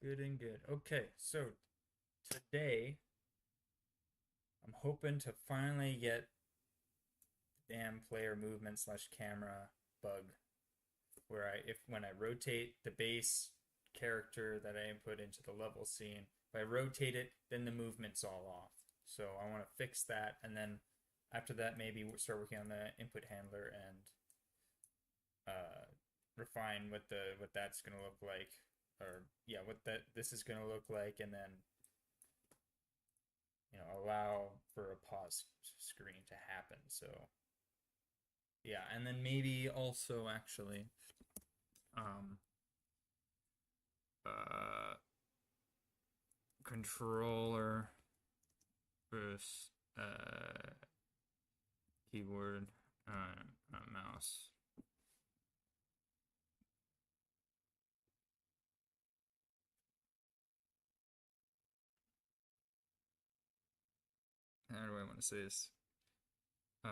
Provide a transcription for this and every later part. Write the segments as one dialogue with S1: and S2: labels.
S1: Good and good. Okay, so today I'm hoping to finally get the damn player movement slash camera bug where if when I rotate the base character that I input into the level scene, if I rotate it, then the movement's all off. So I want to fix that, and then after that, maybe we'll start working on the input handler and uh, refine what that's gonna look like, or yeah, what that this is gonna look like, and then allow for a pause screen to happen. So yeah, and then maybe also actually um uh controller versus keyboard mouse. How do I want to say this? Uh,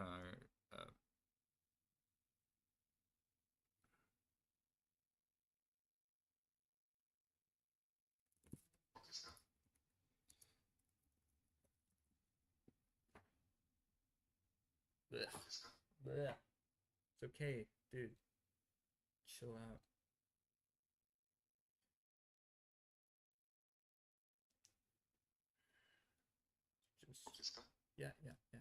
S1: bleh. Bleh. It's okay, dude. Chill out. Just yeah, yeah, yeah.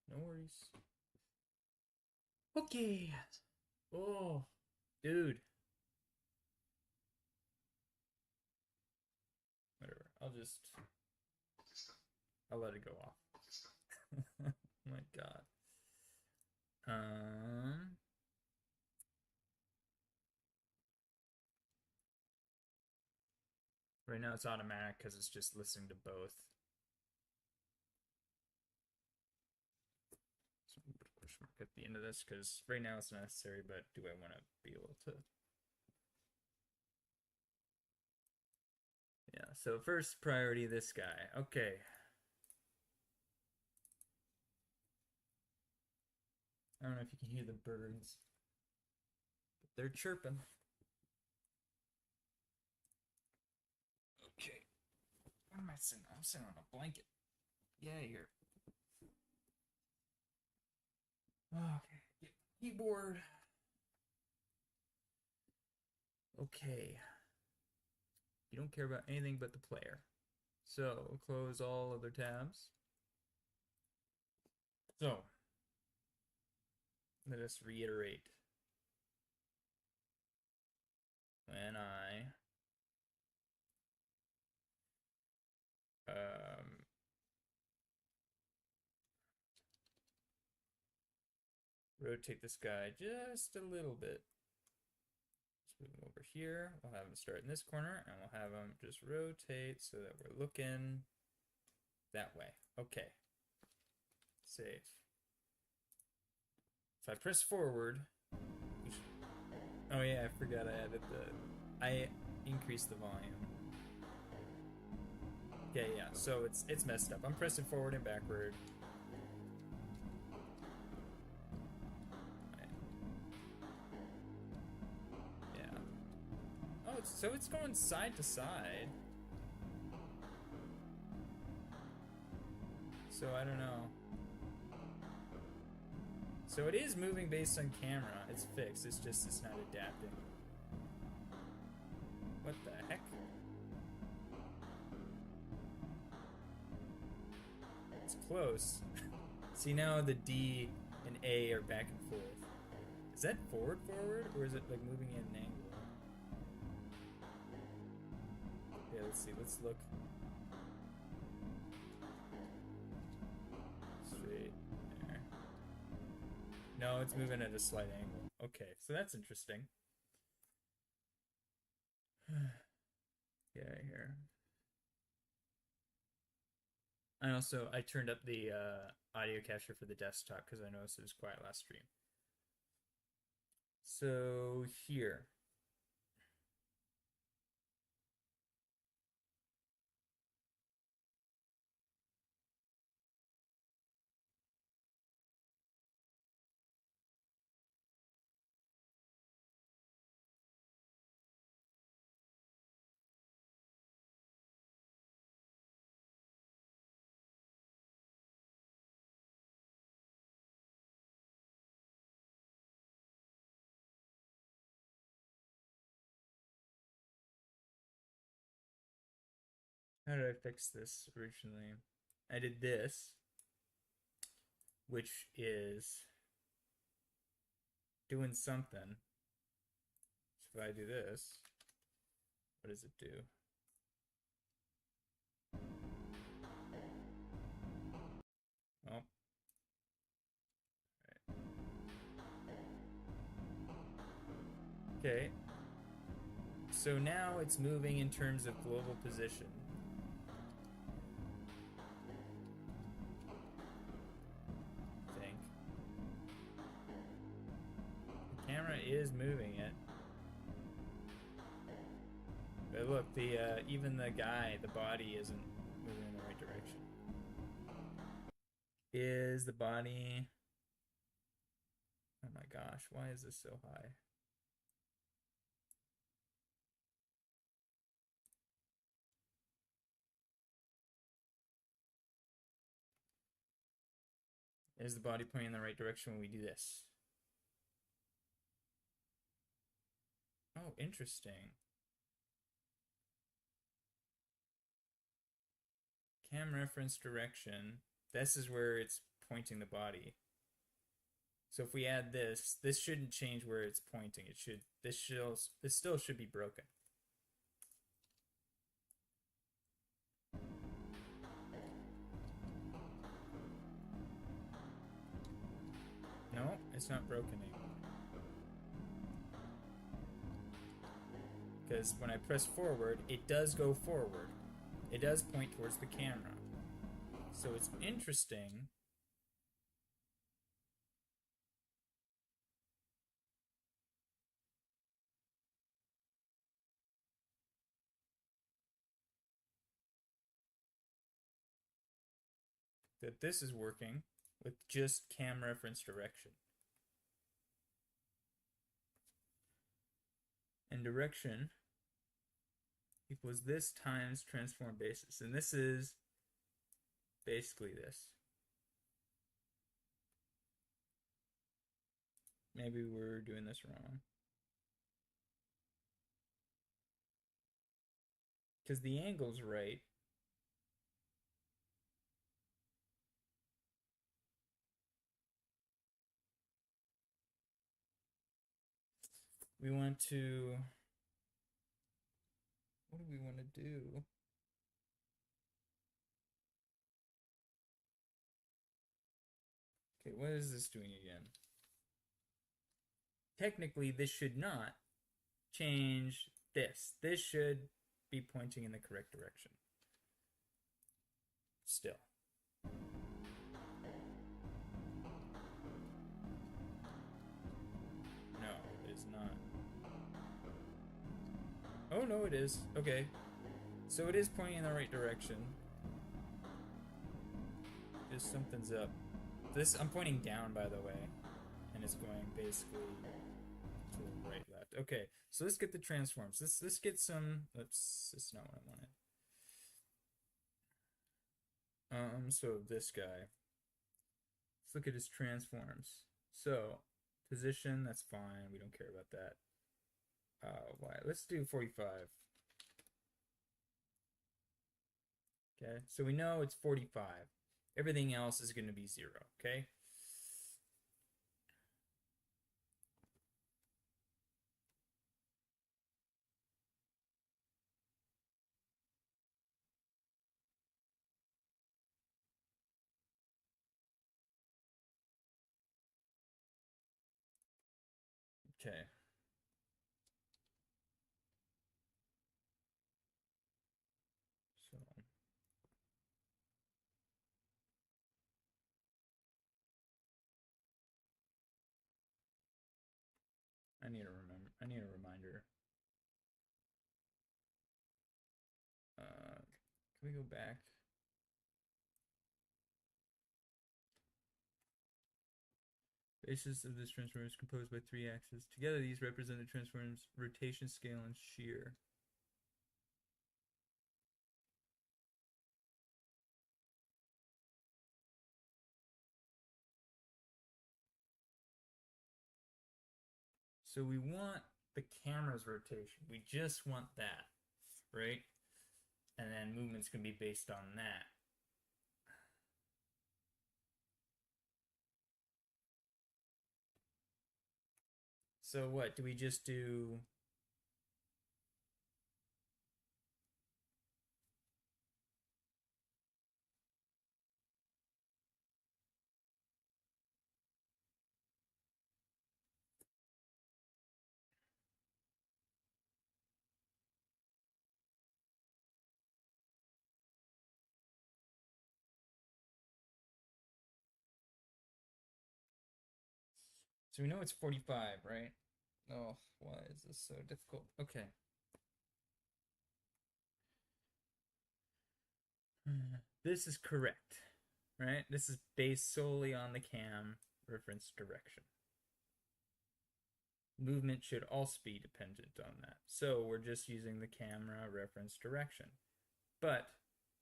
S1: No worries. Okay. Oh, dude. Whatever. I'll let it go off. Oh my god. Um, right now it's automatic because it's just listening to both. So I'm gonna put a question mark at the end of this because right now it's not necessary, but do I want to be able to? Yeah, so first priority, this guy. Okay. I don't know if you can hear the birds, but they're chirping. Okay. What am I sitting? I'm sitting on a blanket. Yeah, here. Okay. Get keyboard. Okay. You don't care about anything but the player. So close all other tabs. So let us reiterate. When I um, rotate this guy just a little bit. Let's move him over here. We'll have him start in this corner, and we'll have him just rotate so that we're looking that way. Okay. Save. If I press forward, oh yeah, I forgot I increased the volume. Okay, yeah, so it's messed up. I'm pressing forward and backward. Yeah. Oh, so it's going side to side. So I don't know. So it is moving based on camera. It's fixed. It's not adapting. What the heck? It's close. See, now the D and A are back and forth. Is that forward, or is it like moving at an angle? Okay, let's see. Let's look straight there. No, it's moving at a slight angle. Okay, so that's interesting. Yeah, here. And also, I turned up the audio capture for the desktop because I noticed it was quiet last stream. So here, How did I fix this originally? I did this, which is doing something. So if I do this, what does it do? Oh, okay. So now it's moving in terms of global position. I think. The camera is moving it. But look, the even the guy, the body isn't moving in the right direction. Is the body... Oh my gosh, why is this so high? Is the body pointing in the right direction when we do this? Oh, interesting. Cam reference direction. This is where it's pointing the body. So if we add this, this shouldn't change where it's pointing. It should. This still should be broken. No, it's not broken anymore. Because when I press forward, it does go forward. It does point towards the camera. So it's interesting that this is working with just cam reference direction. And direction equals this times transform basis. And this is basically this. Maybe we're doing this wrong. Because the angle's right. We want to... What do we want to do? Okay, what is this doing again? Technically, this should not change this. This should be pointing in the correct direction. Still. No, it is not. Oh, no, it is. Okay. So it is pointing in the right direction. Just something's up. This, I'm pointing down, by the way. And it's going basically to the right, left. Okay, so let's get the transforms. Let's get some... Oops, that's not what I wanted. So this guy. Let's look at his transforms. So, position, that's fine. We don't care about that. Y. Let's do 45. Okay, so we know it's 45. Everything else is going to be 0, okay? Okay. So I need a reminder. Can we go back? Basis of this transform is composed by 3 axes. Together, these represent the transform's rotation, scale, and shear. So we want the camera's rotation. We just want that, right? and then movements can be based on that. So what, do we just do... So we know it's 45, right? Oh, why is this so difficult? Okay. This is correct, right? This is based solely on the cam reference direction. Movement should also be dependent on that. So we're just using the camera reference direction. But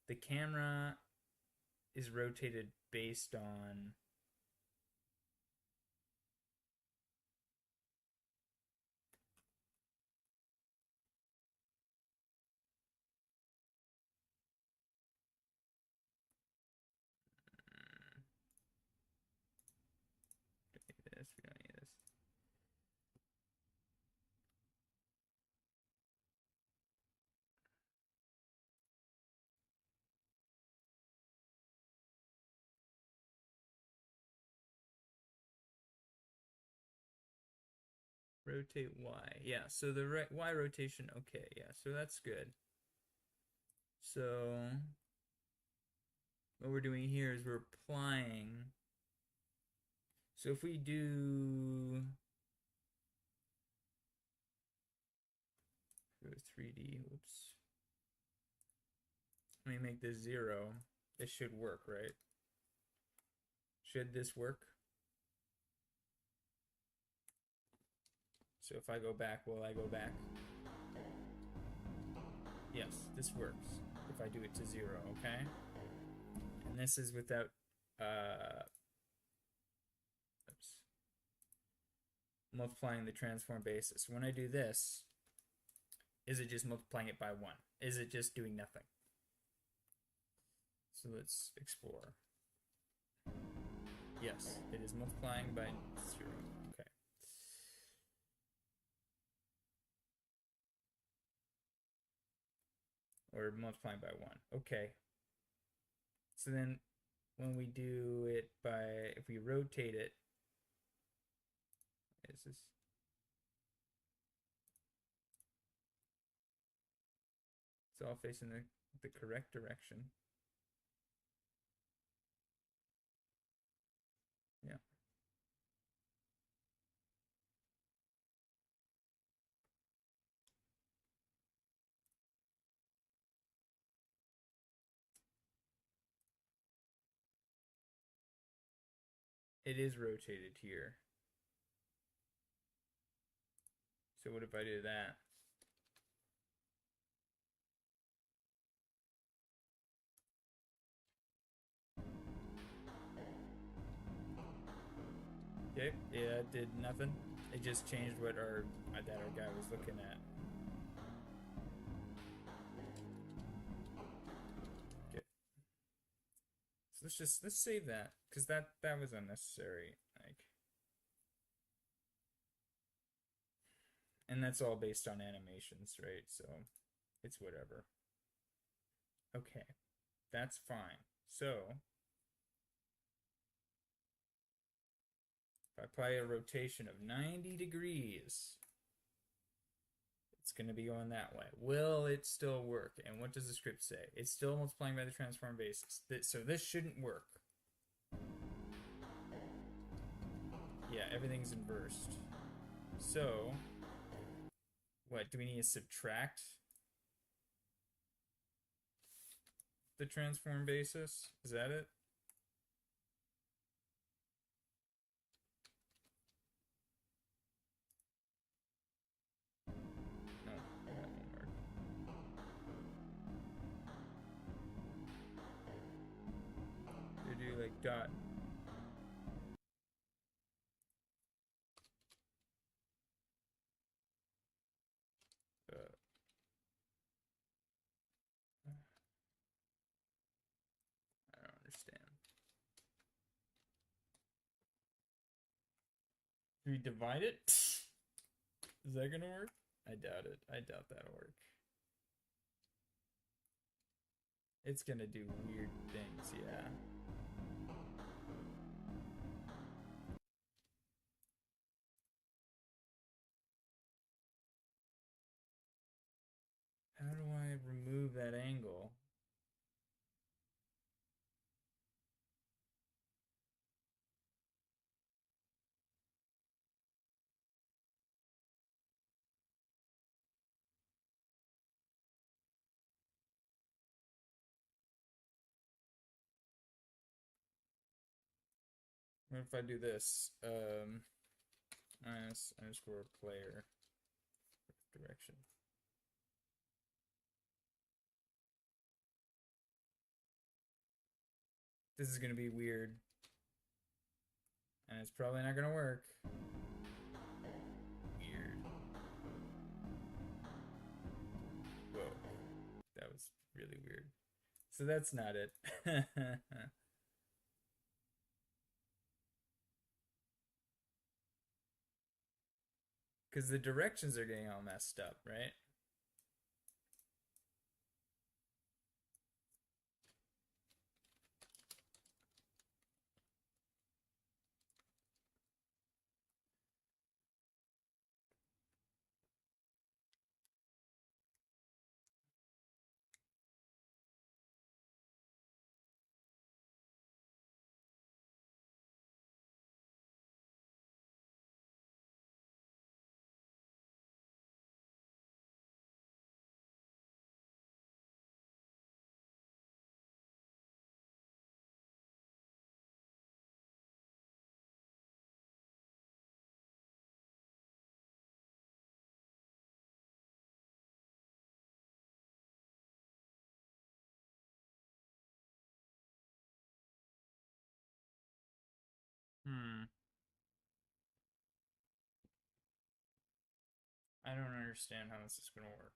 S1: the camera is rotated based on this, we don't need this. Rotate Y. Yeah, so the Y rotation, okay, yeah, so that's good. So what we're doing here is we're applying. So if we do 3D, whoops. Let me make this 0. This should work, right? Should this work? So if I go back, will I go back? Yes, this works. If I do it to 0, okay? And this is without, oops, multiplying the transform basis. When I do this, is it just multiplying it by 1? Is it just doing nothing? So let's explore. Yes, it is multiplying by 0. Okay. Or multiplying by 1. Okay. So then when we do it by, if we rotate it, is this? It's all facing the correct direction. Yeah. It is rotated here. So what if I do that? Okay, yeah, it did nothing. It just changed what our guy was looking at. Okay. So let's save that, because that was unnecessary. Like, and that's all based on animations, right? So it's whatever. Okay, that's fine. So if I apply a rotation of 90 degrees, it's going to be going that way. Will it still work? And what does the script say? It's still multiplying by the transform basis. So this shouldn't work. Yeah, everything's inversed. So what, do we need to subtract the transform basis? Is that it? No, that won't work. You do like dot. Do we divide it? Is that gonna work? I doubt it. I doubt that'll work. It's gonna do weird things, yeah. How do I remove that angle? What if I do this? Minus underscore player direction. This is gonna be weird. And it's probably not gonna work. Weird. Whoa. That was really weird. So that's not it. Because the directions are getting all messed up, right? Hmm. I don't understand how this is going to work.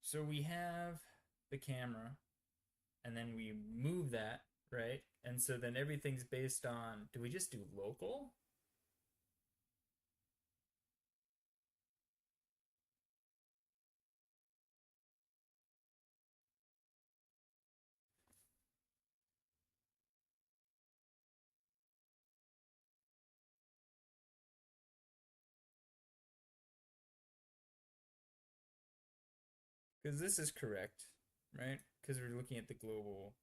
S1: So we have the camera, and then we move that, right? And so then everything's based on, do we just do local? Because this is correct, right? Because we're looking at the global.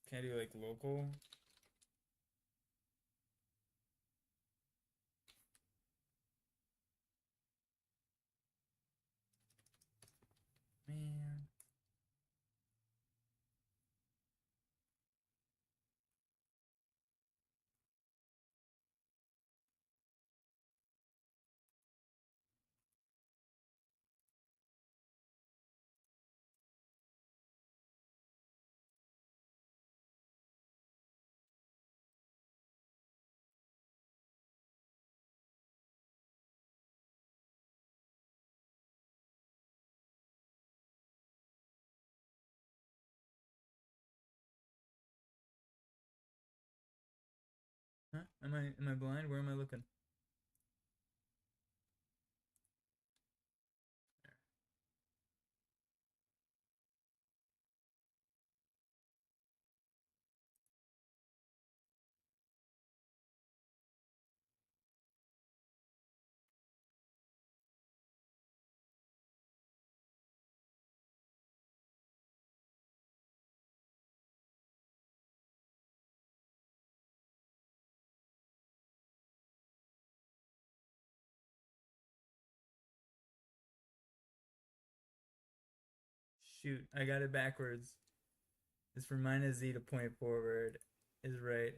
S1: Can I do like local? Man. Huh? Am I blind? Where am I looking? Shoot, I got it backwards. It's for minus z to point forward is right.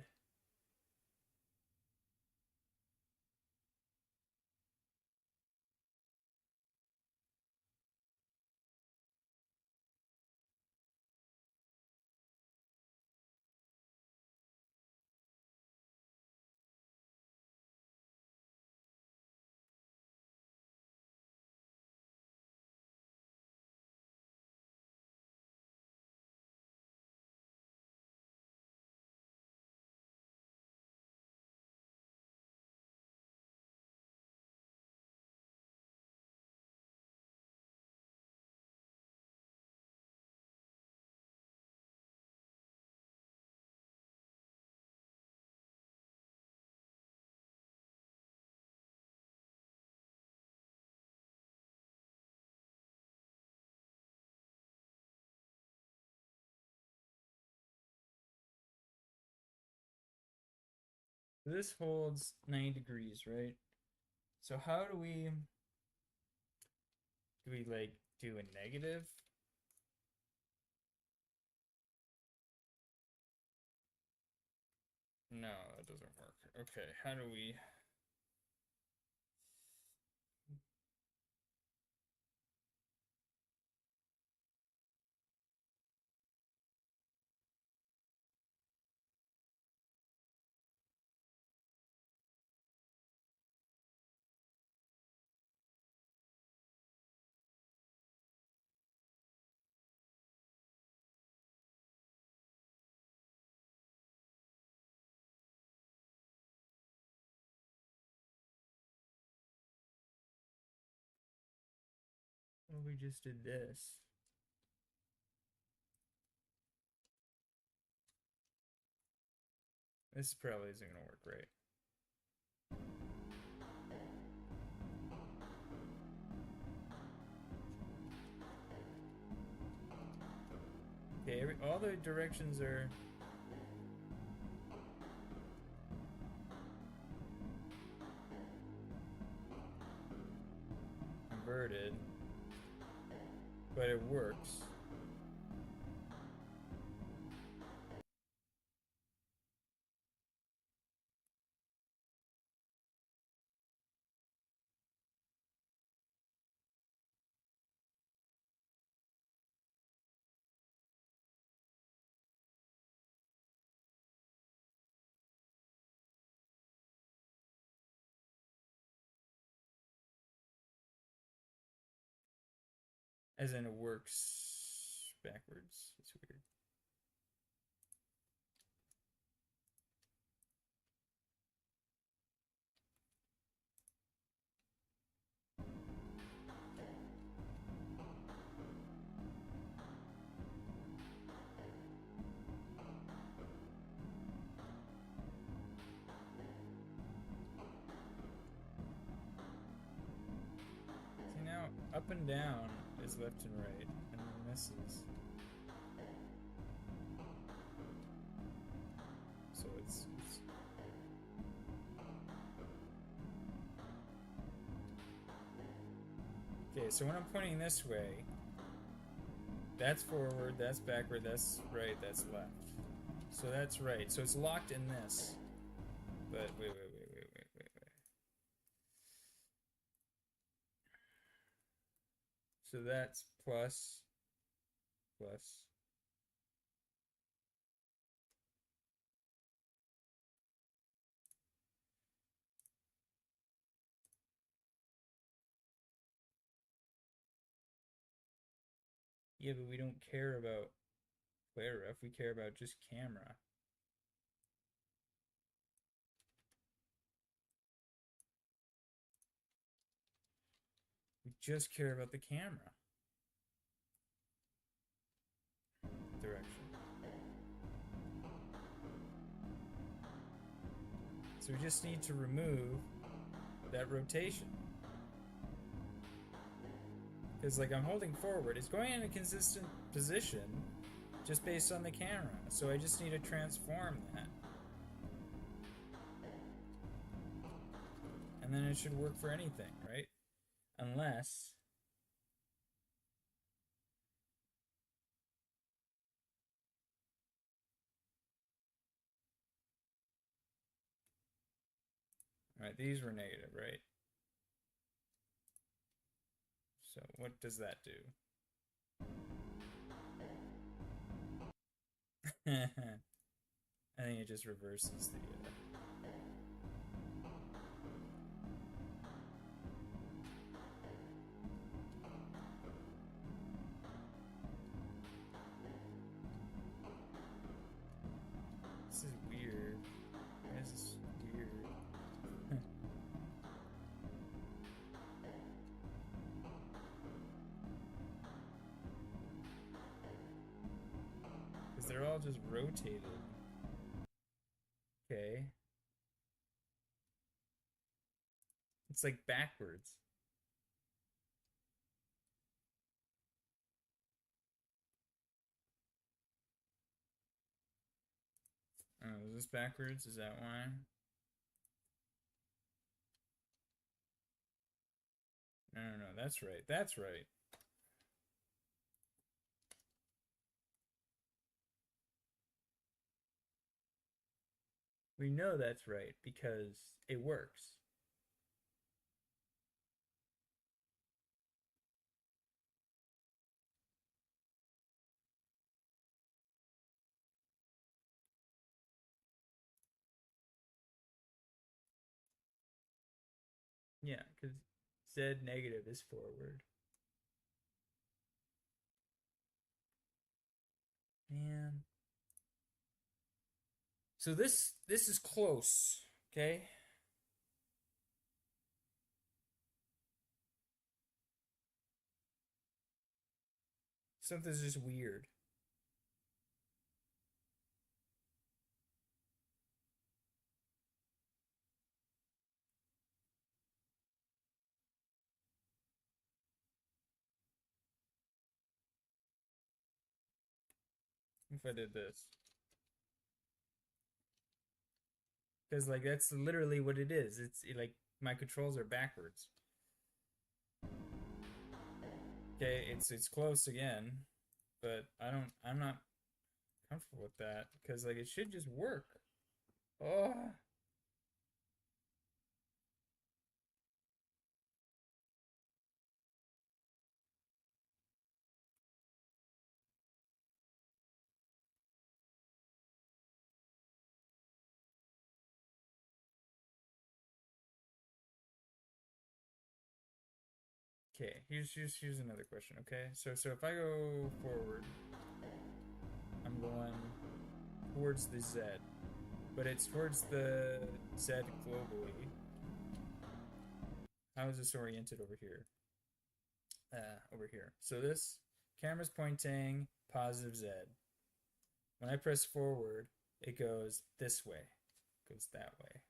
S1: This holds 90 degrees, right? So how do we like do a negative? No, that doesn't work. Okay, how do we? Well, we just did this. This probably isn't gonna work right. Okay, all the directions are inverted, but it works. As in, it works backwards. It's weird. See, now up and down is left and right, and then this is. So it's okay, so when I'm pointing this way, that's forward, that's backward, that's right, that's left. So that's right. So it's locked in this. But wait. So that's plus, plus. Yeah, but we don't care about player ref. We care about just camera. We just care about the camera direction. So we just need to remove that rotation. Because like I'm holding forward, it's going in a consistent position just based on the camera. So I just need to transform that. And then it should work for anything, right? Unless all right, these were negative, right? So what does that do? I think it just reverses the this is weird. Why is this weird? Because they're all just rotated. Okay. It's like backwards. Oh, is this backwards? Is that why? No, no, no. That's right. That's right. We know that's right because it works. Yeah, because Z negative is forward. Man. So this is close. Okay. Something's just weird. If I did this. Because like that's literally what it is. Like my controls are backwards. Okay, it's close again, but I'm not comfortable with that because like it should just work. Oh, okay. Here's another question. Okay, so if I go forward, I'm going towards the Z, but it's towards the Z globally. How is this oriented over here? Over here. So this camera's pointing positive Z. When I press forward, it goes this way, goes that way,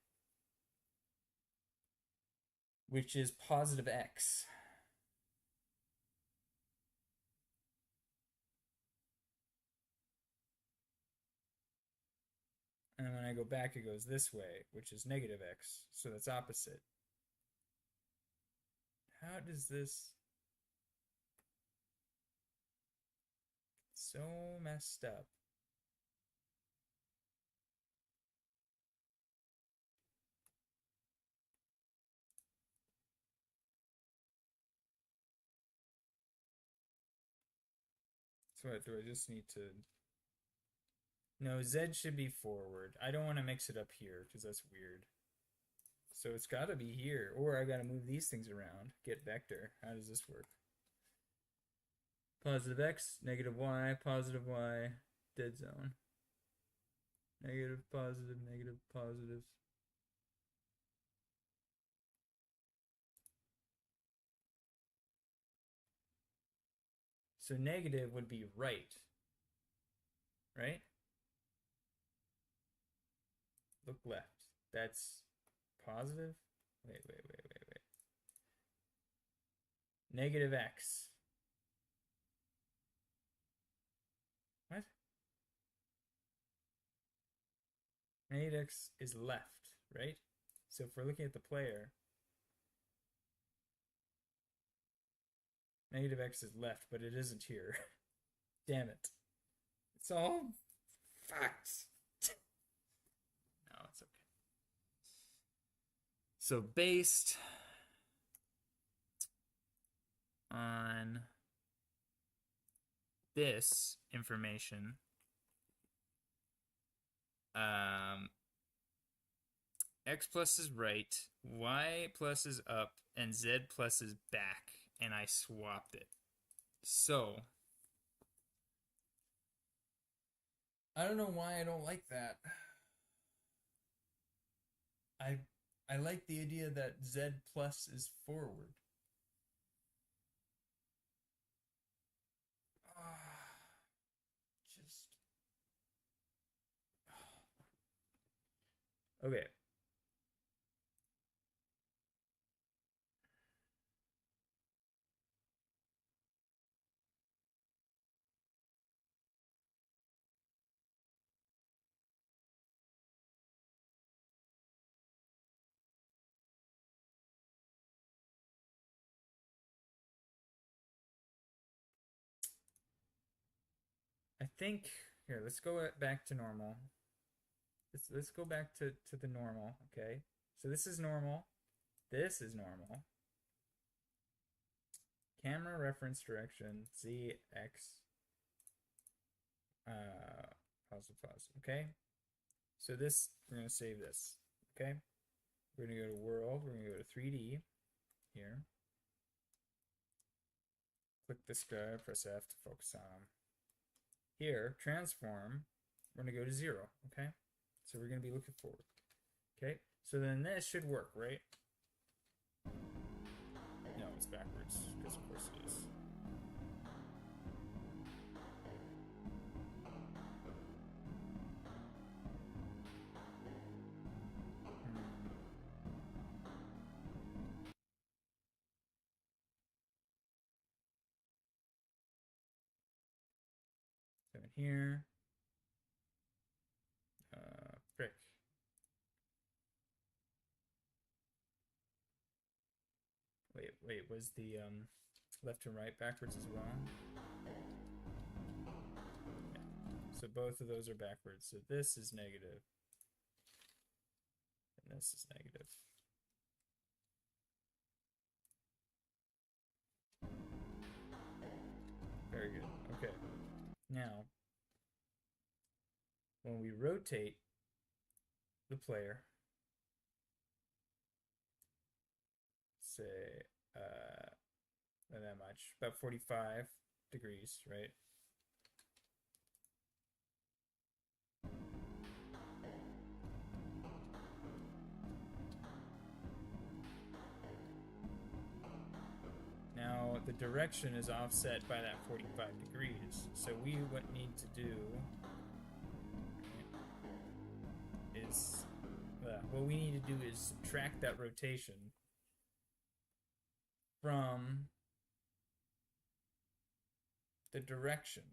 S1: which is positive X. And when I go back, it goes this way, which is negative X. So that's opposite. How does this so messed up? So what, do I just need to... No, Z should be forward. I don't want to mix it up here because that's weird. So it's got to be here. Or I got to move these things around. Get vector. How does this work? Positive X, negative Y, positive Y, dead zone. Negative, positive, negative, positive. So negative would be right, right? Look left. That's positive. Wait. Negative X. What? Negative X is left, right? So if we're looking at the player, negative X is left, but it isn't here. Damn it. It's all facts. No, it's okay. So based on this information, um, X plus is right, Y plus is up, and Z plus is back, and I swapped it. So, I don't know why I don't like that. I I like the idea that Z plus is forward. Just okay. I think here, let's go back to normal. Let's go back to the normal, okay? So this is normal. This is normal. Camera reference direction Z X pause. Okay? So this we're gonna save this. Okay? We're gonna go to world, we're gonna go to 3D here. Click this guy, press F to focus on him. Here, transform, we're gonna go to 0, okay? So we're gonna be looking forward. Okay, so then this should work, right? No, it's backwards, because of course it is. So in here, frick. Wait, was the left and right backwards as well? Yeah. So both of those are backwards. So this is negative, and this is negative. Very good. Okay. Now, when we rotate the player, say, not that much, about 45 degrees, right? Now, the direction is offset by that 45 degrees. So we what need to do is, what we need to do is subtract that rotation from the direction.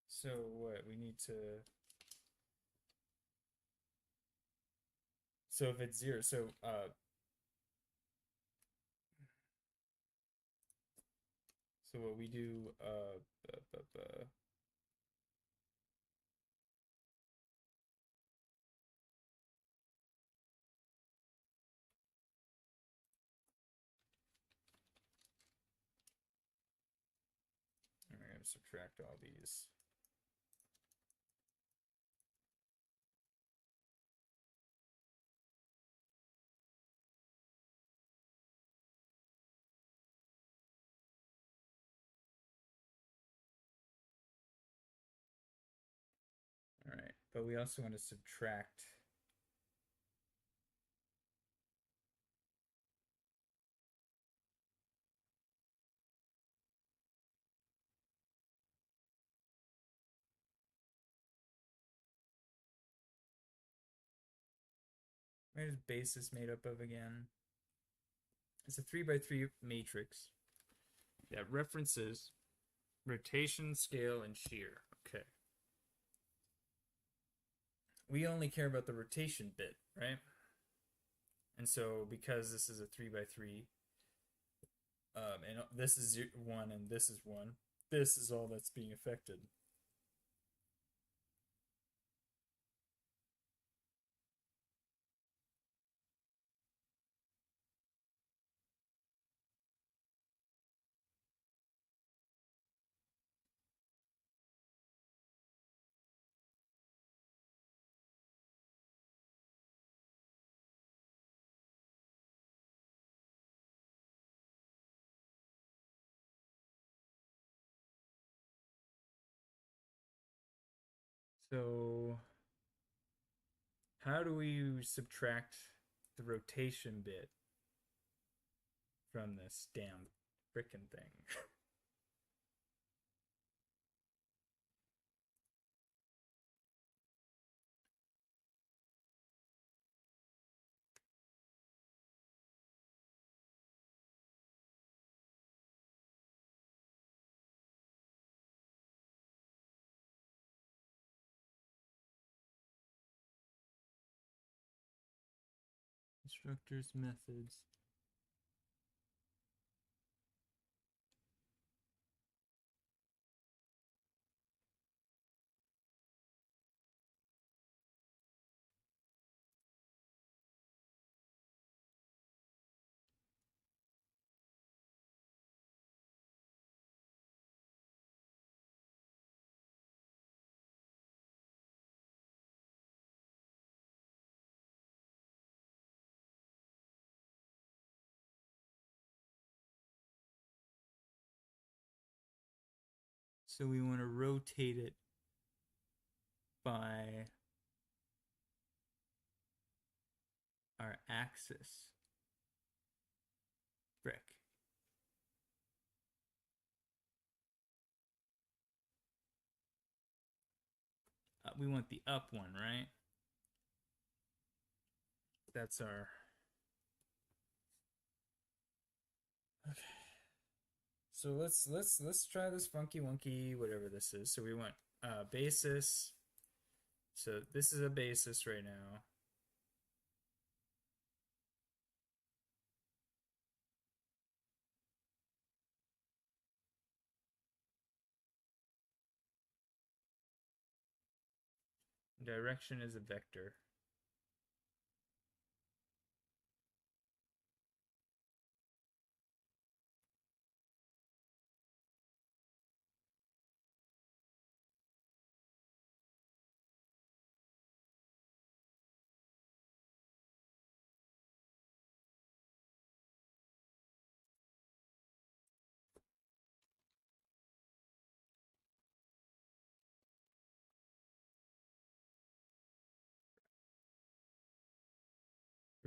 S1: So what we need to, so if it's 0, so what we do, I'm going to subtract all these. All right, but we also want to subtract what is basis made up of again? It's a 3x3 matrix that references rotation, scale, and shear. Okay. We only care about the rotation bit, right? And so because this is a 3x3, and this is 1 and this is 1, this is all that's being affected. So how do we subtract the rotation bit from this damn frickin' thing? Constructors, methods. So we want to rotate it by our axis. Brick. We want the up one, right? That's our... Okay. So let's try this funky wonky whatever this is. So we want basis. So this is a basis right now. Direction is a vector.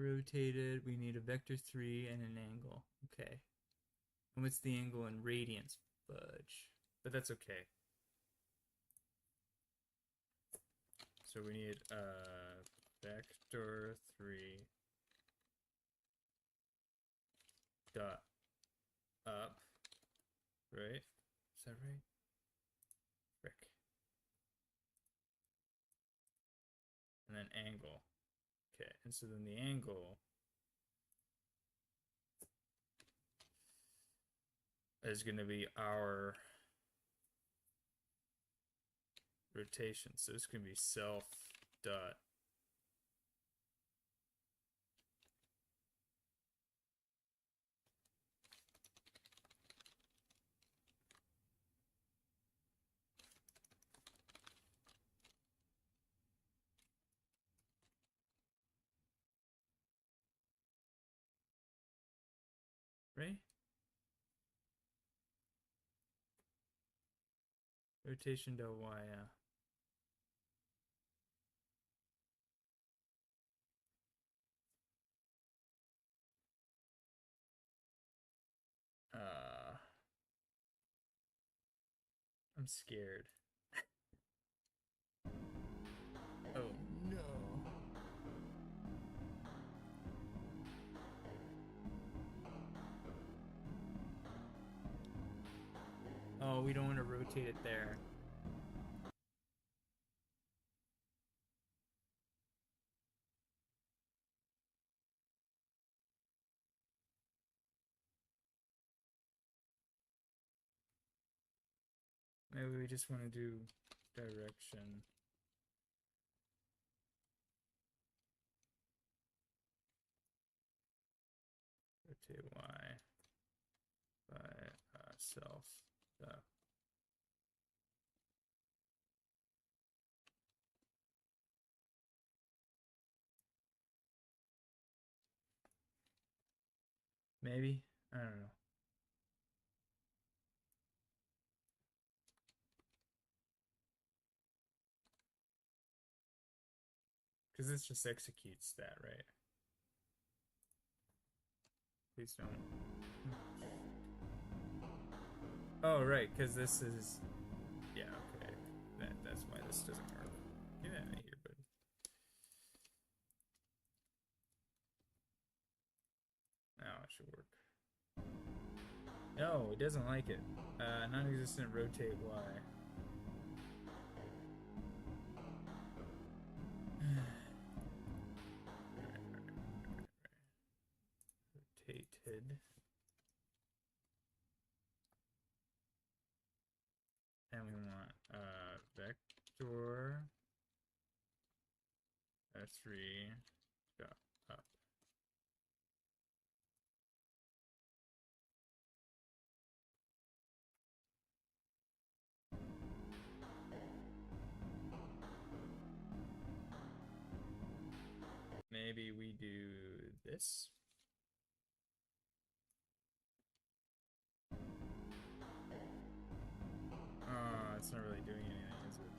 S1: Rotated, we need a vector 3 and an angle. Okay. And what's the angle in radians? Fudge. But that's okay. So we need vector 3 dot up, right? Is that right? Frick. And then angle. Okay, and so then the angle is going to be our rotation. So it's going to be self dot right? Rotation dot y, yeah. I'm scared. Oh no. Oh, we don't want to rotate it there. Maybe we just want to do direction. Rotate y by self. Maybe? I don't know. Because this just executes that, right? Please don't. Oh, right, because this is... Yeah, okay. That's why this doesn't work. Get out of here, buddy. Now it should work. No, it doesn't like it. Non-existent rotate Y. selected. And we want vector S3 dot up. Maybe we do this. It's not really doing anything, is it?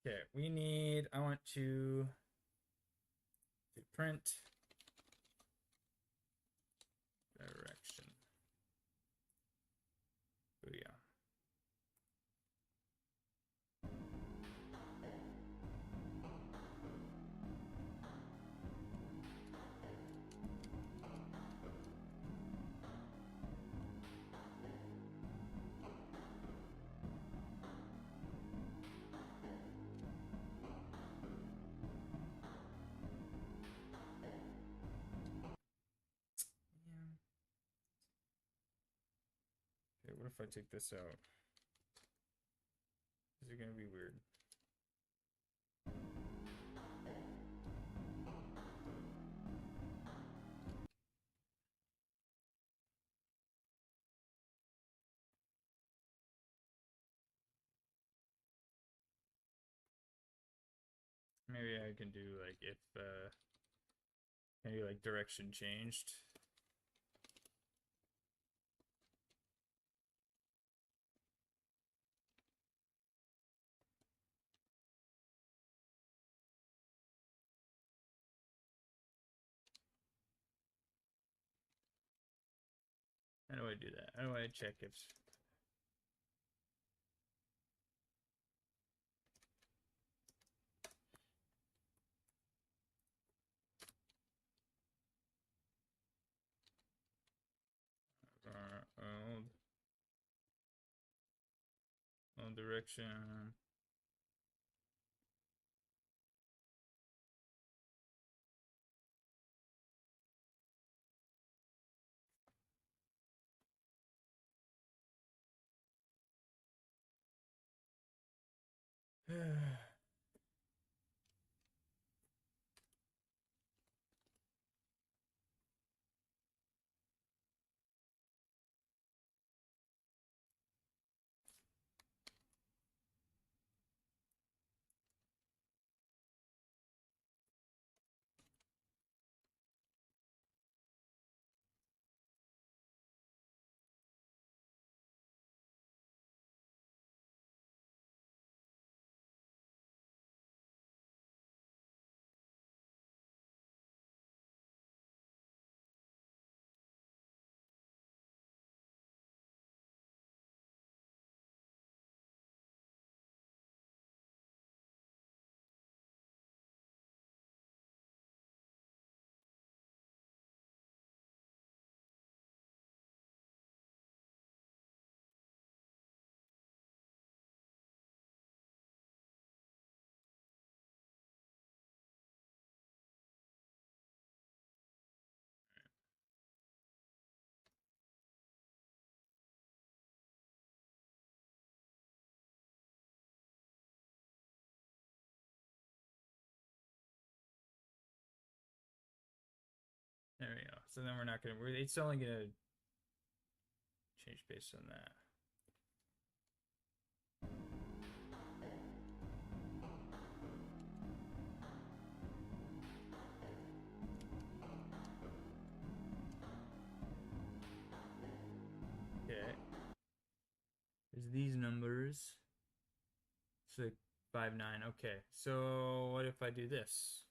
S1: Okay, we need, I want to print direction. Booyah. Okay, what if I take this out? Is it gonna be weird? Maybe I can do like if maybe like direction changed. How do I do that? How do I check if old direction? There we go. So then we're not gonna. It's only gonna change based on that. Okay. There's these numbers. So 5, 9. Okay. So what if I do this?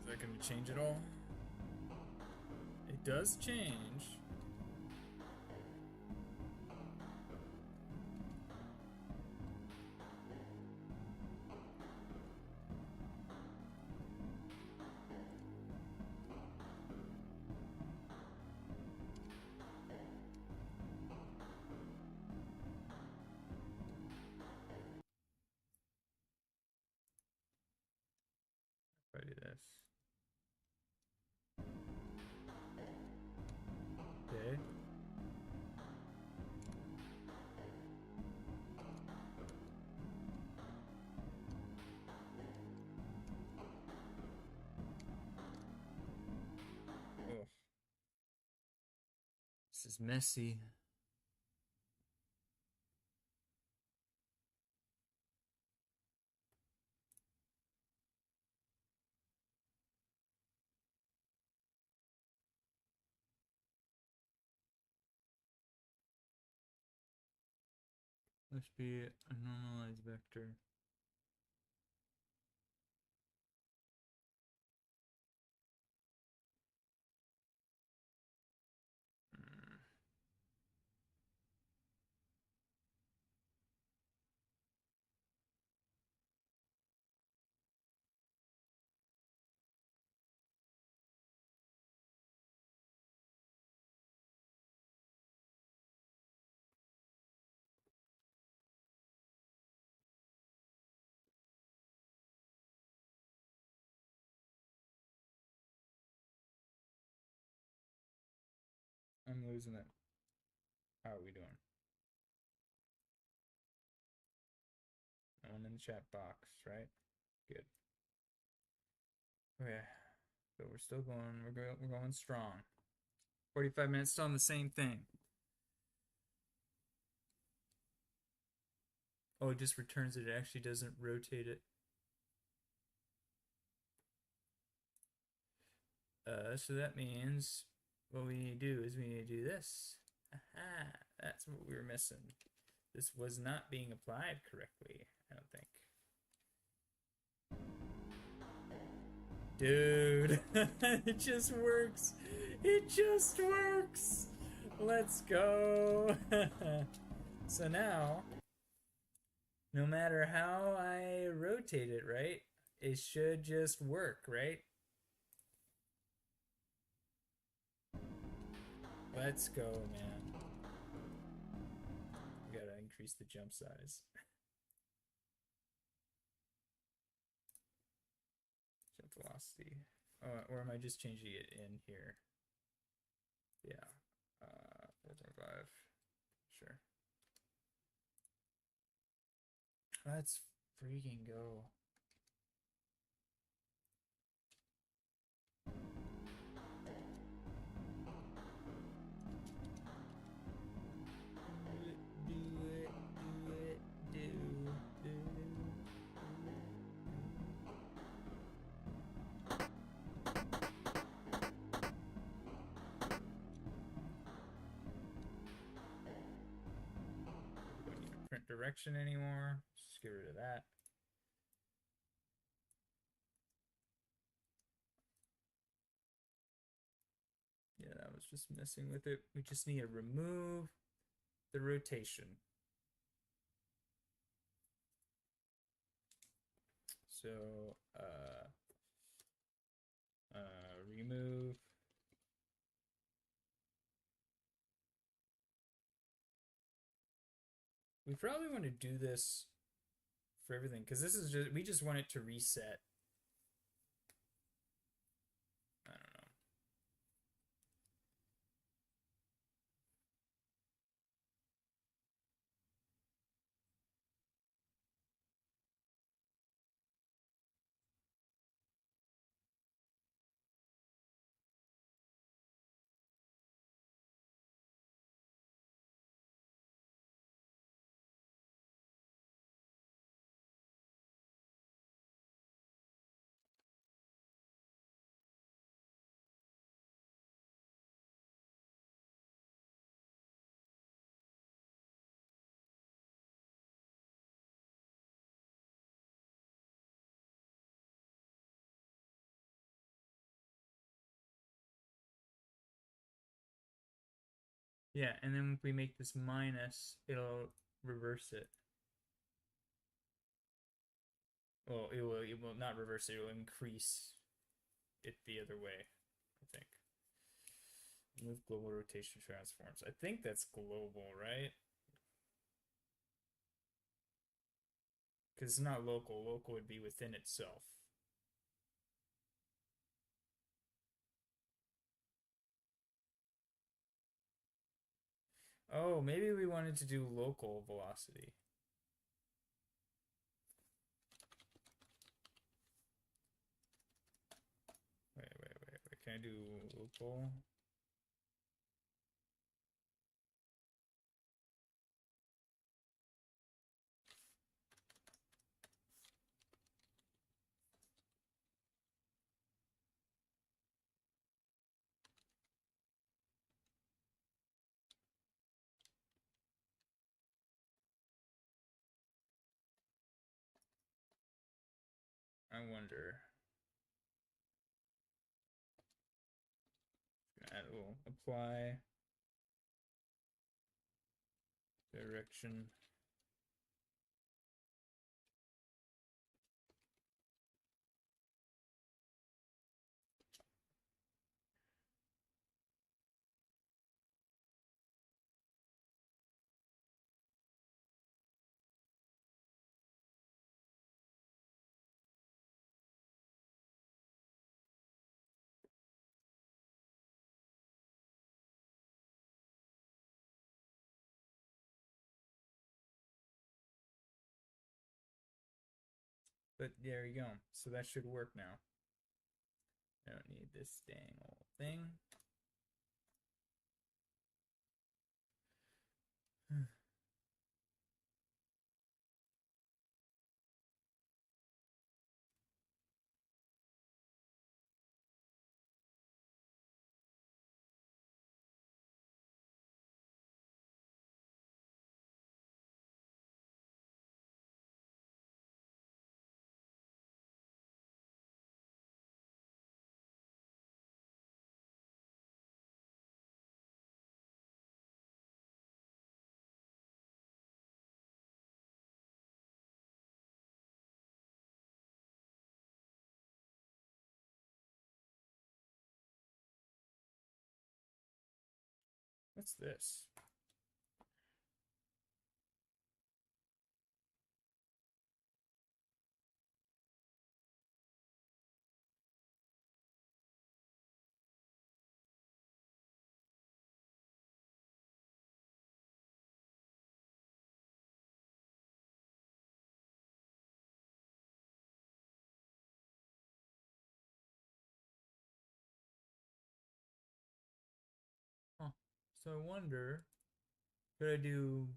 S1: Is that going to change at all? It does change. this. Okay. Oh, this is messy. Must be a normalized vector. I'm losing it. How are we doing? No one in the chat box, right? Good. Okay. So we're still going. We're going strong. 45 minutes still on the same thing. Oh, it just returns it. It actually doesn't rotate it. So that means what we need to do is we need to do this. Aha, that's what we were missing. This was not being applied correctly, I don't think. Dude, it just works. It just works. Let's go. So now, no matter how I rotate it, right, it should just work, right? Let's go, man. We gotta increase the jump size. Jump velocity. Or am I just changing it in here? Yeah. 4.5. Sure. Let's freaking go. Print direction anymore. Just get rid of that. Yeah, that was just messing with it. We just need to remove the rotation. So, remove. We probably want to do this for everything because this is just, we just want it to reset. I don't know. Yeah, and then if we make this minus, it'll reverse it. Well, it will not reverse it, it will increase it the other way, I think. Move global rotation transforms. I think that's global, right? Because it's not local. Local would be within itself. Oh, maybe we wanted to do local velocity. Wait. Can I do local? I wonder. Add a little apply direction. But there you go. So that should work now. I don't need this dang old thing. What's this? Huh. So I wonder, could I do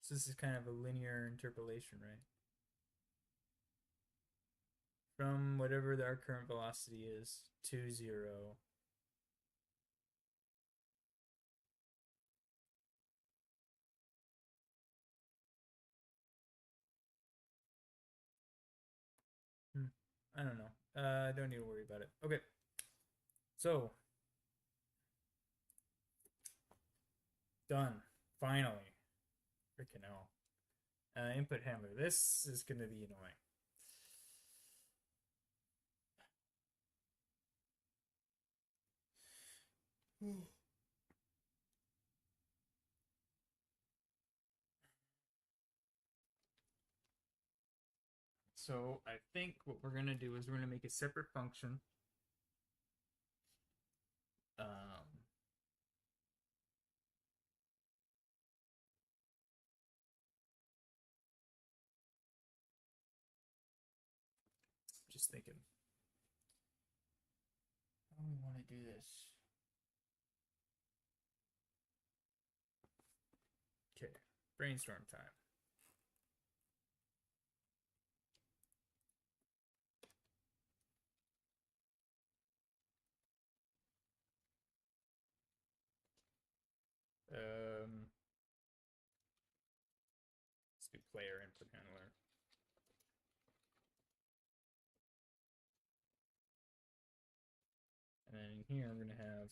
S1: so this is kind of a linear interpolation, right? From whatever our current velocity is to 0. I don't know. I don't need to worry about it. Okay. So, done. Finally. Freaking hell. Input handler. This is going to be annoying. So I think what we're going to do is we're going to make a separate function. Um, just thinking. How do we want to do this? Okay, brainstorm time. Um, let's do player input handler. And then in here, I'm going to have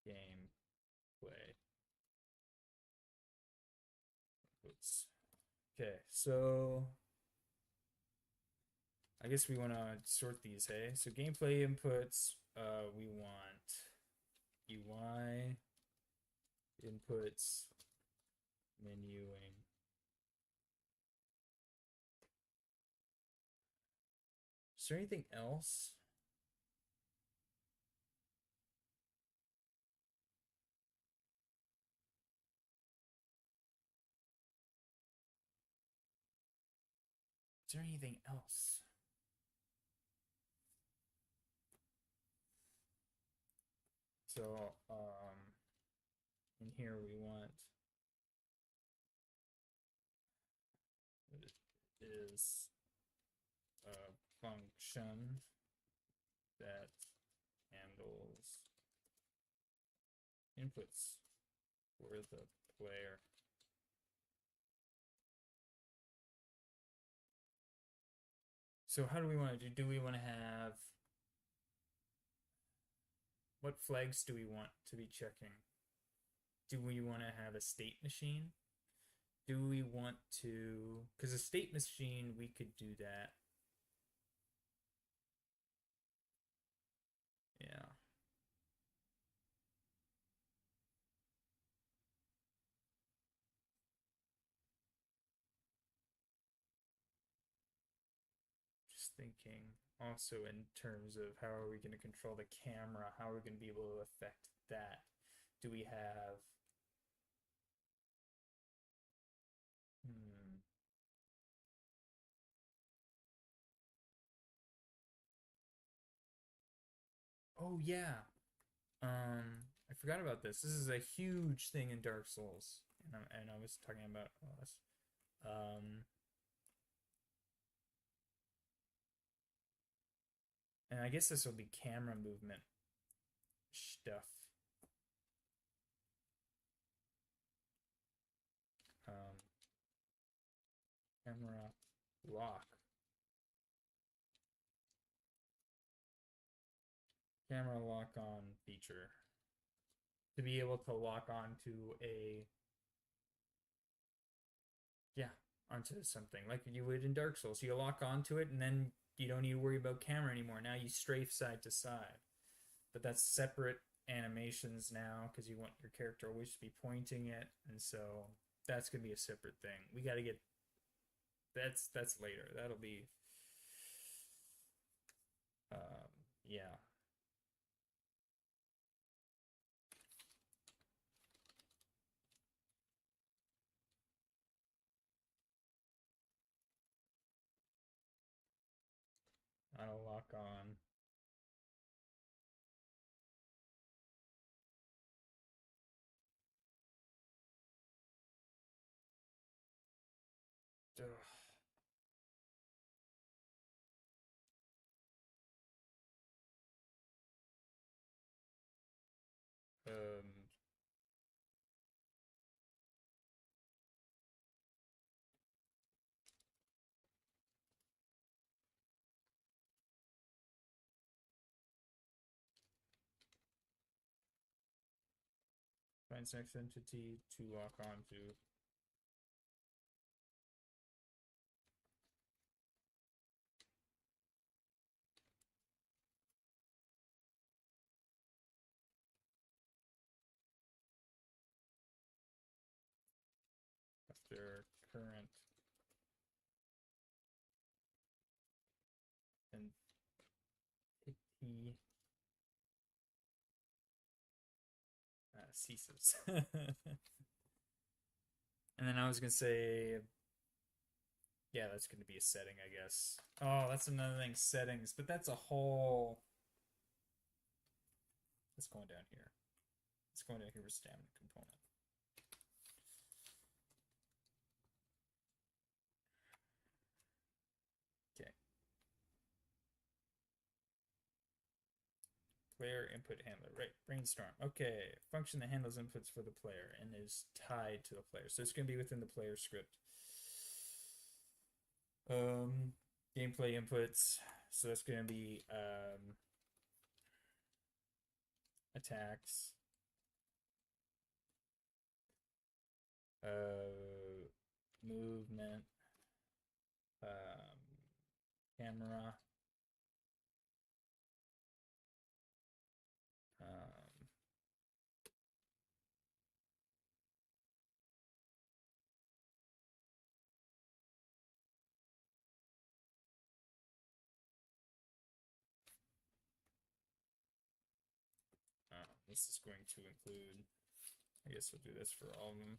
S1: game play. Oops. Okay, so I guess we want to sort these, hey? So gameplay inputs, we want UI inputs, menuing. Is there anything else? Is there anything else? So, in here we want is a function that handles inputs for the player. So how do we want to do? Do we want to have what flags do we want to be checking? Do we want to have a state machine? Do we want to, because a state machine, we could do that. Yeah. Just thinking also in terms of how are we going to control the camera? How are we going to be able to affect that? Do we have hmm, oh yeah. I forgot about this. This is a huge thing in Dark Souls. And I was talking about us. Um and I guess this will be camera movement stuff. Um camera lock. Camera lock on feature. To be able to lock onto a yeah, onto something like you would in Dark Souls. You lock onto it and then you don't need to worry about camera anymore. Now you strafe side to side. But that's separate animations now because you want your character always to be pointing it, and so that's gonna be a separate thing. We got to get that's later. That'll be yeah. I'll lock on. Ugh. Um, find next entity to lock onto. After current entity ceases. And then I was gonna say, yeah, that's gonna be a setting, I guess. Oh, that's another thing, settings, but that's a whole. Let's go down here. Let's go down here with stamina component. Okay. Player input handler, right? Brainstorm. Okay. Function that handles inputs for the player and is tied to the player. So it's going to be within the player script. Gameplay inputs. So that's going to be attacks, movement, camera. This is going to include, I guess we'll do this for all of them.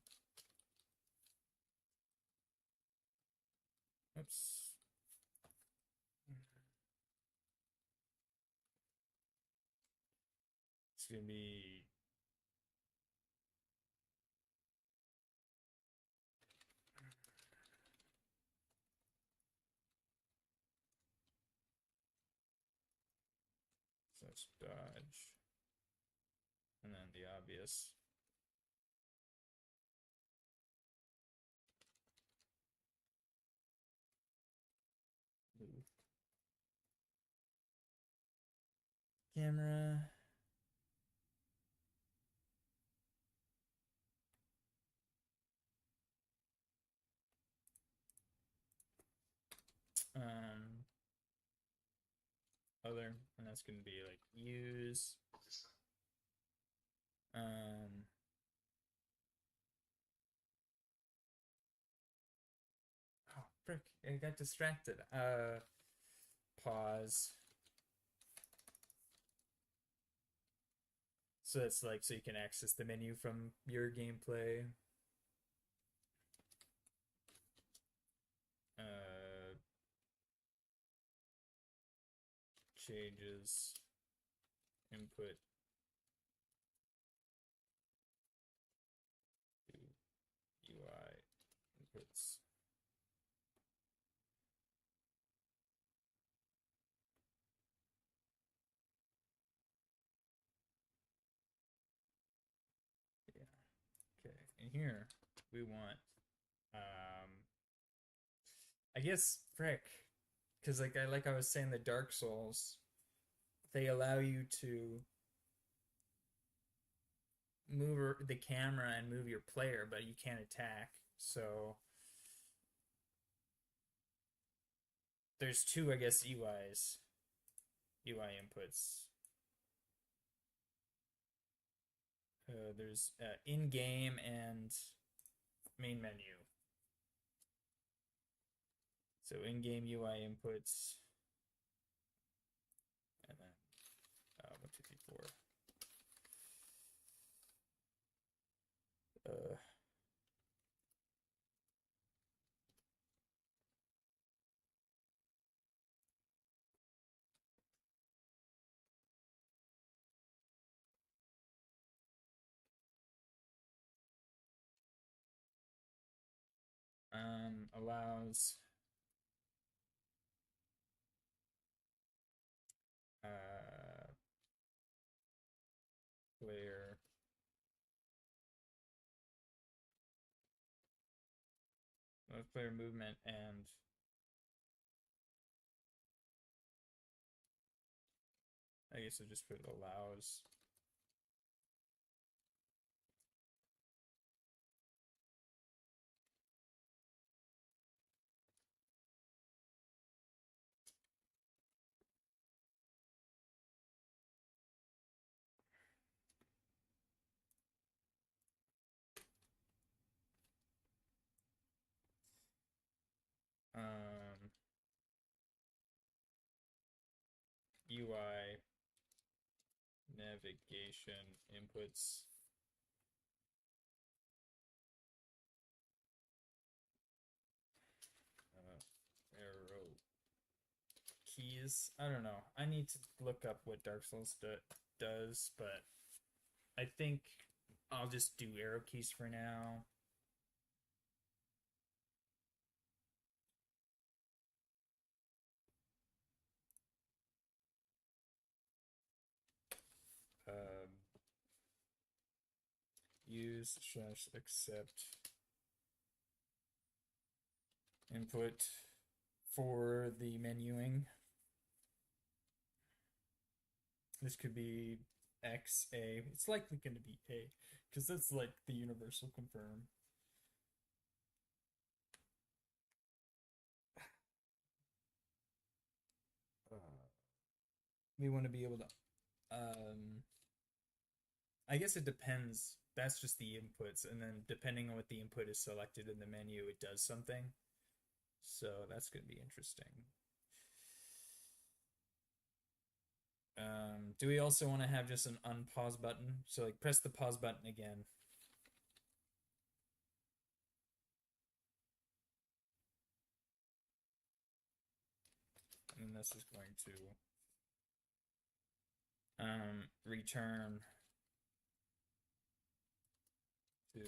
S1: Oops. It's going to be so it's dodge, and then the obvious. Ooh. Camera. Other, and that's going to be like use. Oh, frick, I got distracted. Pause. So it's like, so you can access the menu from your gameplay. Changes, input, UI inputs. Yeah. Okay. And here we want, I guess, frick, because like I was saying, the Dark Souls, they allow you to move the camera and move your player, but you can't attack. So there's two, I guess, UI inputs. There's in-game and main menu. So in-game UI inputs, and then 1, 2, 3, 4. Allows player player movement, and I guess I just put allows. UI navigation inputs. Arrow keys. I don't know. I need to look up what Dark Souls does, but I think I'll just do arrow keys for now. Use / accept input for the menuing. This could be X, A. It's likely going to be A, because that's like the universal confirm. we want to be able to, I guess it depends. That's just the inputs, and then depending on what the input is selected in the menu, it does something. So that's going to be interesting. Do we also want to have just an unpause button? So like press the pause button again. And this is going to return to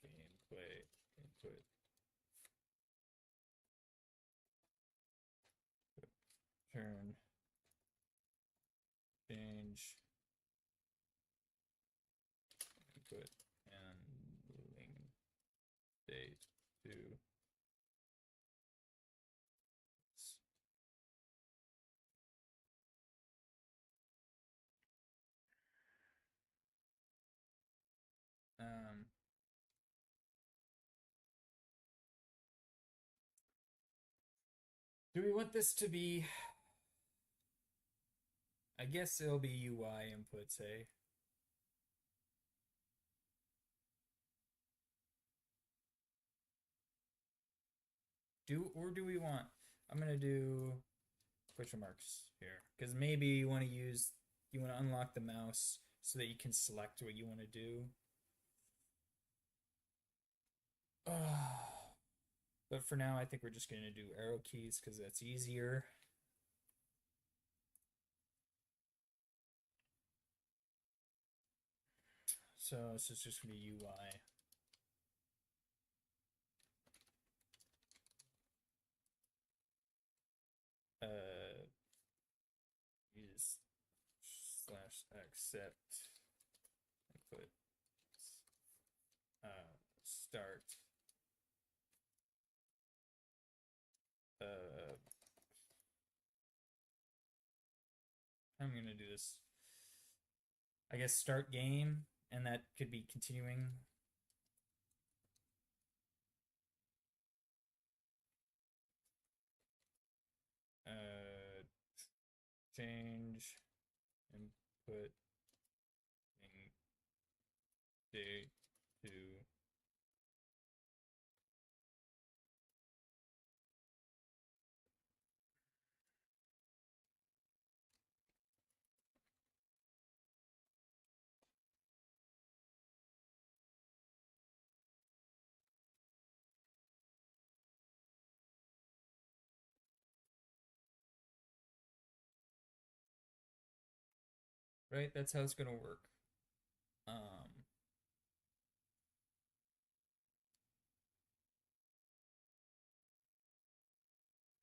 S1: gameplay input. Turn change input handling state to do we want this to be, I guess it'll be UI inputs, eh? Do we want, I'm gonna do question marks here because maybe you want to unlock the mouse so that you can select what you want to do. But for now, I think we're just gonna do arrow keys because that's easier. So this is just gonna be UI. Use slash accept input start I'm gonna do this, I guess, start game, and that could be continuing. Change input date to right. That's how it's gonna work. Um,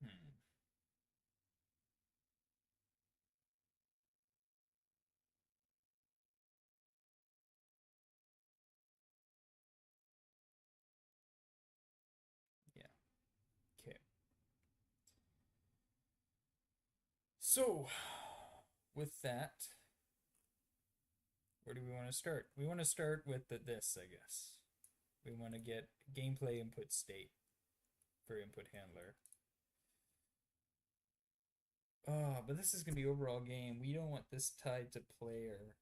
S1: hmm. Yeah. Okay. So, with that, where do we want to start? We want to start with this, I guess. We want to get gameplay input state for input handler. Oh, but this is going to be overall game. We don't want this tied to player.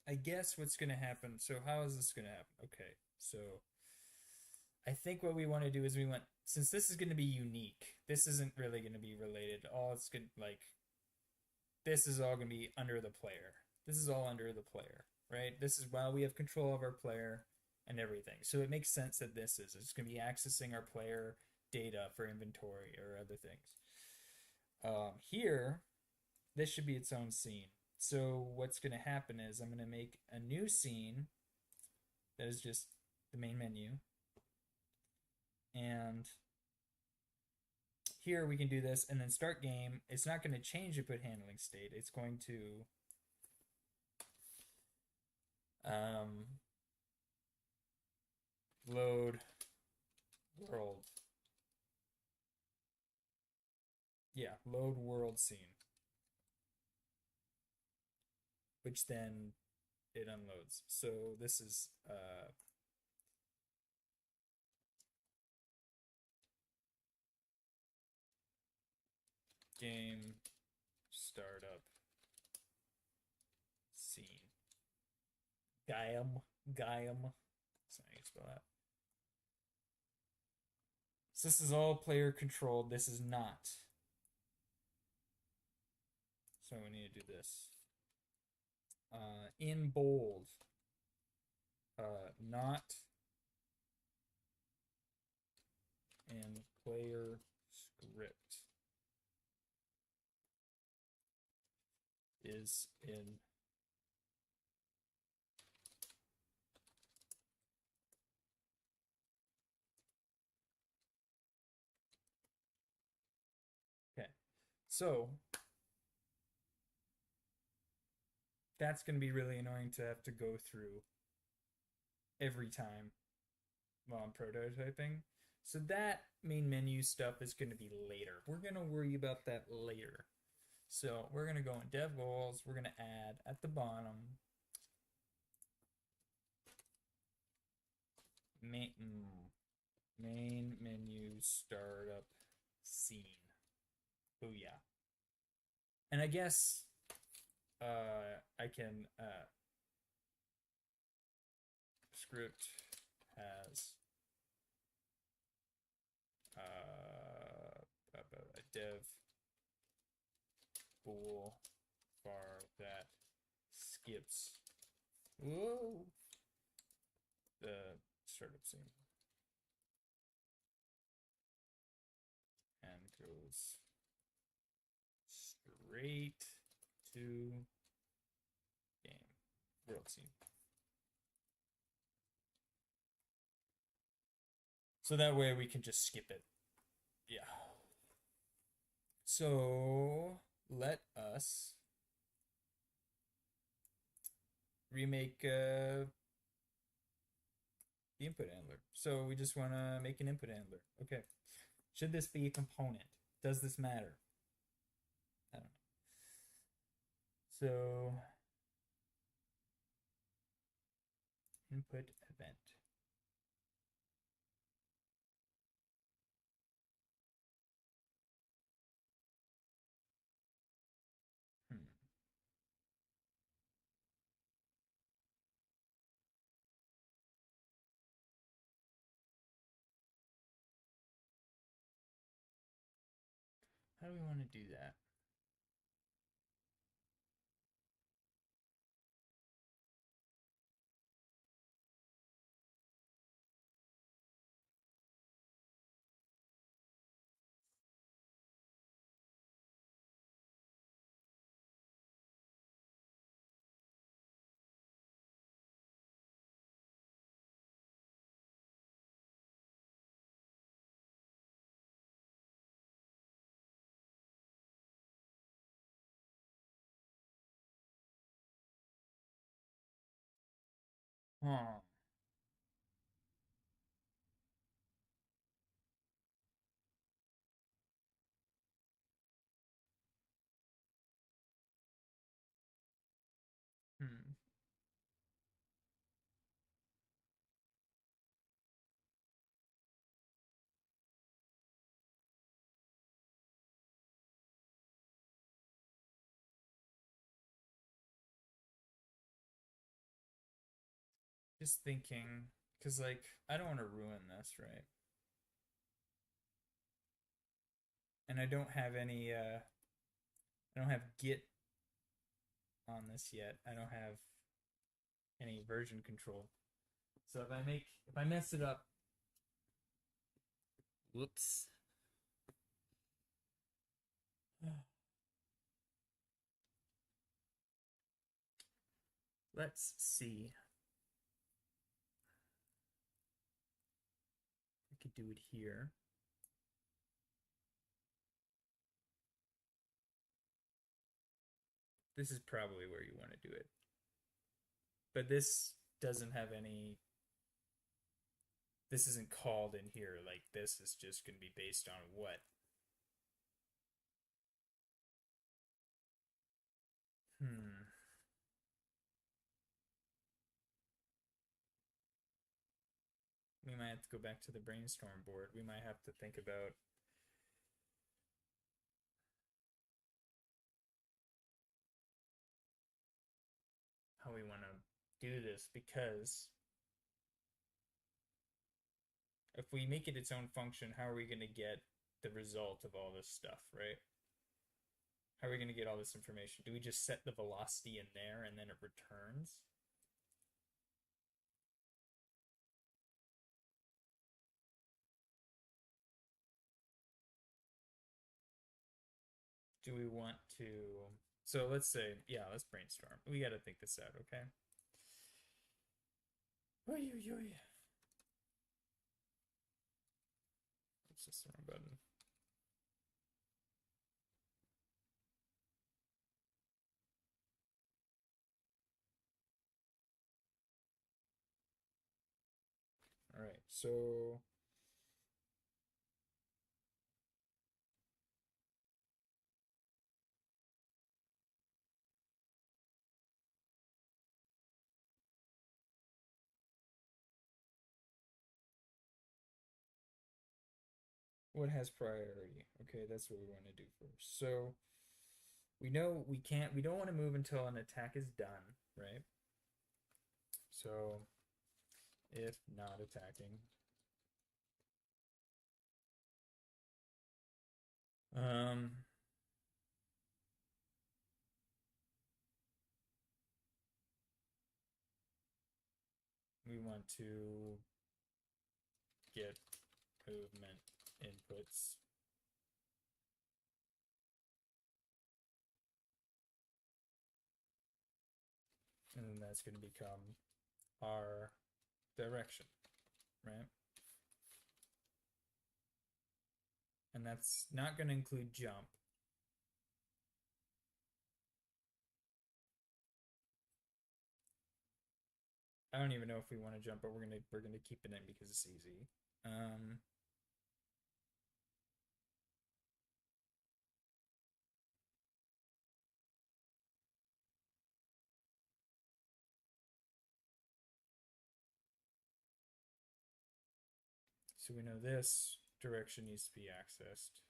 S1: I guess what's going to happen. So how is this going to happen? Okay, so I think what we want to do is since this is going to be unique, this isn't really going to be related. All it's going to, like, this is all going to be under the player. This is all under the player, right? This is while we have control of our player and everything. So it makes sense that it's going to be accessing our player data for inventory or other things. Here, this should be its own scene. So what's going to happen is I'm going to make a new scene that is just the main menu. And here we can do this and then start game. It's not going to change input handling state. It's going to load world. Yeah, load world scene. Which then it unloads. So this is game startup scene. Gaiam. Gaiam. That's not how you spell that. So this is all player controlled. This is not. So we need to do this. In bold. Not in player script. Is in okay. So that's going to be really annoying to have to go through every time while I'm prototyping. So that main menu stuff is going to be later. We're going to worry about that later. So we're going to go in dev goals. We're going to add at the bottom main menu startup scene. Booyah. And I guess I can script has a dev bool var that skips whoa the startup scene and goes straight to game world scene. So that way we can just skip it. Yeah. So let us remake the input handler. So we just want to make an input handler. Okay. Should this be a component? Does this matter? I don't know. So input event. How do we want to do that? Huh. Hmm. Just thinking, because like I don't want to ruin this, right? And I don't have any I don't have Git on this yet. I don't have any version control. So if I mess it up, whoops. Let's see. We could do it here. This is probably where you want to do it. But this doesn't have any, this isn't called in here. Like this is just going to be based on what? Hmm. We might have to go back to the brainstorm board. We might have to think about how we want to do this, because if we make it its own function, how are we going to get the result of all this stuff, right? How are we going to get all this information? Do we just set the velocity in there and then it returns? Do we want to... So let's say, yeah, let's brainstorm. We got to think this out, okay? Oy, oy, oy. It's just the wrong button. All right, so what has priority? Okay, that's what we want to do first. So we know we don't want to move until an attack is done, right? So if not attacking, um, we want to get movement inputs. And then that's going to become our direction, right? And that's not going to include jump. I don't even know if we want to jump, but we're gonna keep it in because it's easy. Um, so we know this direction needs to be accessed.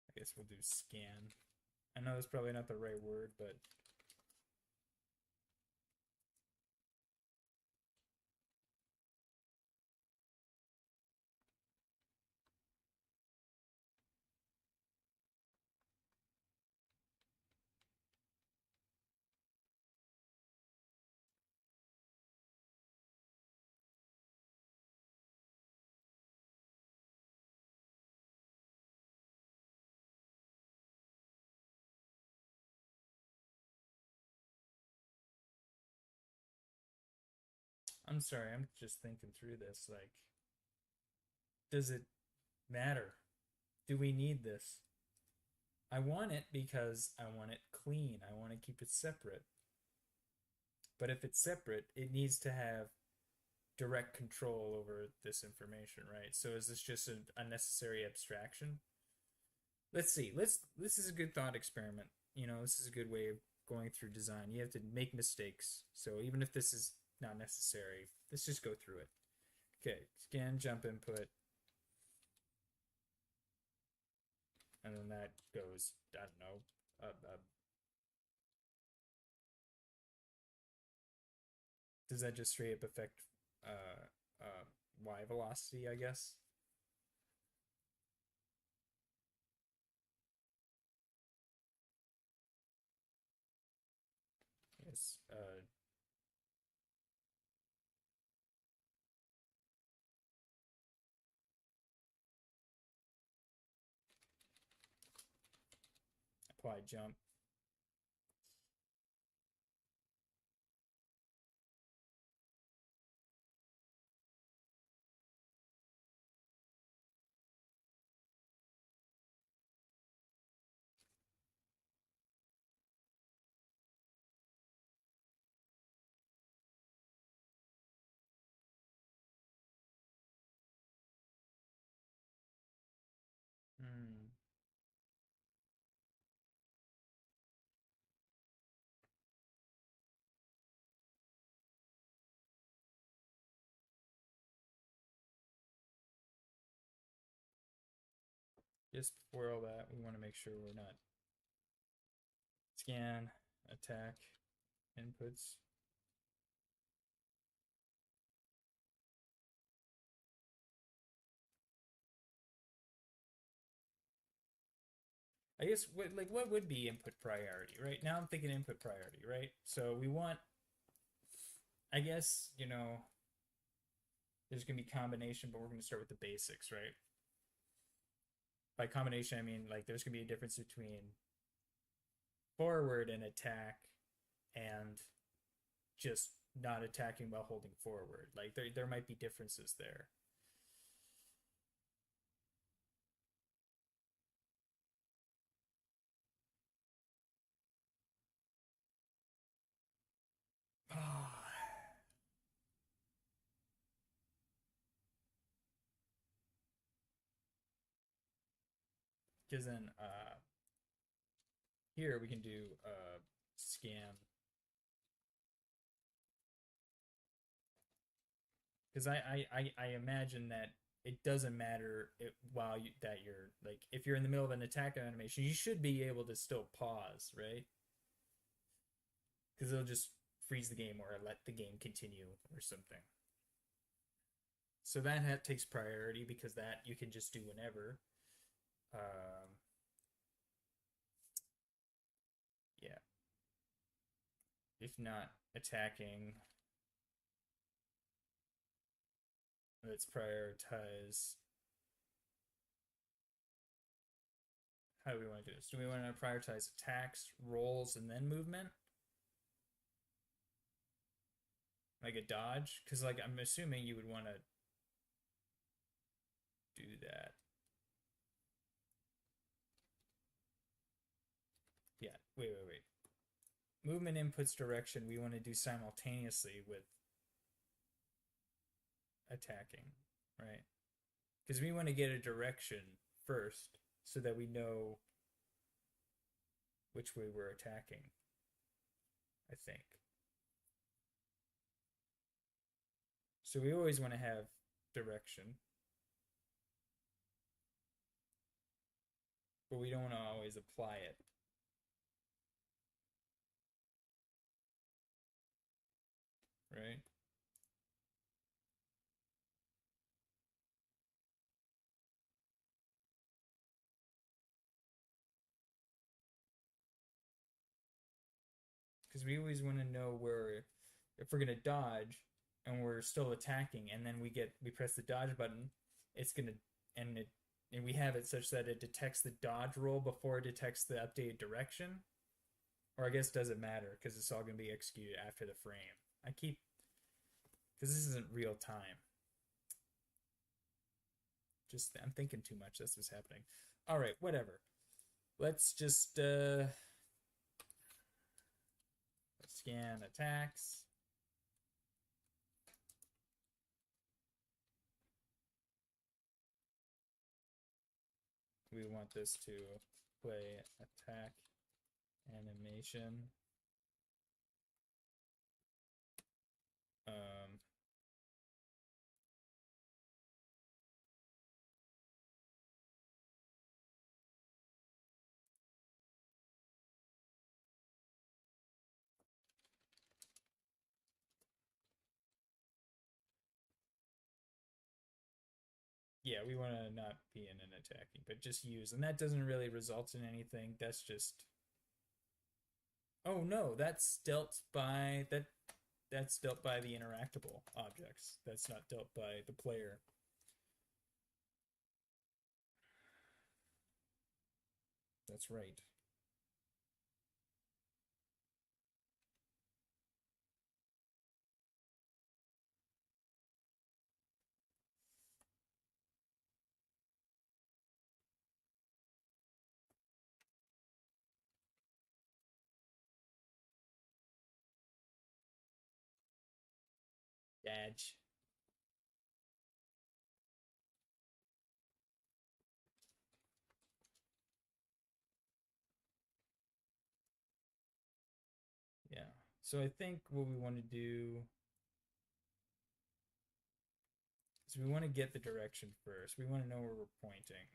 S1: I guess we'll do scan. I know that's probably not the right word, but I'm sorry, I'm just thinking through this. Like, does it matter? Do we need this? I want it because I want it clean. I want to keep it separate. But if it's separate, it needs to have direct control over this information, right? So is this just an unnecessary abstraction? Let's see. This is a good thought experiment. You know, this is a good way of going through design. You have to make mistakes. So even if this is not necessary, let's just go through it. Okay, scan jump input, and then that goes, I don't know, does that just straight up affect y velocity, I guess? Yes. Apply jump. just before all that, we want to make sure we're not scan, attack, inputs. I guess what would be input priority, right? Now I'm thinking input priority, right? So we want, I guess, there's gonna be combination, but we're gonna start with the basics, right? By combination, I mean like there's gonna be a difference between forward and attack and just not attacking while holding forward. Like there might be differences there. Because then here we can do scan. Because I imagine that it doesn't matter that you're like if you're in the middle of an attack animation, you should be able to still pause, right? Because it'll just freeze the game or let the game continue or something. So that takes priority because that you can just do whenever. Um, yeah. If not attacking, let's prioritize. How do we want to do this? Do we want to prioritize attacks, rolls, and then movement? Like a dodge? Because like I'm assuming you would want to do that. Yeah. Wait. Movement inputs direction we want to do simultaneously with attacking, right? Because we want to get a direction first so that we know which way we're attacking, I think. So we always want to have direction, but we don't want to always apply it. Right? Because we always want to know where, if we're gonna dodge and we're still attacking, and then we press the dodge button, it's gonna and it and we have it such that it detects the dodge roll before it detects the updated direction. Or I guess it doesn't matter because it's all gonna be executed after the frame. I keep because this isn't real time. Just I'm thinking too much. That's what's happening. All right, whatever. Let's just scan attacks. We want this to play attack animation. Um, yeah, we want to not be in an attacking, but just use. And that doesn't really result in anything. That's just. Oh no, that's dealt by the interactable objects. That's not dealt by the player. That's right. Badge. Yeah. So I think what we want to do is we want to get the direction first. We want to know where we're pointing.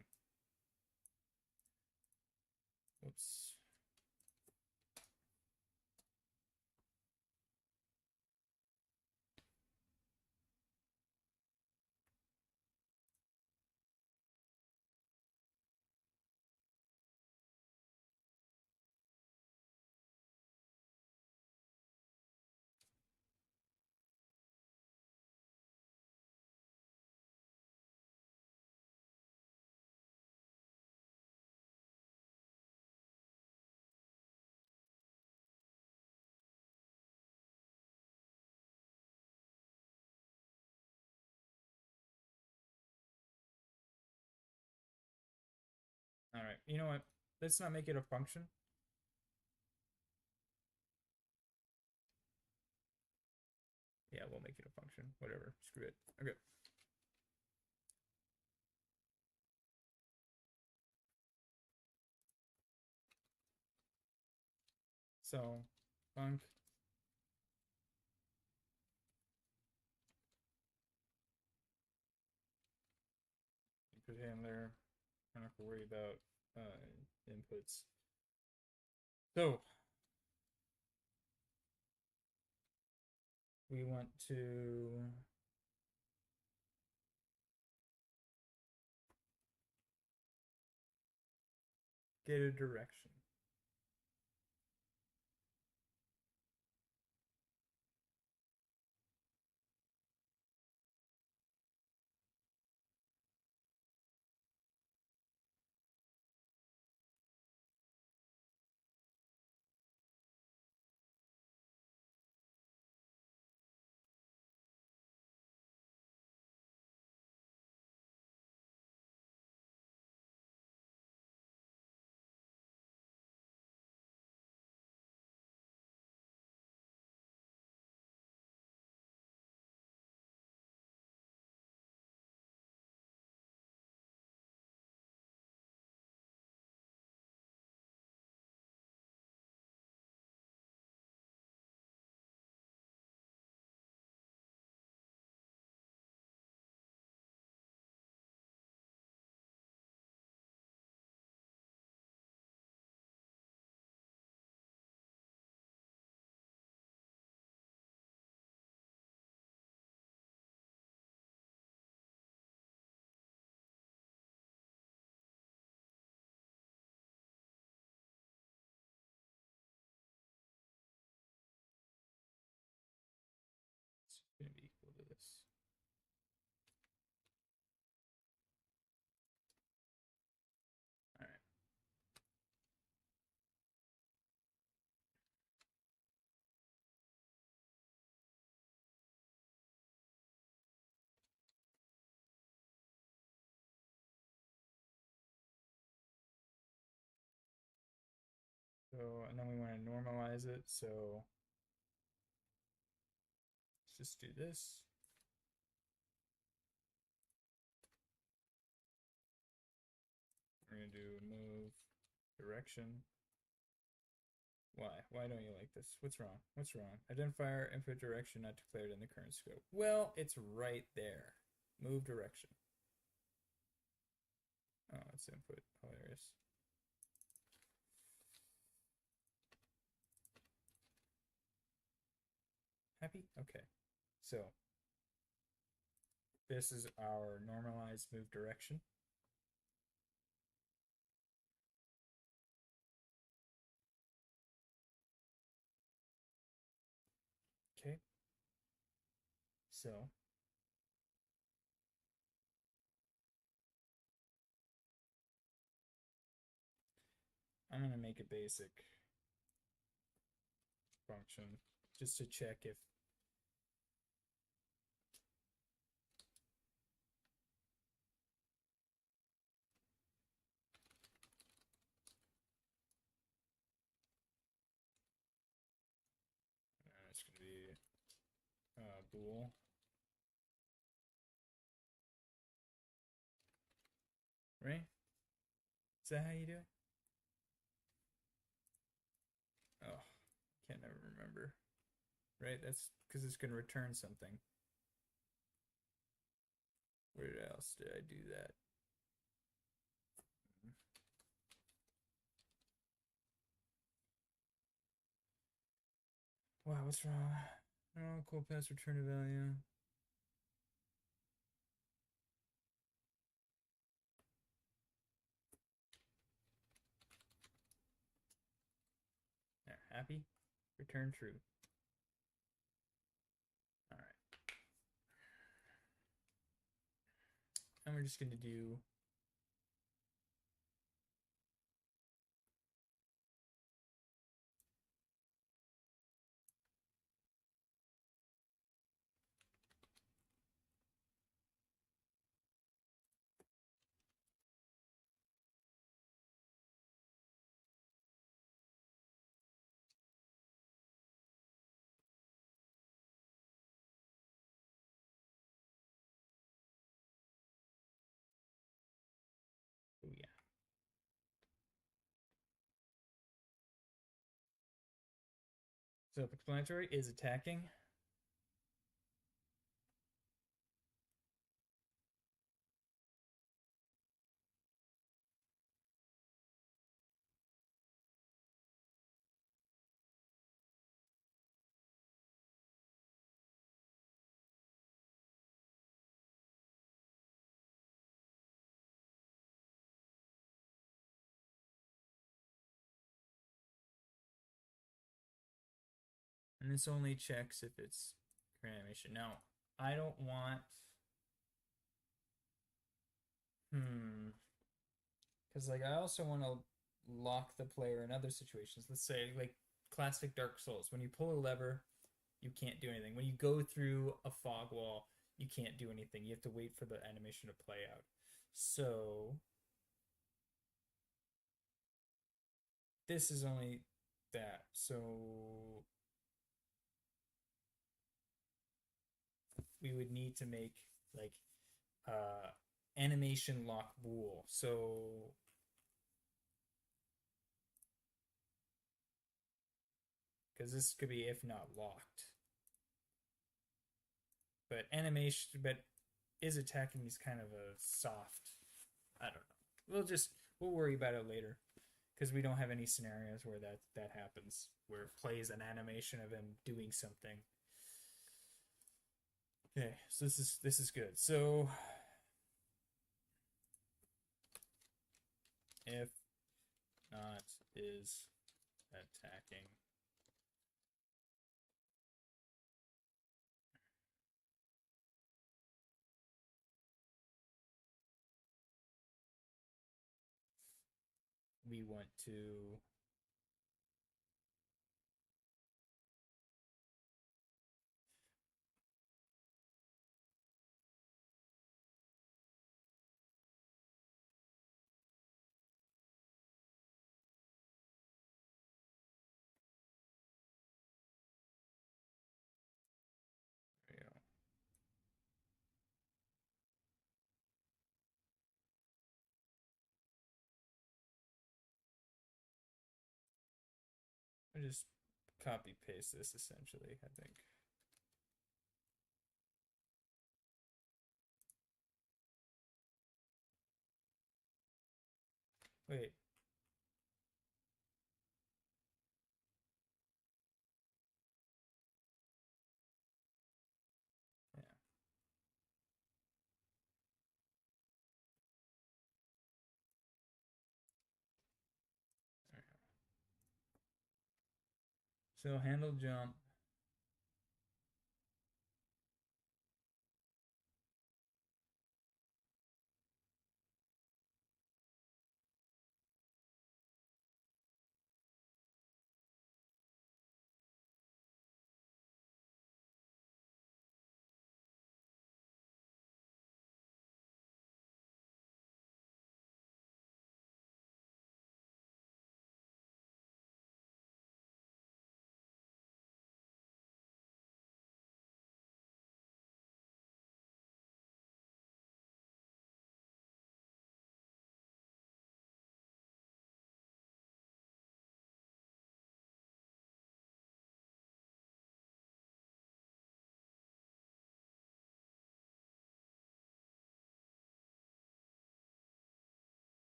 S1: Oops. All right. You know what? Let's not make it a function. Yeah, we'll make it a function. Whatever. Screw it. Okay. So, func input handler. I don't have to worry about inputs. So, we want to get a direction. It's going to be equal to this. All right. So, and then we want to normalize it. So, let's just do this. We're going to do move direction. Why? Why don't you like this? What's wrong? What's wrong? Identifier input direction not declared in the current scope. Well, it's right there. Move direction. Oh, it's input. Hilarious. Happy? Okay. So this is our normalized move direction. Okay. So I'm going to make a basic function just to check if it's going to be bool. Right? Is that how you do it? Oh, can't never remember. Right? That's because it's going to return something. Where else did I do that? Wow, what's wrong? Oh, cool pass return to value. There, happy? Return true. All right. And we're just going to do oh yeah. Self-explanatory is attacking. And this only checks if it's current animation. Now, I don't want because like I also want to lock the player in other situations. Let's say like classic Dark Souls. When you pull a lever, you can't do anything. When you go through a fog wall, you can't do anything. You have to wait for the animation to play out. So this is only that. So we would need to make like uh animation lock bool. So because this could be if not locked. But animation but is attacking is kind of a soft. I don't know. We'll worry about it later because we don't have any scenarios where that happens where it plays an animation of him doing something. Okay, so this is good. So if not is attacking, we want to you know, I just copy paste this essentially, I think. Wait. Yeah. So handle jump.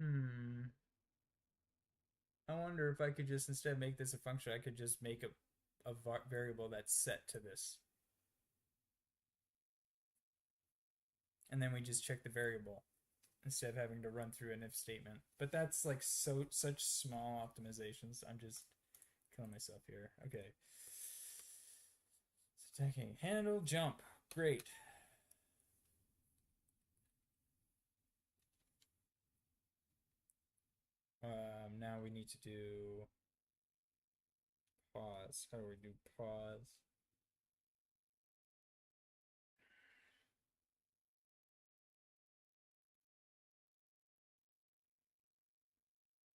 S1: Hmm. I wonder if I could just instead make this a function, I could just make a variable that's set to this. And then we just check the variable instead of having to run through an if statement. But that's like such small optimizations. I'm just killing myself here. Okay. It's attacking. Handle, jump. Great. Now we need to do pause. How do we do pause?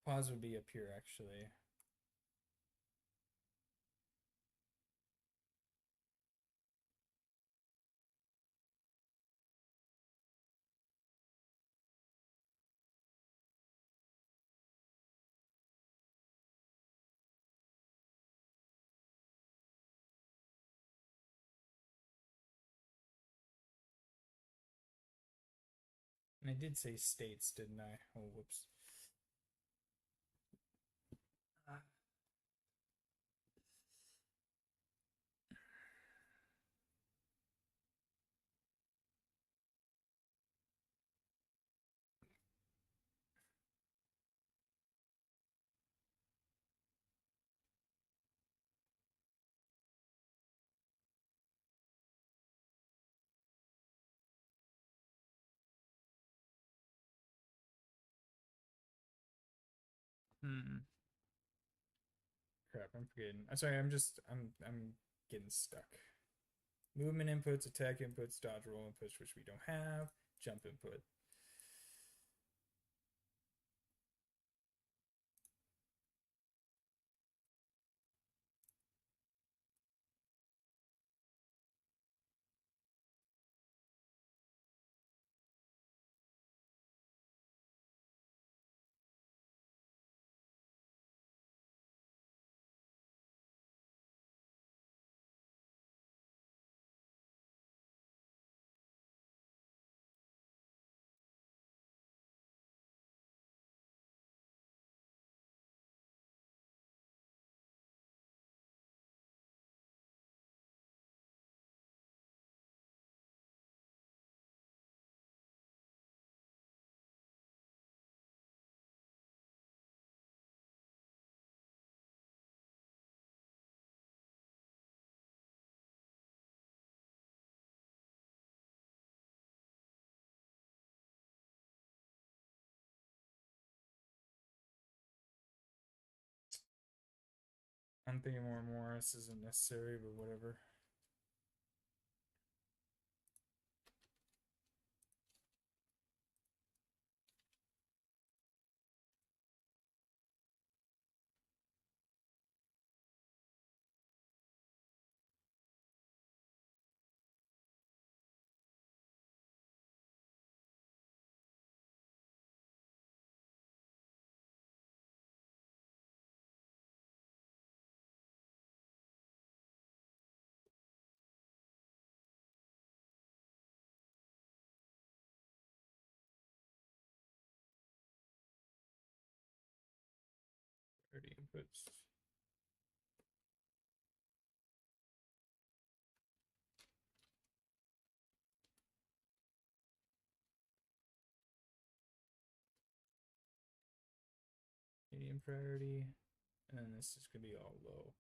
S1: Pause would be up here actually. And I did say states, didn't I? Oh, whoops. Hmm. Crap, I'm forgetting. I'm sorry, I'm getting stuck. Movement inputs, attack inputs, dodge roll inputs, which we don't have. Jump input. I'm thinking more and more this isn't necessary, but whatever. Priority inputs. Medium priority. And then this is gonna be all low.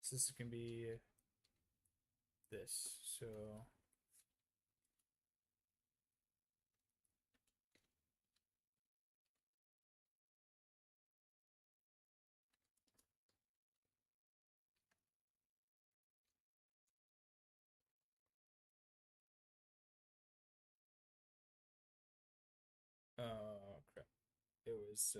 S1: So this is gonna be this. So crap. It was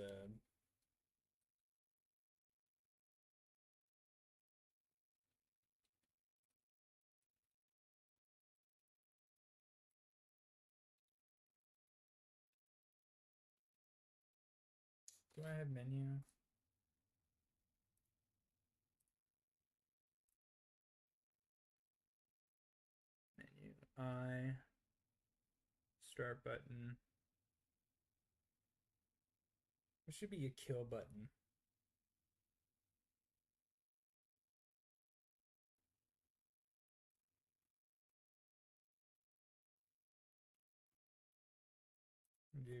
S1: Do I have menu? Menu. Start button. There should be a kill button. Do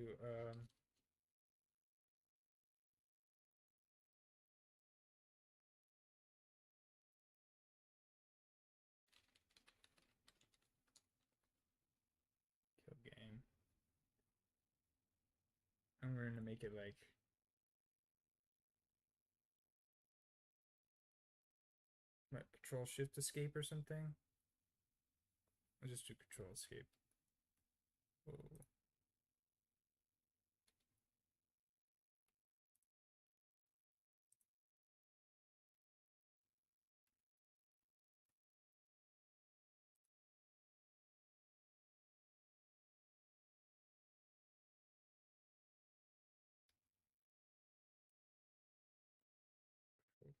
S1: kill game. And we're gonna make it like what, Control Shift Escape or something. I'll just do Control Escape. Whoa.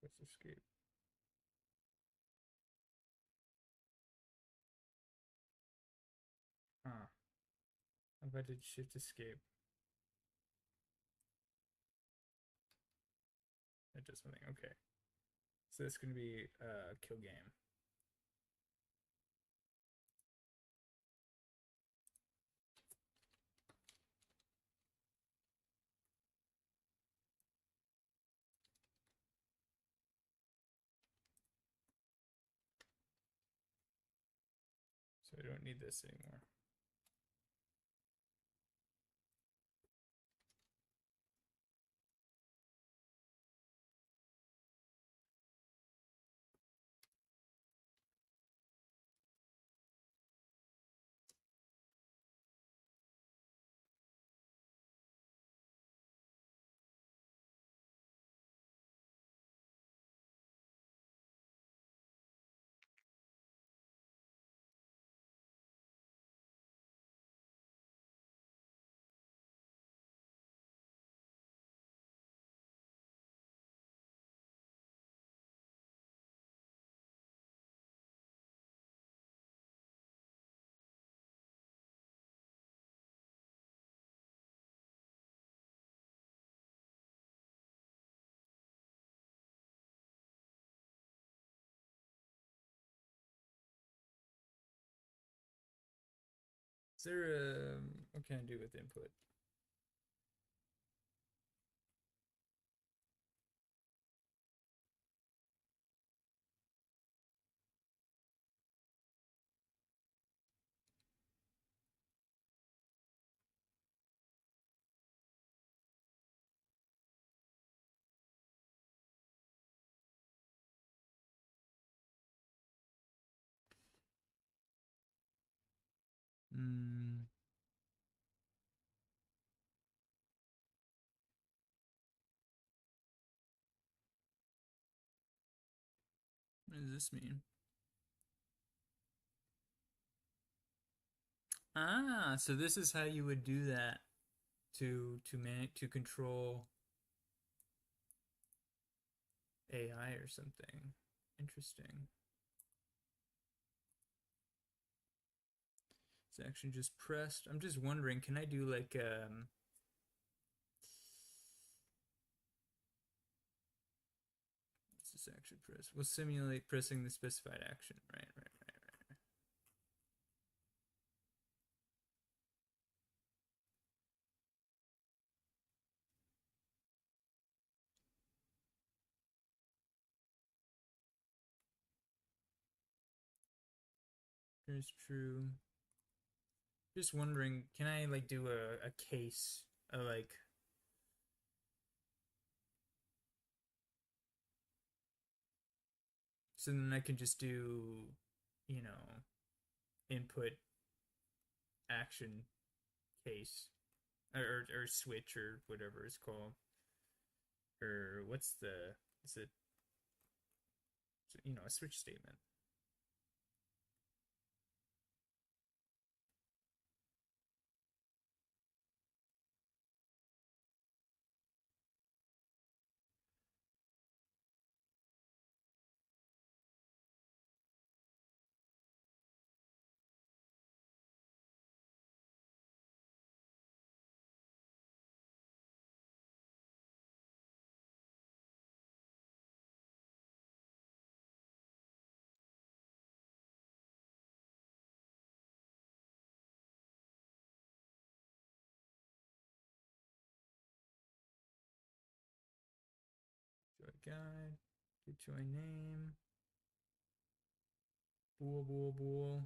S1: Focus Escape. Ah. How if I did Shift Escape? That does something. Okay. So it's gonna be kill game. So I don't need this anymore. Is there a what can I do with input? Hmm. What does this mean? Ah, so this is how you would do that to control AI or something. Interesting. It's action just pressed. I'm just wondering, can I do like what's this action press? We'll simulate pressing the specified action. Right. Here's true. Just wondering, can I like do a case, like so then I can just do, you know, input action case or switch or whatever it's called. Or what's the is it a switch statement. guide. Get join name. Bool, bool, bool.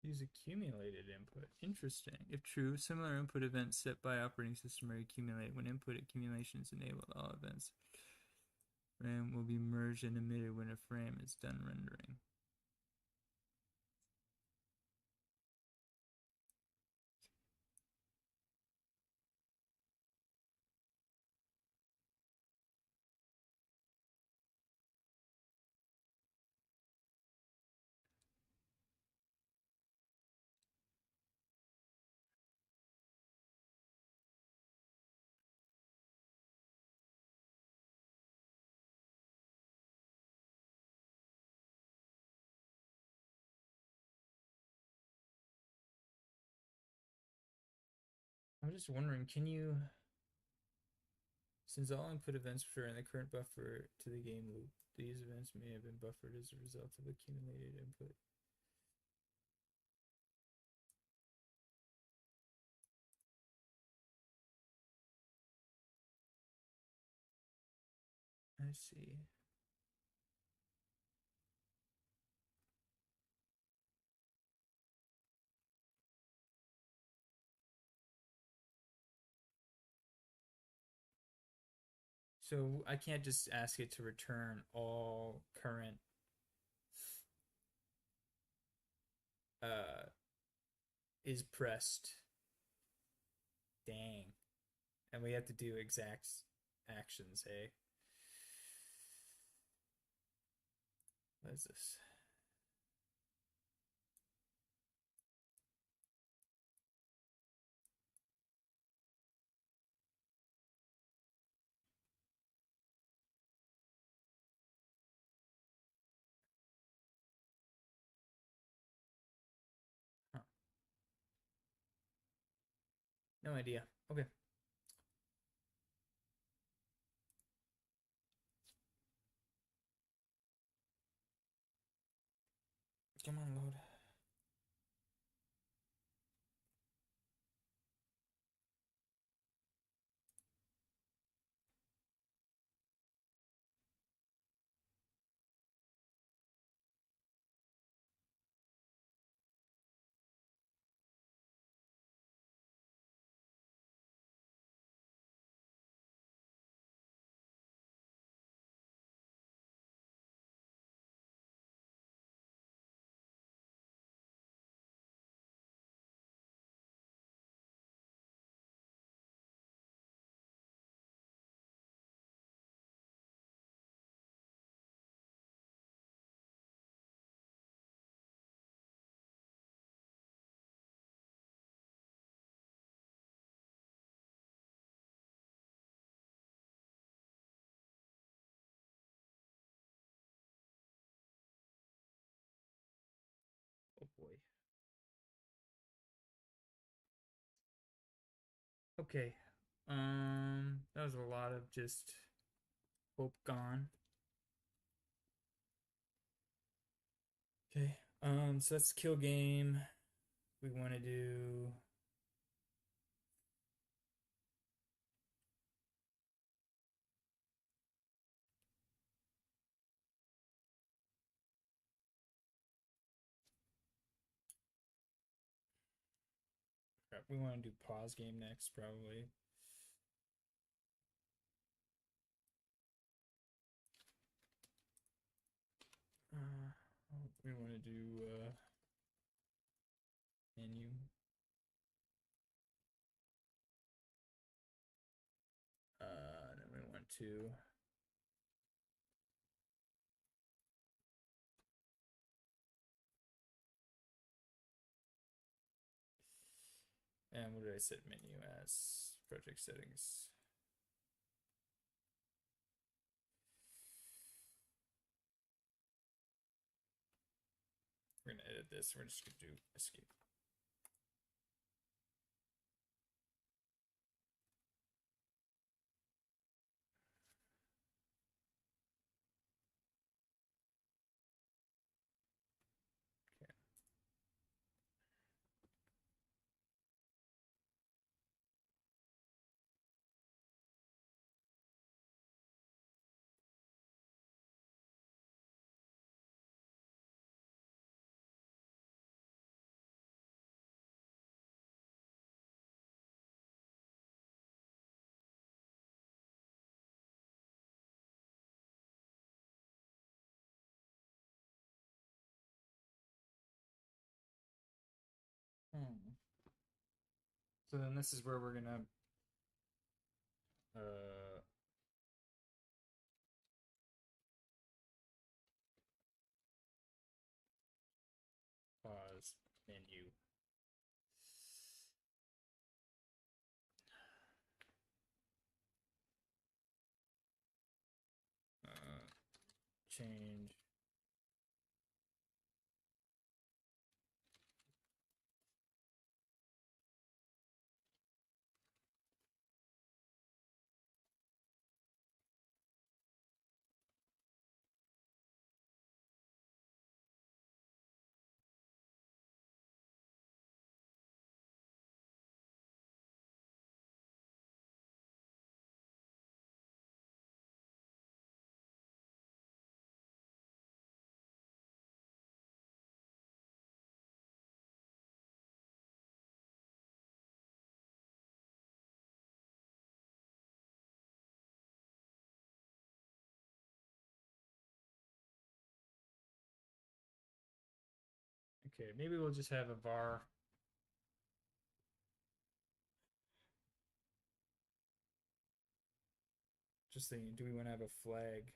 S1: Use accumulated input. Interesting. If true, similar input events set by operating system are accumulated. When input accumulation is enabled, all events frame will be merged and emitted when a frame is done rendering. I'm just wondering, can you, since all input events refer in the current buffer to the game loop, these events may have been buffered as a result of accumulated input. I see. So I can't just ask it to return all current is pressed. Dang. And we have to do exact actions, hey? What is this? Huh. No idea. Okay. Come on, load. Oh boy. Okay. That was a lot of just hope gone. Okay. So that's kill game. We want to do crap, we want to do pause game next, probably. We want to do menu. Then we want to and what did I set menu as? Project settings. We're gonna edit this. We're just gonna do escape. Hmm. So then this is where we're gonna uh pause menu. Change. Okay, maybe we'll just have a var. Just thinking, do we want to have a flag?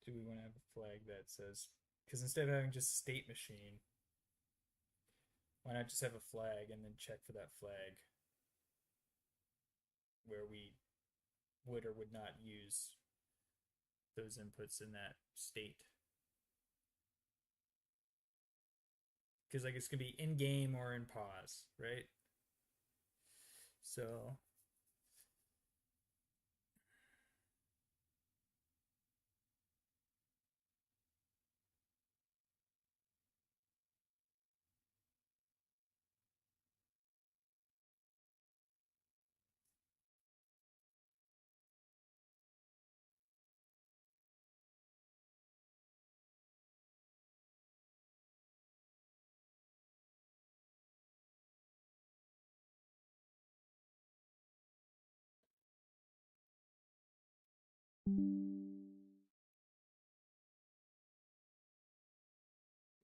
S1: Do we want to have a flag that says, because instead of having just state machine, why not just have a flag and then check for that flag where we would or would not use those inputs in that state? Because like it's gonna be in game or in pause, right? So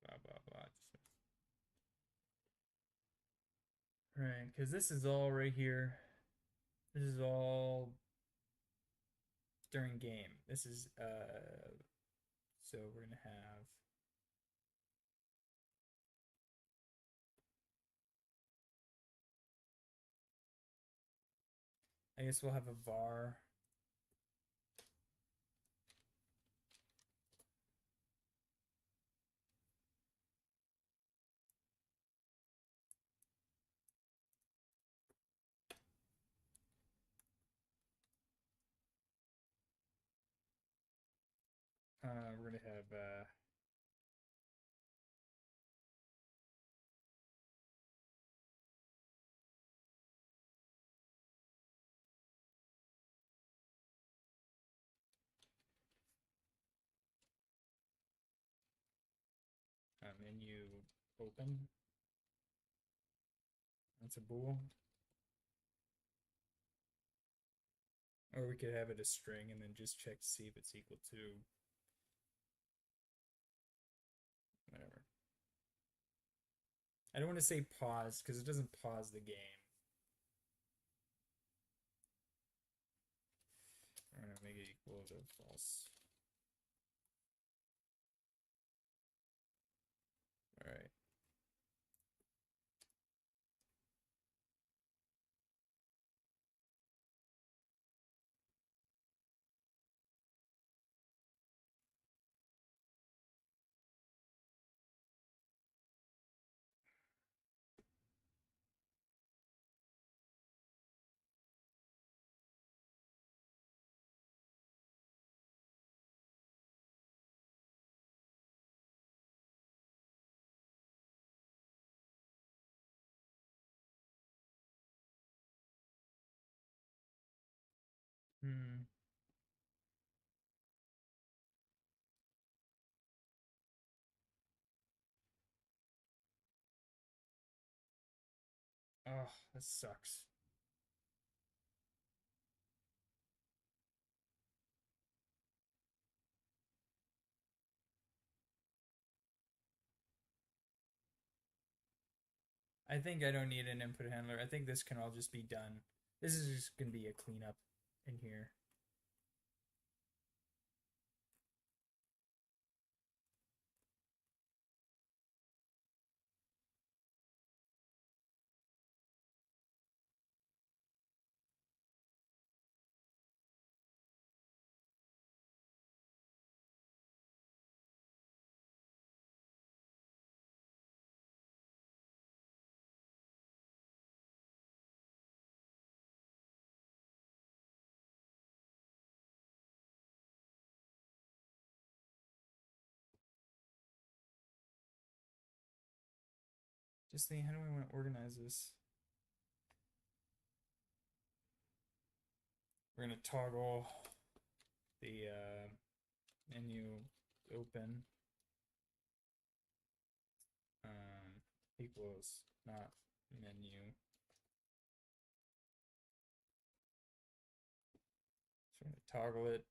S1: blah blah blah. Right, because this is all right here. This is all during game. This is so we're gonna have I guess we'll have a var. We're gonna have menu open. That's a bool. Or we could have it a string and then just check to see if it's equal to whatever. I don't want to say pause because it doesn't pause the game. We're gonna make it equal to false. All right. Oh, that sucks. I think I don't need an input handler. I think this can all just be done. This is just going to be a cleanup in here. Just think, how do I want to organize this? We're going to toggle the menu open um, equals not menu. So I'm going to toggle it.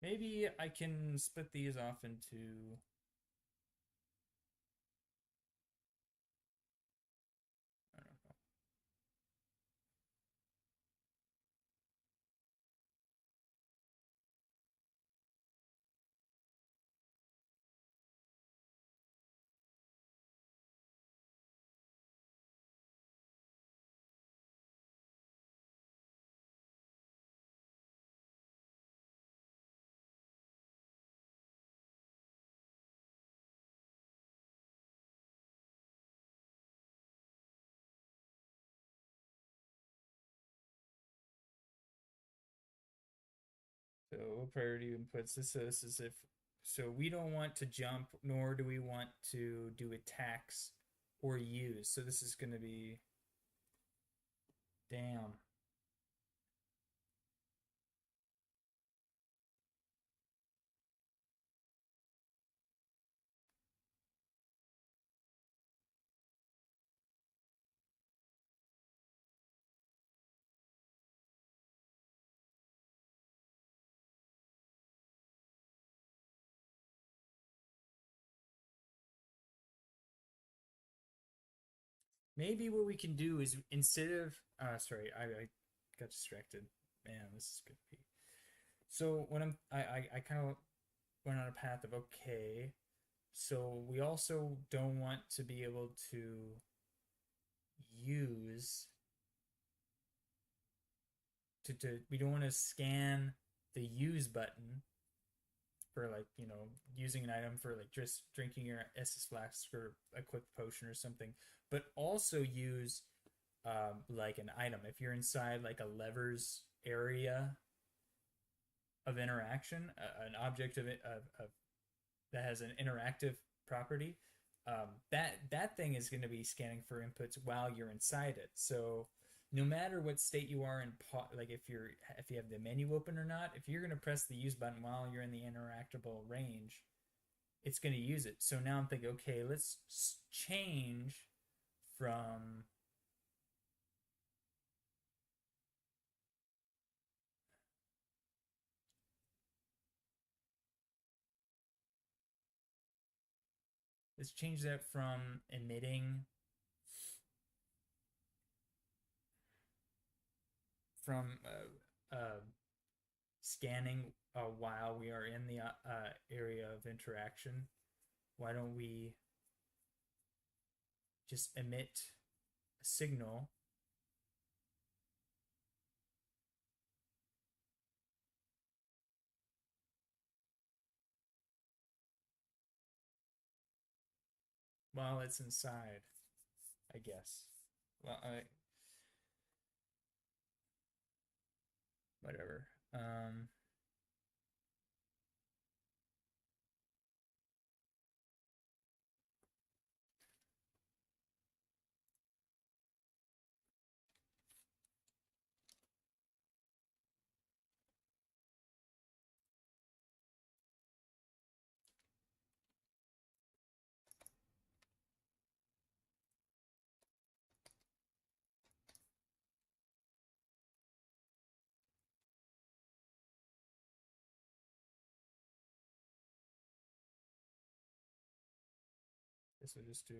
S1: Maybe I can split these off into, I don't know. So what priority inputs? This is if, so we don't want to jump, nor do we want to do attacks or use. So this is going to be, damn. Maybe what we can do is instead of, sorry, I got distracted. Man, this is gonna be. So when I kind of went on a path of okay. So we also don't want to be able to use we don't want to scan the use button for like using an item for like just drinking your SS flask or a quick potion or something, but also use like an item if you're inside like a levers area of interaction, an object of that has an interactive property. That thing is going to be scanning for inputs while you're inside it. So no matter what state you are in, like if you have the menu open or not, if you're going to press the use button while you're in the interactable range, it's going to use it. So now I'm thinking, okay, let's change from let's change that from emitting from scanning while we are in the area of interaction. Why don't we just emit a signal while it's inside, I guess. Well, whatever. This will just do.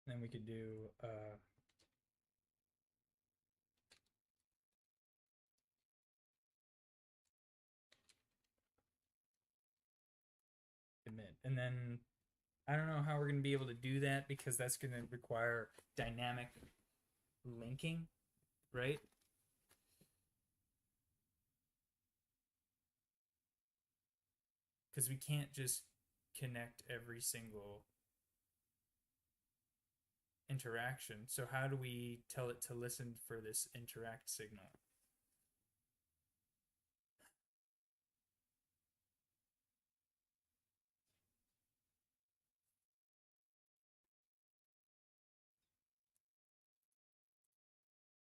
S1: Then we could do emit. And then I don't know how we're going to be able to do that because that's going to require dynamic linking, right? Because we can't just connect every single interaction. So how do we tell it to listen for this interact signal?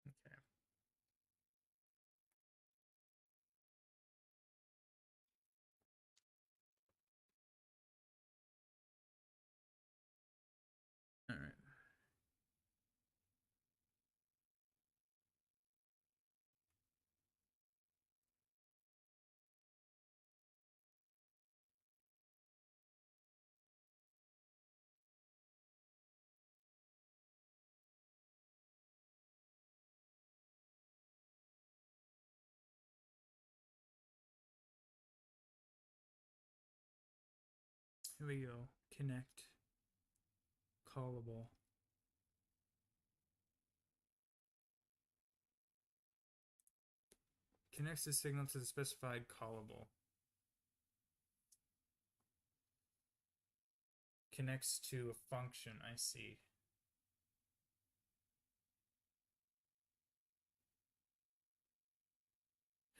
S1: Okay. All right. Here we go. Connect. Callable. Connects the signal to the specified callable. Connects to a function, I see.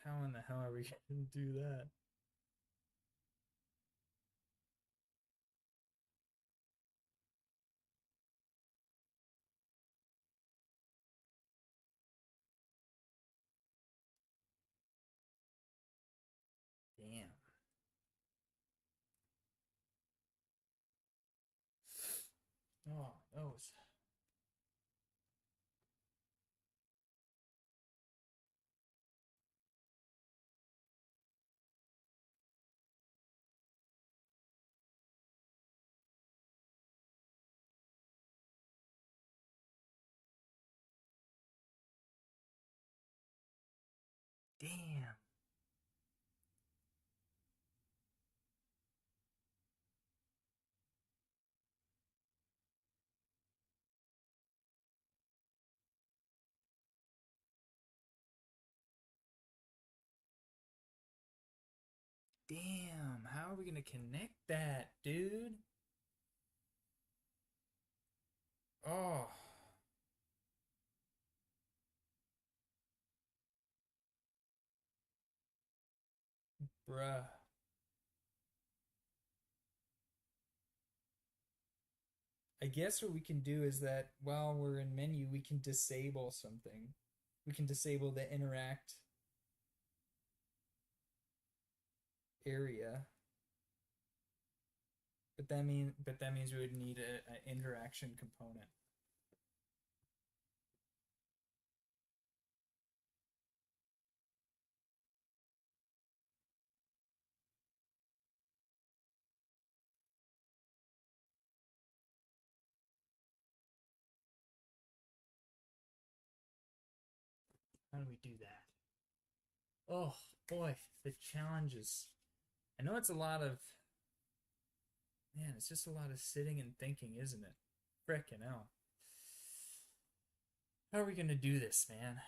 S1: How in the hell are we going to do that? Damn. Oh, those. Damn. Damn. How are we going to connect that, dude? Oh. Bruh. I guess what we can do is that while we're in menu, we can disable something. We can disable the interact area. But that means we would need an interaction component. How do we do that? Oh boy, the challenges. I know it's a lot of man, it's just a lot of sitting and thinking, isn't it? Frickin' hell. How are we gonna do this, man?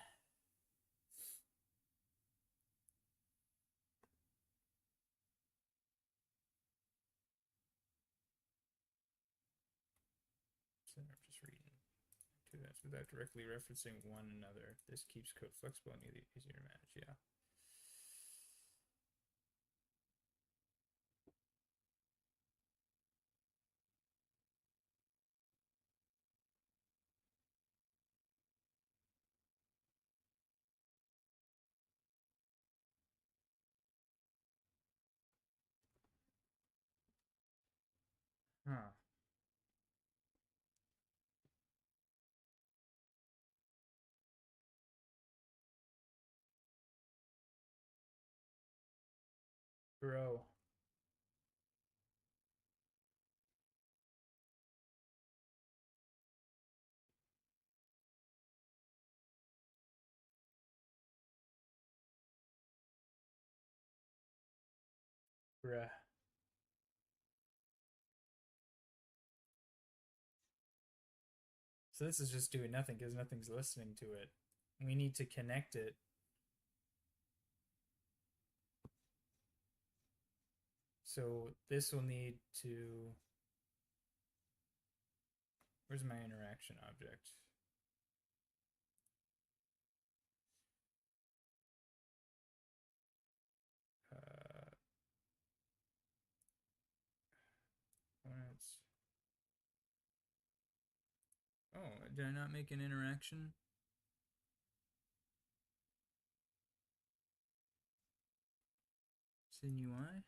S1: So I'm just reading to that without directly referencing one another. This keeps code flexible and easier to manage. Yeah. Bro. Bruh. So this is just doing nothing because nothing's listening to it. We need to connect it. So this will need to. Where's my interaction object? Uh, components. Oh, did I not make an interaction? It's in UI.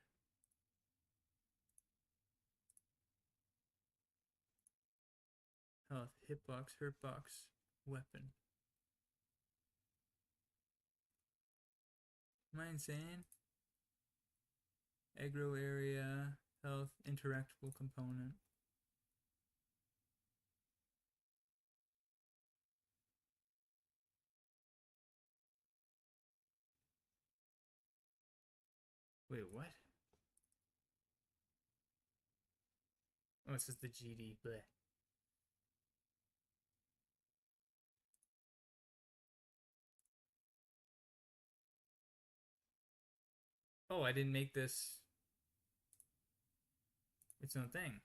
S1: Health, hitbox, hurtbox, weapon. Am I insane? Aggro area, health, interactable component. Wait, what? Oh, it says the GD. Bleh. Oh, I didn't make this its own thing.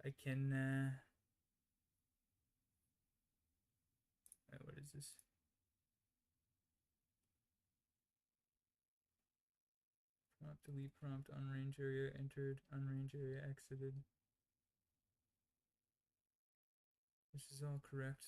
S1: I can, what is this? Prompt, delete prompt, unrange area entered, unrange area exited. This is all correct.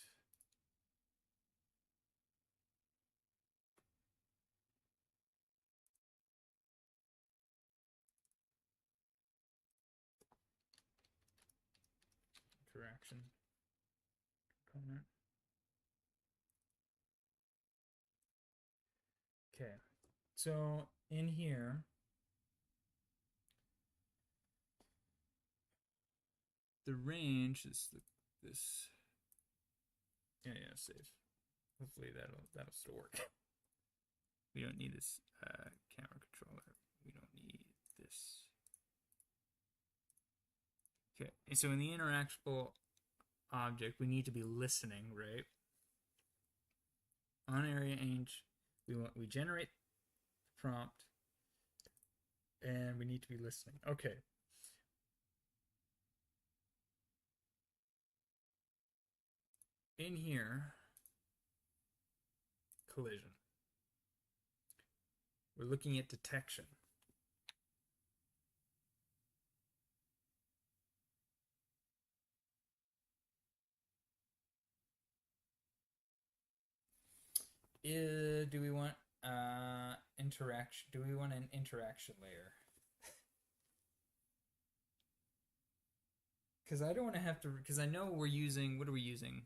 S1: Interaction component. Okay, so in here, the range is this. Yeah, save. Hopefully that'll still work. We don't need this camera controller. We don't need this. Okay, and so in the interactable object, we need to be listening, right? On area range, we generate the prompt, and we need to be listening. Okay. In here, collision. We're looking at detection. Do we want interaction? Do we want an interaction layer? Because I don't want to have to. Because I know we're using. What are we using?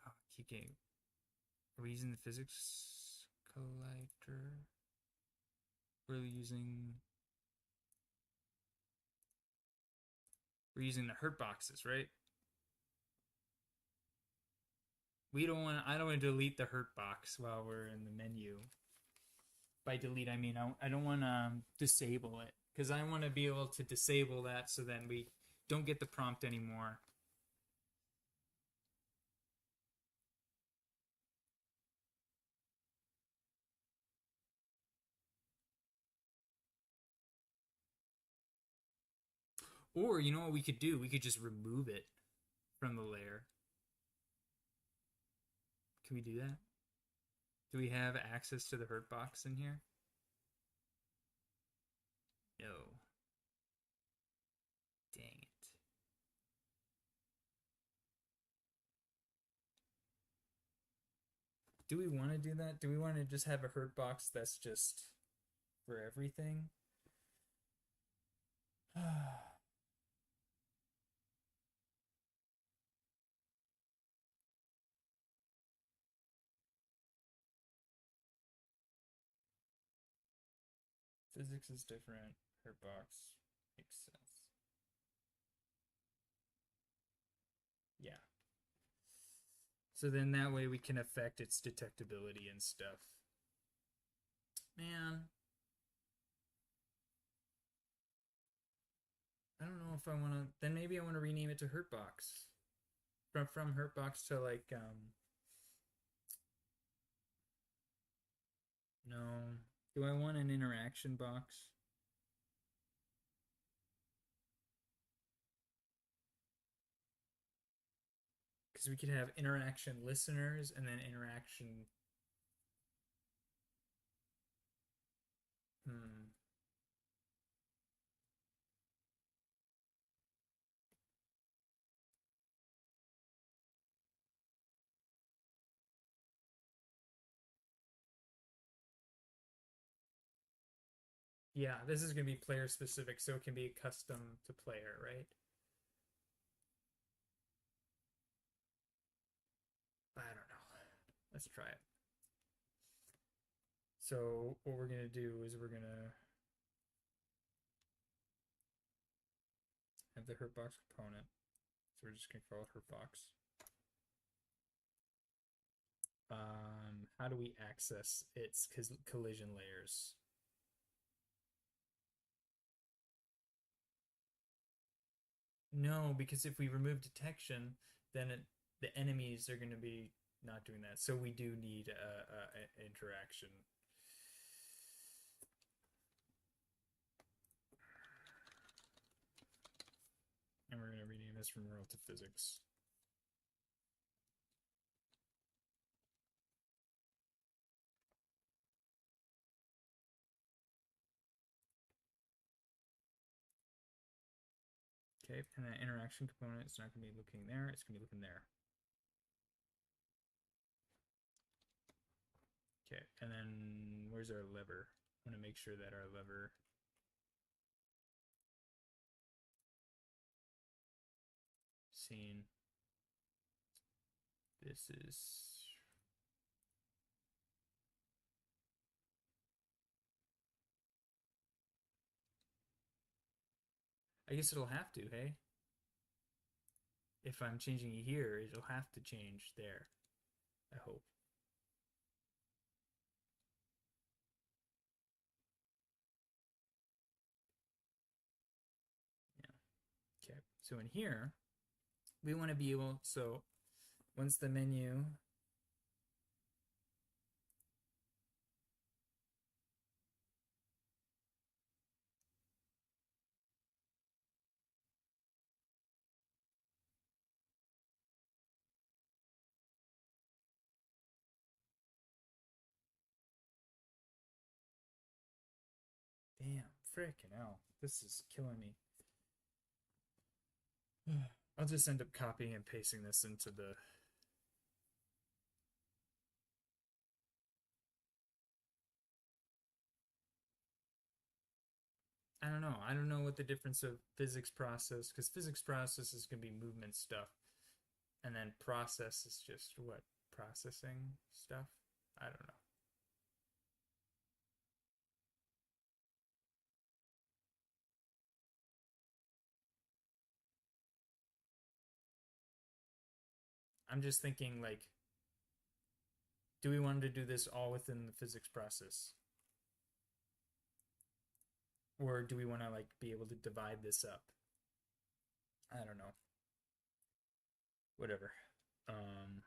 S1: Oh, keep getting. Are we using the physics collider? We're using. We're using the hurt boxes, right? We don't want. I don't want to delete the hurt box while we're in the menu. By delete, I mean I don't want to disable it because I want to be able to disable that so then we don't get the prompt anymore. Or you know what we could do? We could just remove it from the layer. Can we do that? Do we have access to the hurt box in here? No. Dang it. Do we want to do that? Do we want to just have a hurt box that's just for everything? Physics is different. Hurt box makes sense. Yeah. So then that way we can affect its detectability and stuff. Man, I don't know if I want to. Then maybe I want to rename it to Hurtbox. From Hurtbox to like no. Do I want an interaction box? Because we could have interaction listeners and then interaction. Hmm. Yeah, this is going to be player specific, so it can be custom to player, right? I don't know. Let's try it. So what we're going to do is we're going to have the Hurtbox component. So we're just going to call it Hurtbox. How do we access its collision layers? No, because if we remove detection, then the enemies are going to be not doing that. So we do need a interaction. And we're going to rename this from world to physics. Okay, and that interaction component is not going to be looking there. It's going to be looking there. Okay, and then where's our lever? I want to make sure that our lever scene. This is I guess it'll have to, hey? If I'm changing it here, it'll have to change there. I hope. Yeah. Okay. So in here, we want to be able, so once the menu, damn, freaking hell. This is killing me. I'll just end up copying and pasting this into the. I don't know. I don't know what the difference of physics process, because physics process is going to be movement stuff. And then process is just what? Processing stuff? I don't know. I'm just thinking, like, do we want to do this all within the physics process? Or do we want to, like, be able to divide this up? I don't know. Whatever. Um,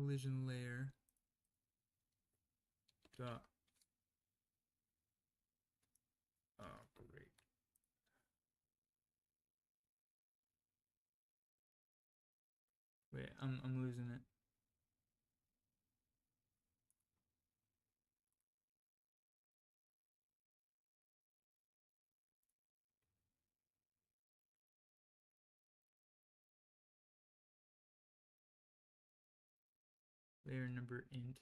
S1: collision layer dot Wait, I'm losing it. Layer number int.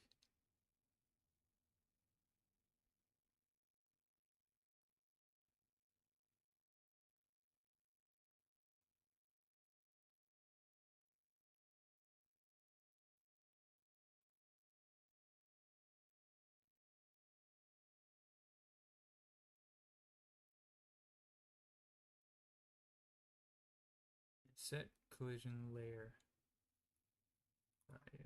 S1: Set collision layer value.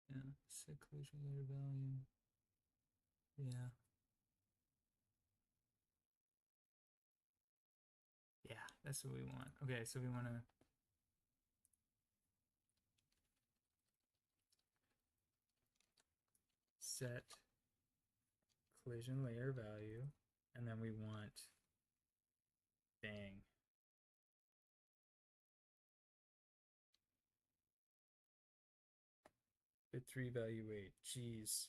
S1: Yeah, set collision layer value. Yeah. Yeah, that's what we want. Okay, so we want to set collision layer value, and then we want, dang, bit3 value 8. Jeez.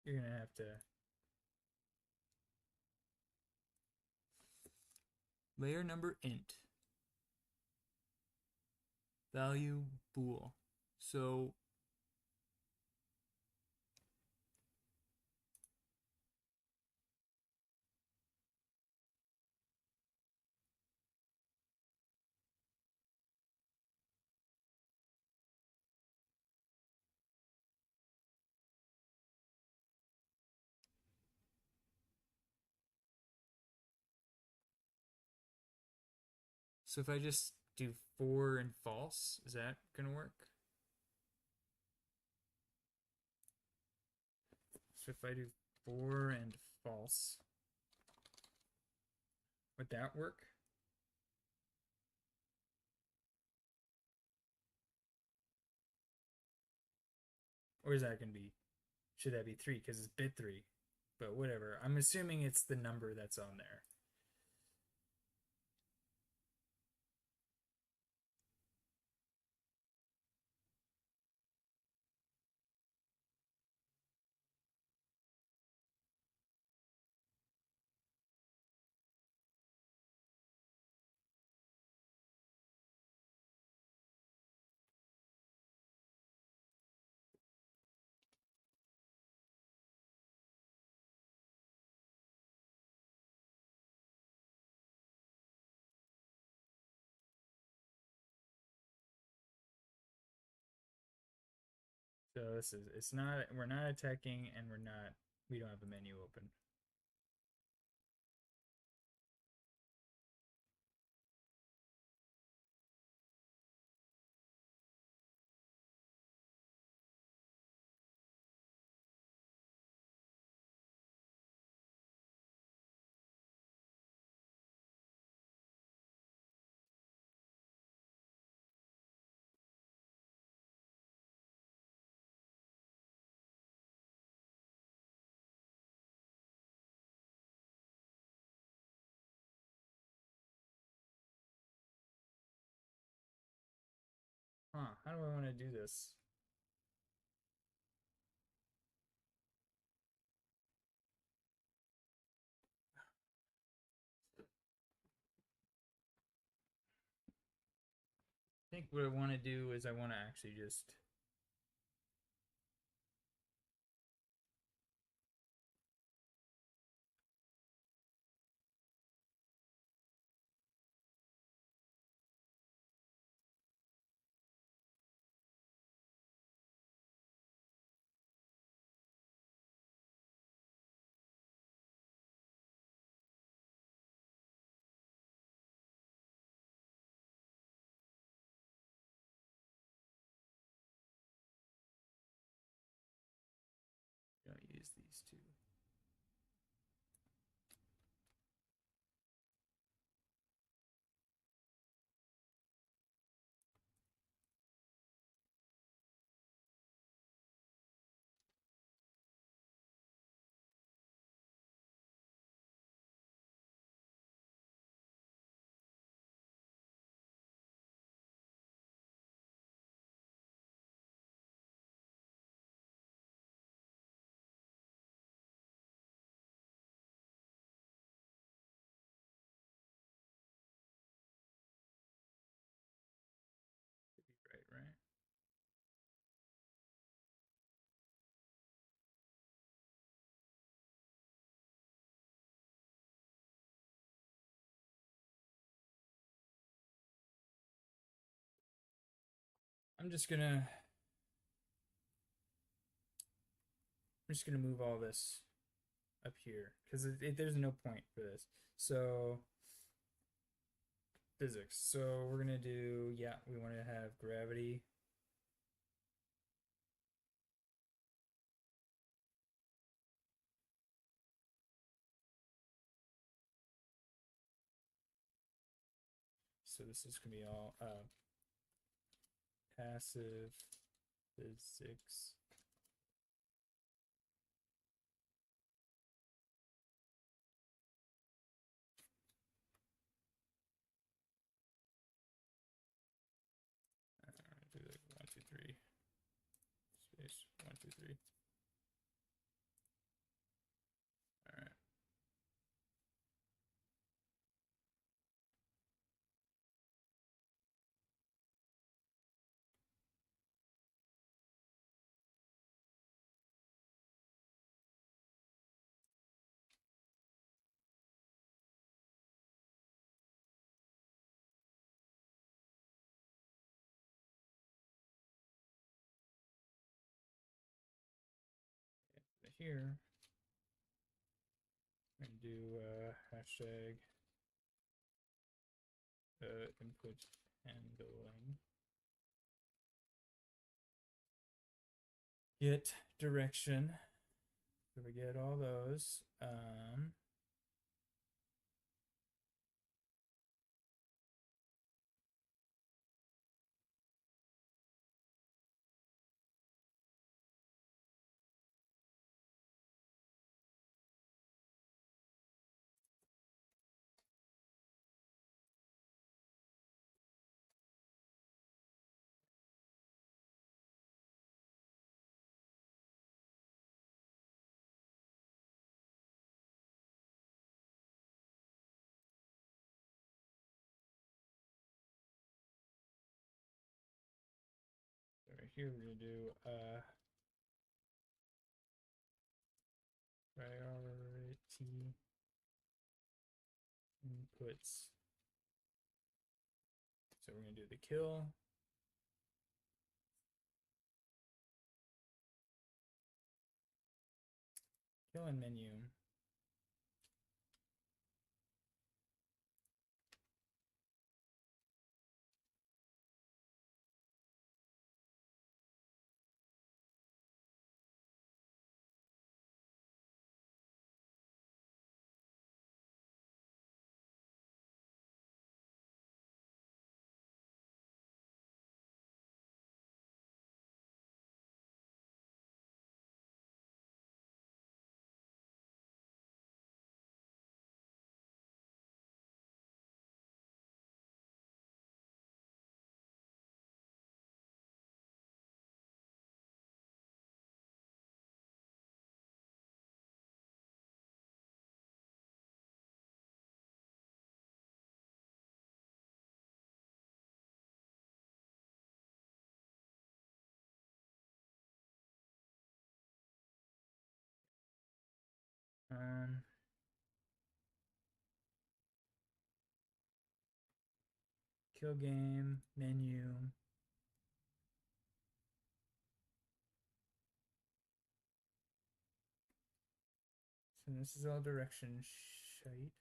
S1: You're gonna have to layer number int value bool. So if I just do 4 and false, is that gonna work? So if I do 4 and false, would that work? Or is that gonna be, should that be 3 because it's bit 3? But whatever. I'm assuming it's the number that's on there. So this is, it's not, we're not attacking, and we don't have a menu open. Huh, how do I want to do this? I think what I want to do is I want to actually just I'm just gonna move all this up here because there's no point for this. So physics. So we're gonna do, yeah, we want to have gravity. So this is gonna be all passive physics. Do like 1, 2, 3 space 1, 2, 3. All right. Here, I'm gonna do hashtag input handling. Get direction. So we get all those. So right here we're gonna do priority inputs. So we're gonna do the kill. Kill and menu. Um, Kill game, menu. So this is all direction shite.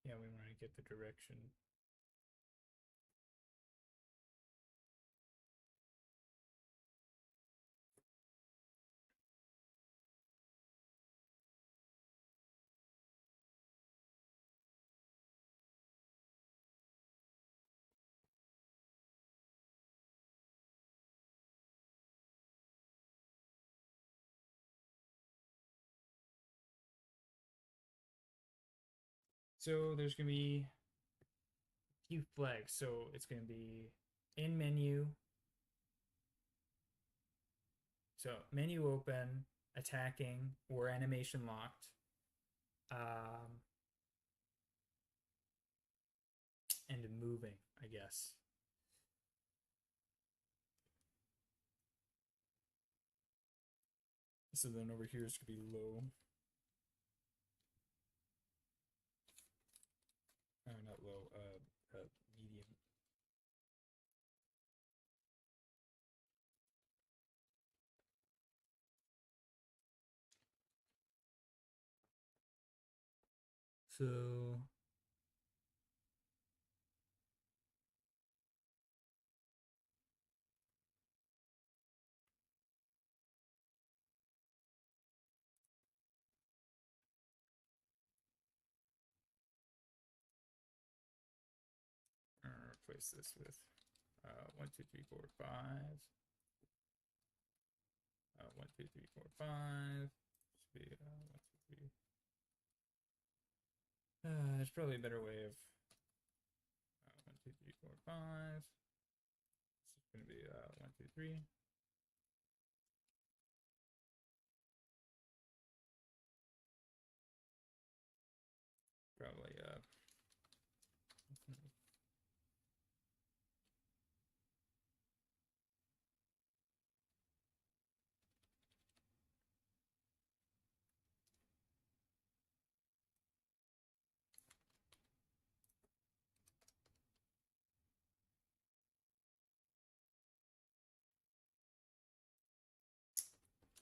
S1: Yeah, we want to get the direction. So there's gonna be a few flags. So it's gonna be in menu. So menu open, attacking, or animation locked. Um, and moving, I guess. So then over here is going to be low. Not low, medium. So replace this with 1, 2, 3, 4, 5. 1, 2, 3, 4, 5. Should be 1, 2, 3. There's probably a better way of 1, 2, 3, 4, 5. This is going to be 1, 2, 3. Probably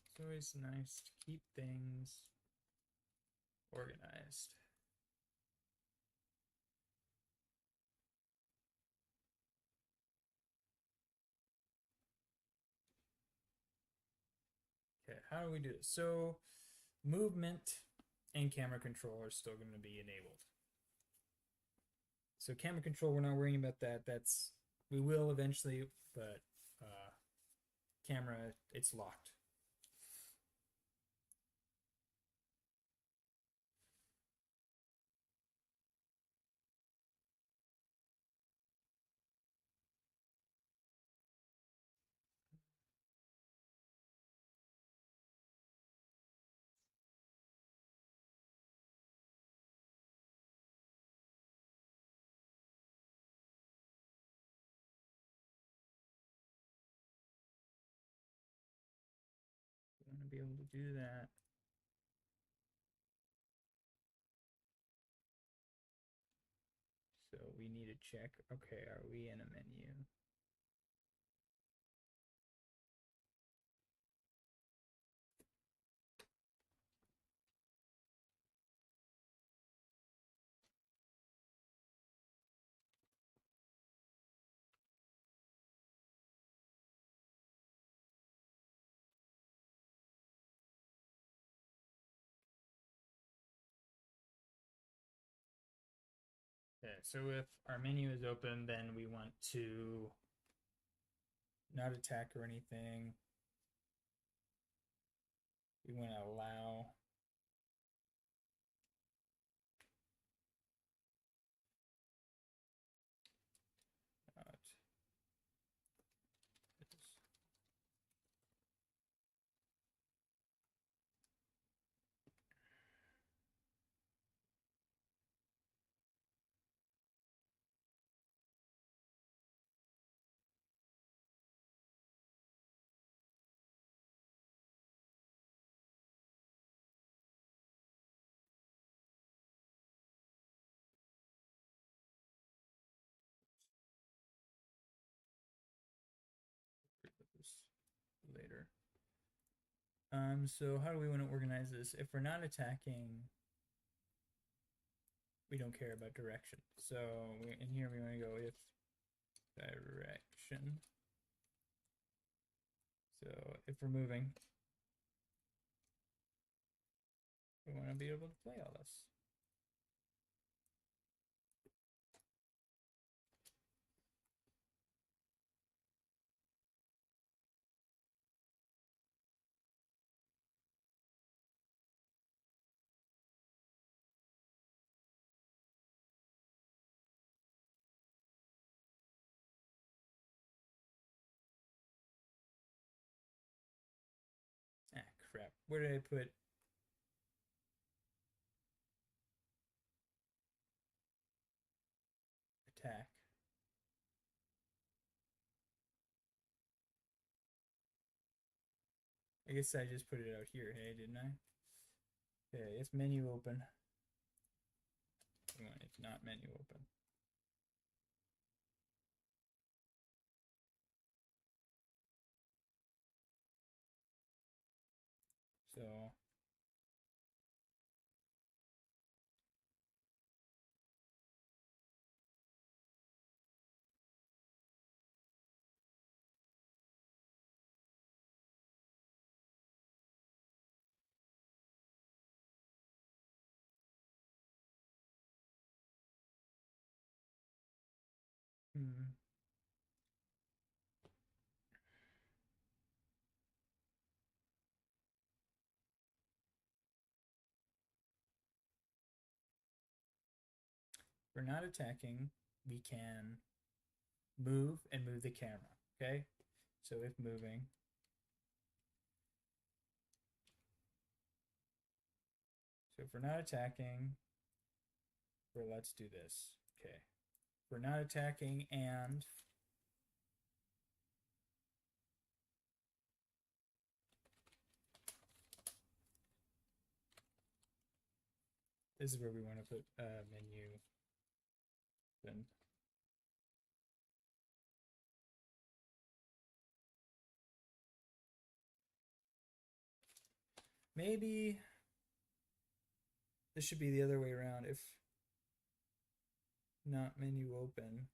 S1: it's always nice to keep things organized. Okay, how do we do this? So movement and camera control are still going to be enabled. So camera control, we're not worrying about that. We will eventually, but camera, it's locked. We want to be able to do that. So we need to check, okay, are we in a menu? Okay, so if our menu is open, then we want to not attack or anything. We want to allow later. So how do we want to organize this? If we're not attacking, we don't care about direction. So in here we want to go if direction. So if we're moving, we want to be able to play all this. Ah, crap. Where did I put attack? I guess I just put it out here, hey, didn't I? Okay, it's menu open. It's not menu open. So if we're not attacking, we can move and move the camera. Okay, so if moving, so if we're not attacking, let's do this. Okay, if we're not attacking, and this is where we want to put menu. Then maybe this should be the other way around. If not menu open.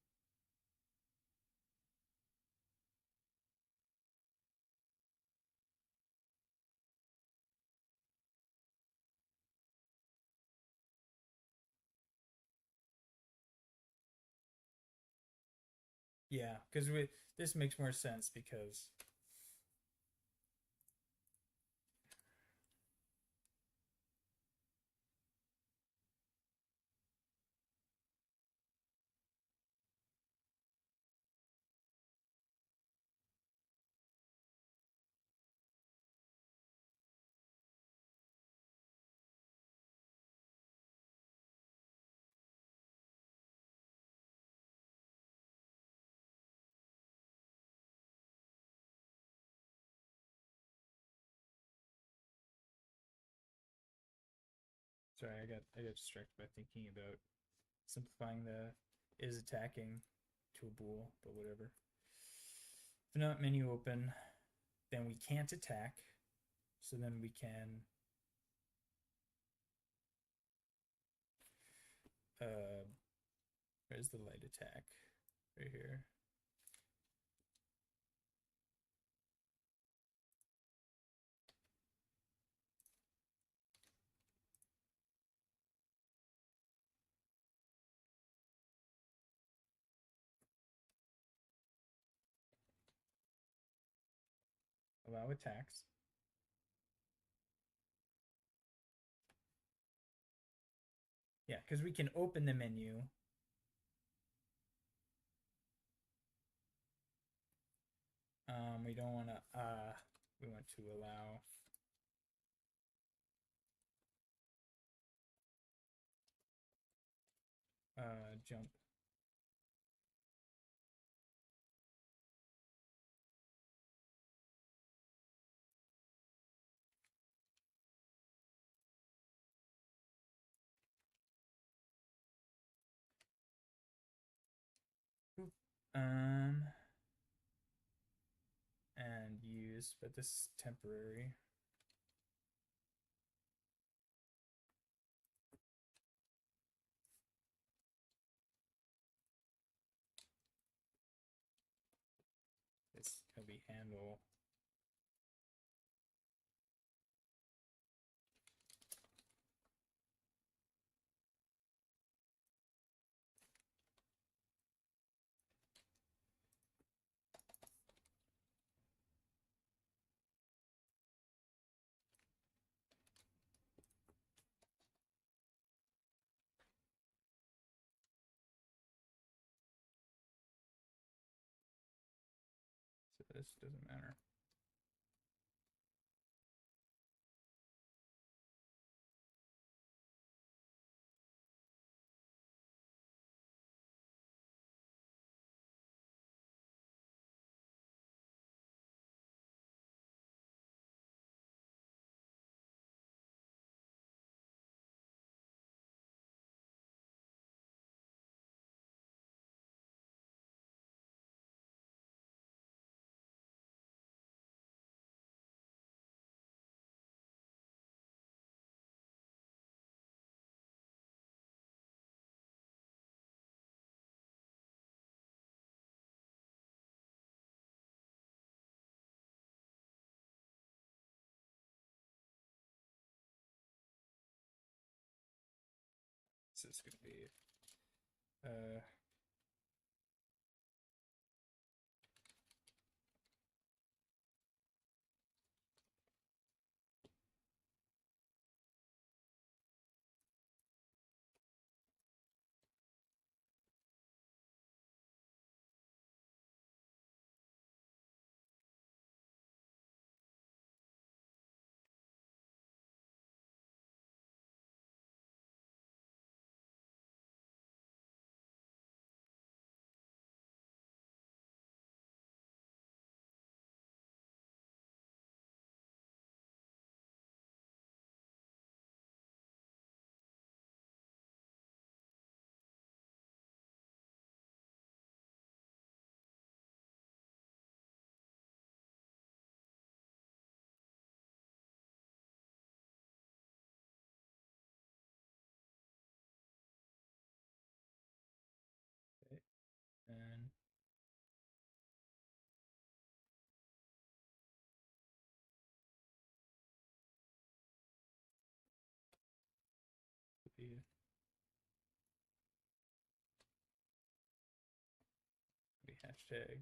S1: Yeah, because this makes more sense because sorry, I got distracted by thinking about simplifying the is attacking to a bool, but whatever. If not menu open, then we can't attack. So then we can where's the light attack? Right here. Allow attacks. Yeah, because we can open the menu. We don't want to, we want to allow jump. Um, and use, but this is temporary. It's gonna be handle. So this doesn't matter. This is going to be uh, okay, and be hashtag.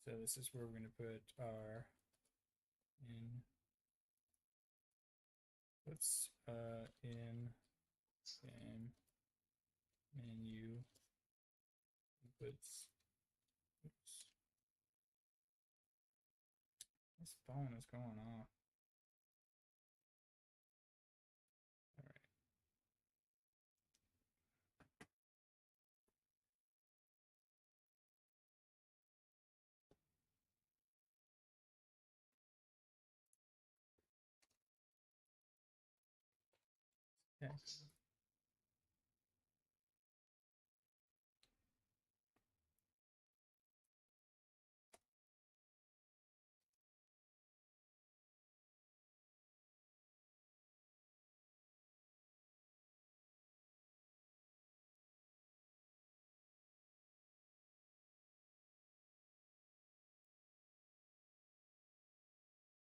S1: So this is where we're going to put our inputs in game menu inputs. Oops. This phone is going off. All right. Okay.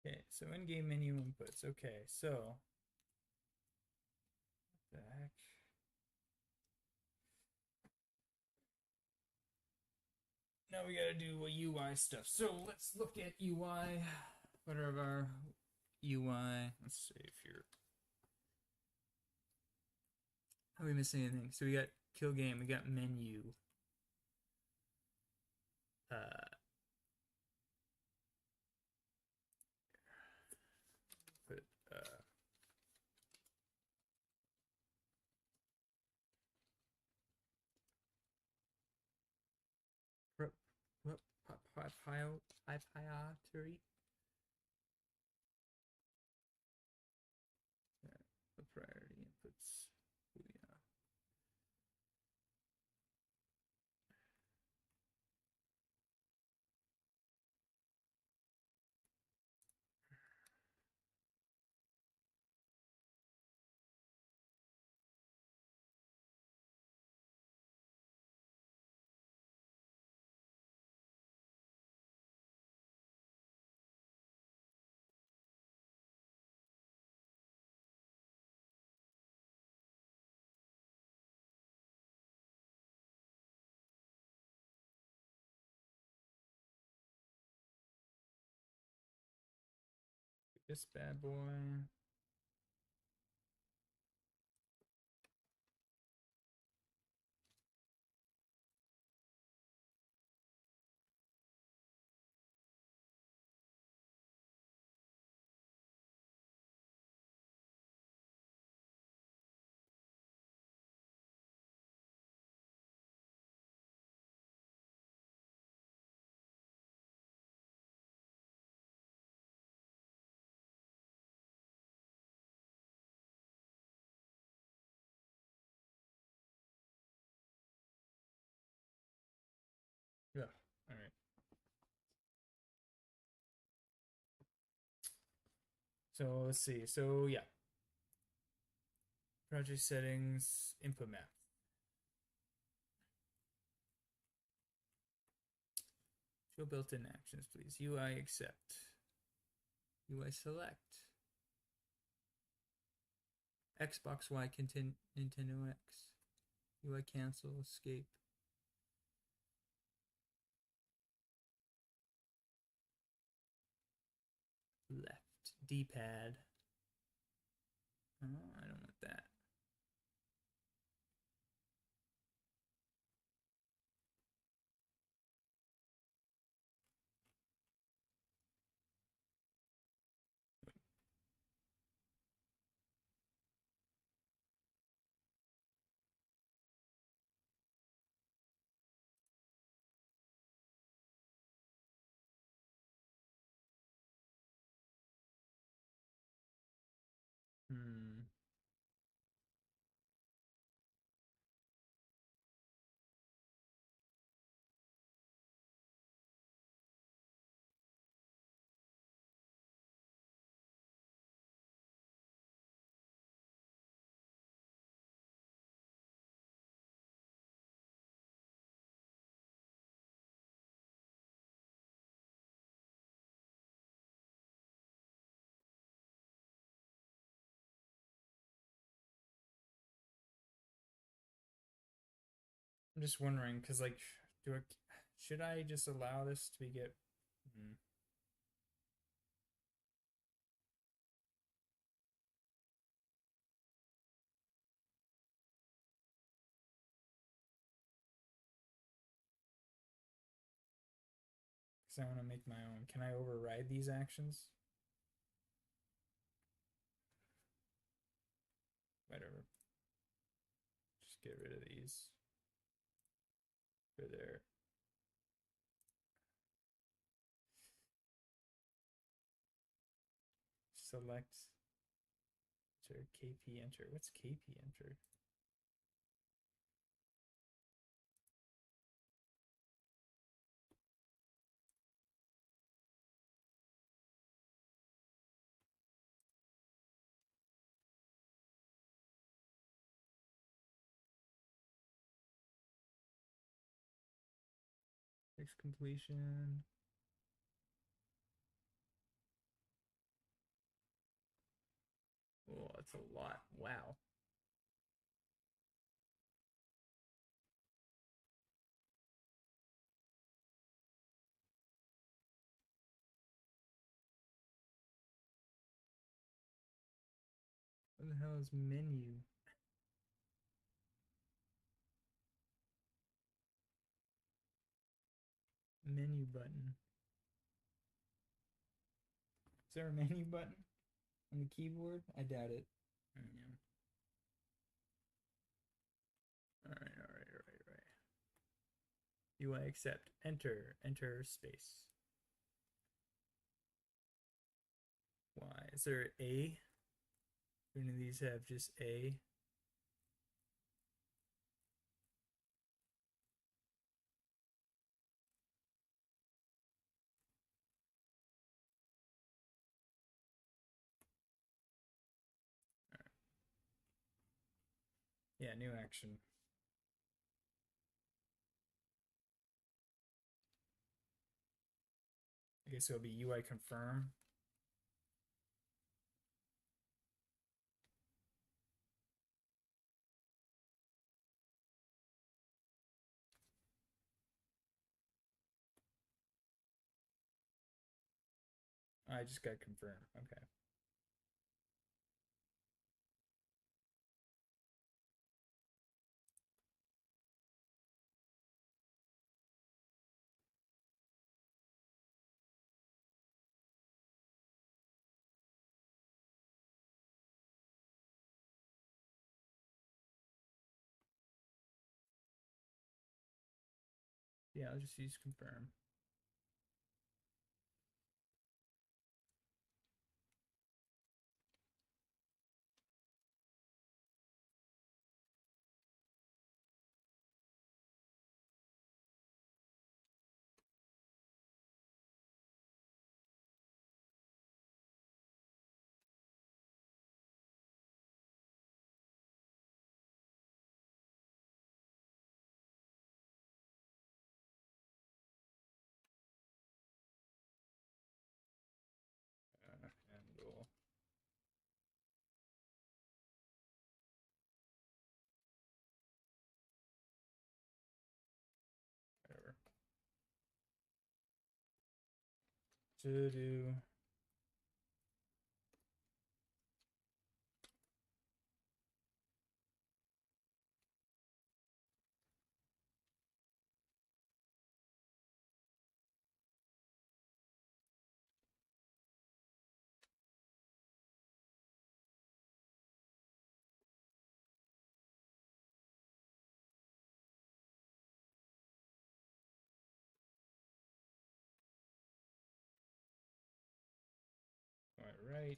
S1: Okay, so in-game menu inputs. Okay, so what the heck? Now we gotta do UI stuff. So let's look at UI. What are our UI? Let's see if you're. Are we missing anything? So we got kill game. We got menu. Uh, put what proprietary. The priority inputs. Yeah. This bad boy. Yeah. All right. So let's see. So yeah, project settings, input map. No built-in actions, please. UI accept. UI select. Xbox Y Nintendo X. UI cancel, escape. Left. D-pad. Oh, I don't want that. Hmm. I'm just wondering, because like, do I should I just allow this to get? Hmm. Because I want to make my own. Can I override these actions? Whatever. Just get rid of these. Go there. Select. Enter. KP enter. What's KP enter? Text completion. Oh, that's a lot. Wow. What the hell is menu? Menu button. Is there a menu button on the keyboard? I doubt it. Yeah. All right, all right, all right, all right. UI accept. Enter. Enter space. Y. Is there A? Do any of these have just A? Yeah, new action. Okay, so it'll be UI confirm. I just got confirm. Okay. Yeah, I'll just use confirm. to do. All right.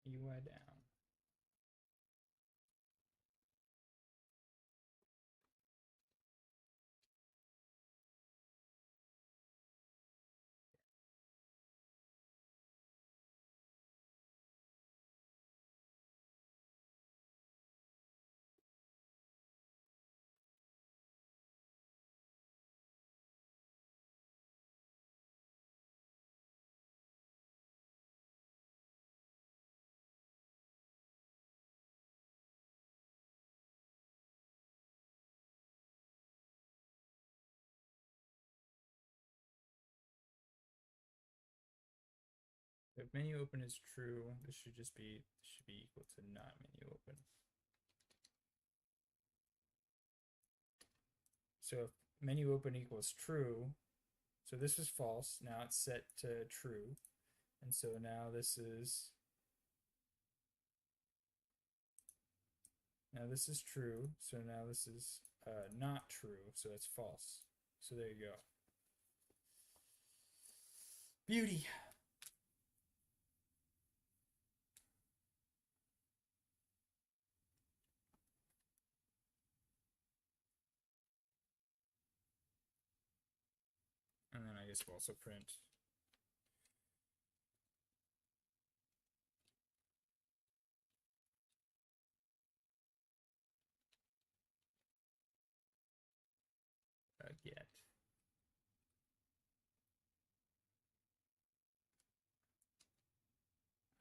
S1: UI down. If menu open is true, this should be equal to not menu open. So if menu open equals true, so this is false. Now it's set to true, and so now this is true. So now this is not true. So it's false. So there you go. Beauty. And then I guess we'll also print get.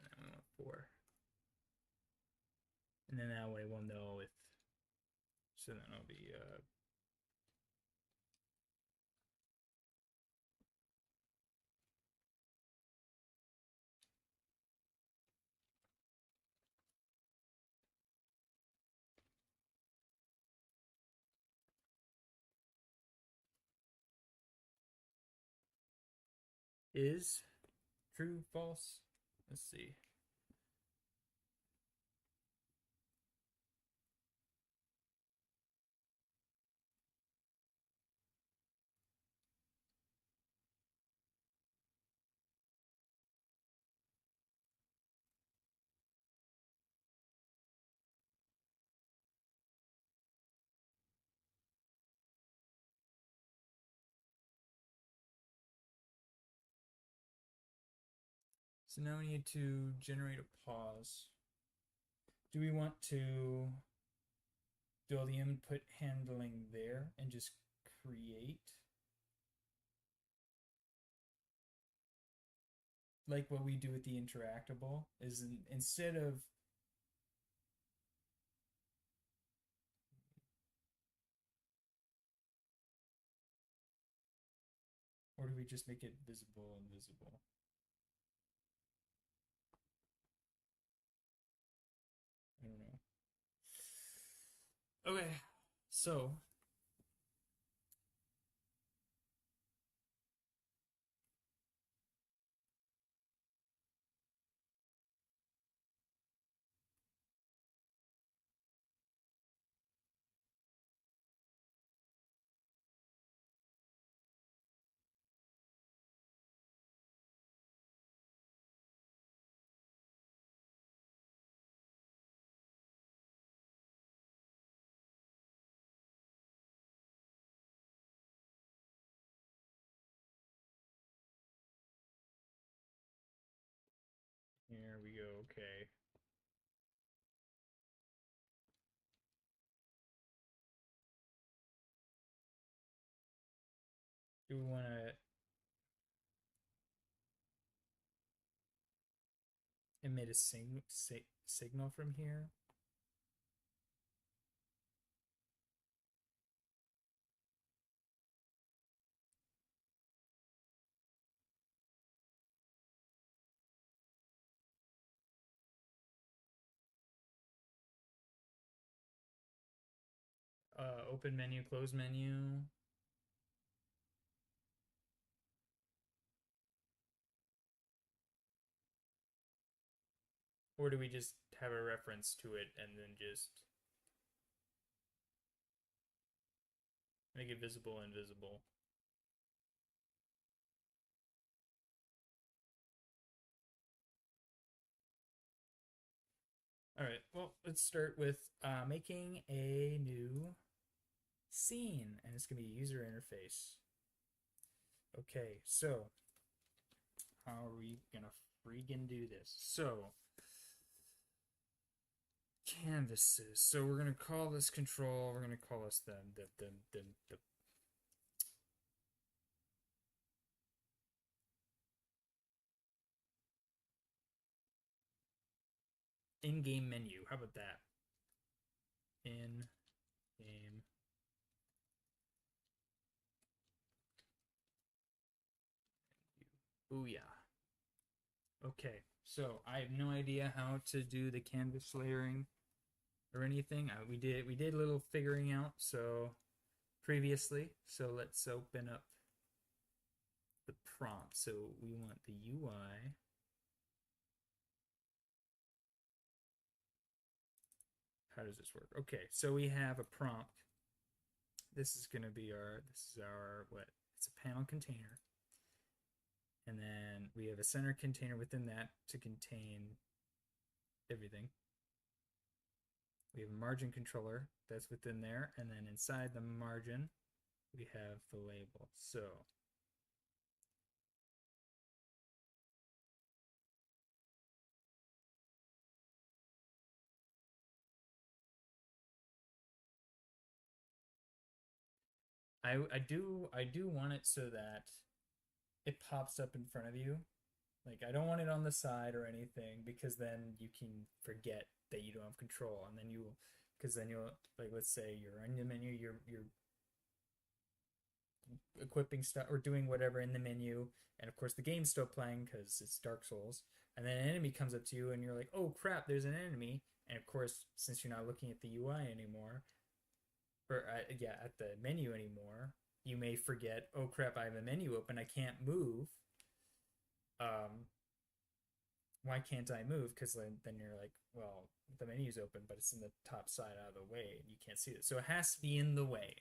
S1: And then we want 4. And then that way we'll know if, so then it'll be is true, false. Let's see. So now we need to generate a pause. Do we want to do all the input handling there and just create like what we do with the interactable is instead of or do we just make it visible and visible? I don't know. Okay, so here we go. Okay. Do we want to emit a signal from here? Open menu, close menu. Or do we just have a reference to it and then just make it visible, invisible? All right, well, let's start with making a new scene, and it's going to be user interface. Okay, so how are we going to freaking do this? So, canvases. So we're going to call this control, we're going to call this the in-game menu. How about that? In-game. Booyah. Okay, so I have no idea how to do the canvas layering or anything. We did a little figuring out so previously. So let's open up the prompt. So we want the UI. How does this work? Okay, so we have a prompt. This is going to be our what? It's a panel container. And then we have a center container within that to contain everything. We have a margin controller that's within there. And then inside the margin, we have the label. So I do want it so that it pops up in front of you. Like I don't want it on the side or anything because then you can forget that you don't have control, and then because then you'll like let's say you're on the menu, you're equipping stuff or doing whatever in the menu, and of course the game's still playing because it's Dark Souls, and then an enemy comes up to you and you're like, oh crap, there's an enemy, and of course since you're not looking at the UI anymore, or yeah, at the menu anymore, you may forget, oh crap, I have a menu open, I can't move. Why can't I move? Because then you're like, well, the menu's open, but it's in the top side out of the way, and you can't see it. So it has to be in the way,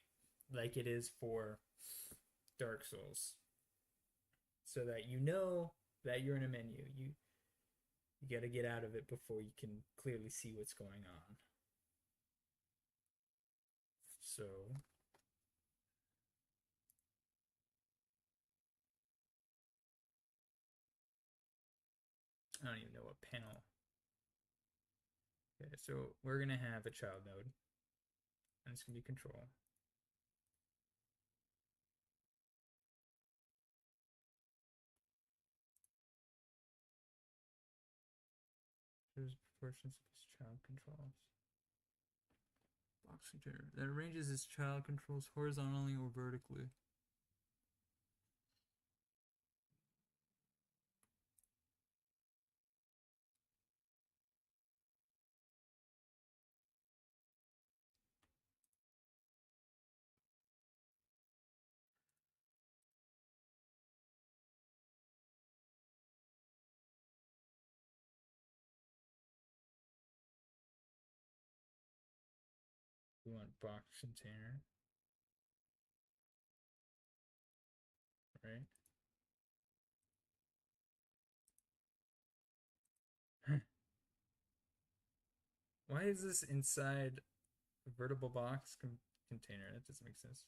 S1: like it is for Dark Souls, so that you know that you're in a menu. You got to get out of it before you can clearly see what's going on. So I don't even know what panel. Okay, so we're gonna have a child node, and it's gonna be control. There's proportions of his child controls. Box container that arranges his child controls horizontally or vertically. We want box container, right? Why is this inside a vertical box container? That doesn't make sense.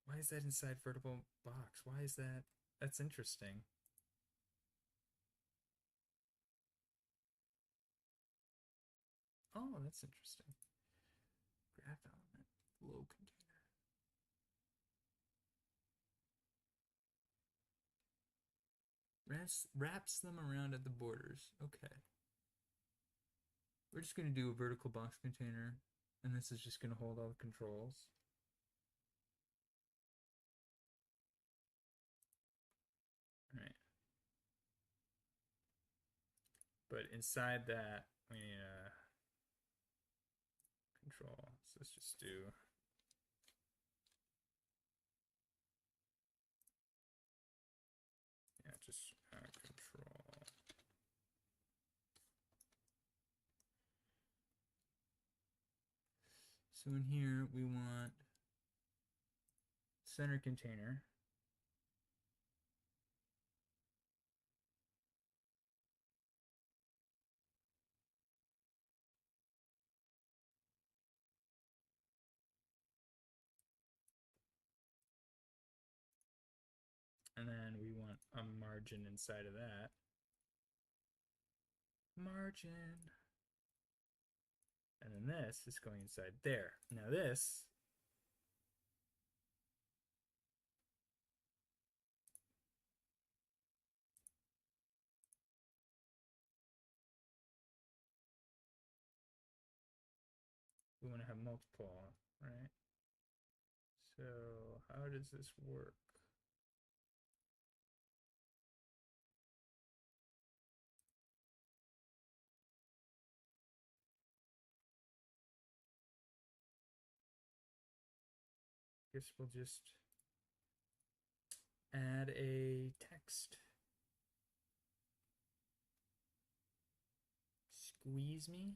S1: Why is that inside vertical box? Why is that? That's interesting. Oh, that's interesting. Graph element, low container. Wraps them around at the borders. Okay. We're just going to do a vertical box container, and this is just going to hold all the controls. All right. But inside that, we need a control. So let's just do just control. So in here we want center container. And then we want a margin inside of that. Margin. And then this is going inside there. Now this we want to have multiple, right? So how does this work? Guess we'll just add a text. Squeeze me.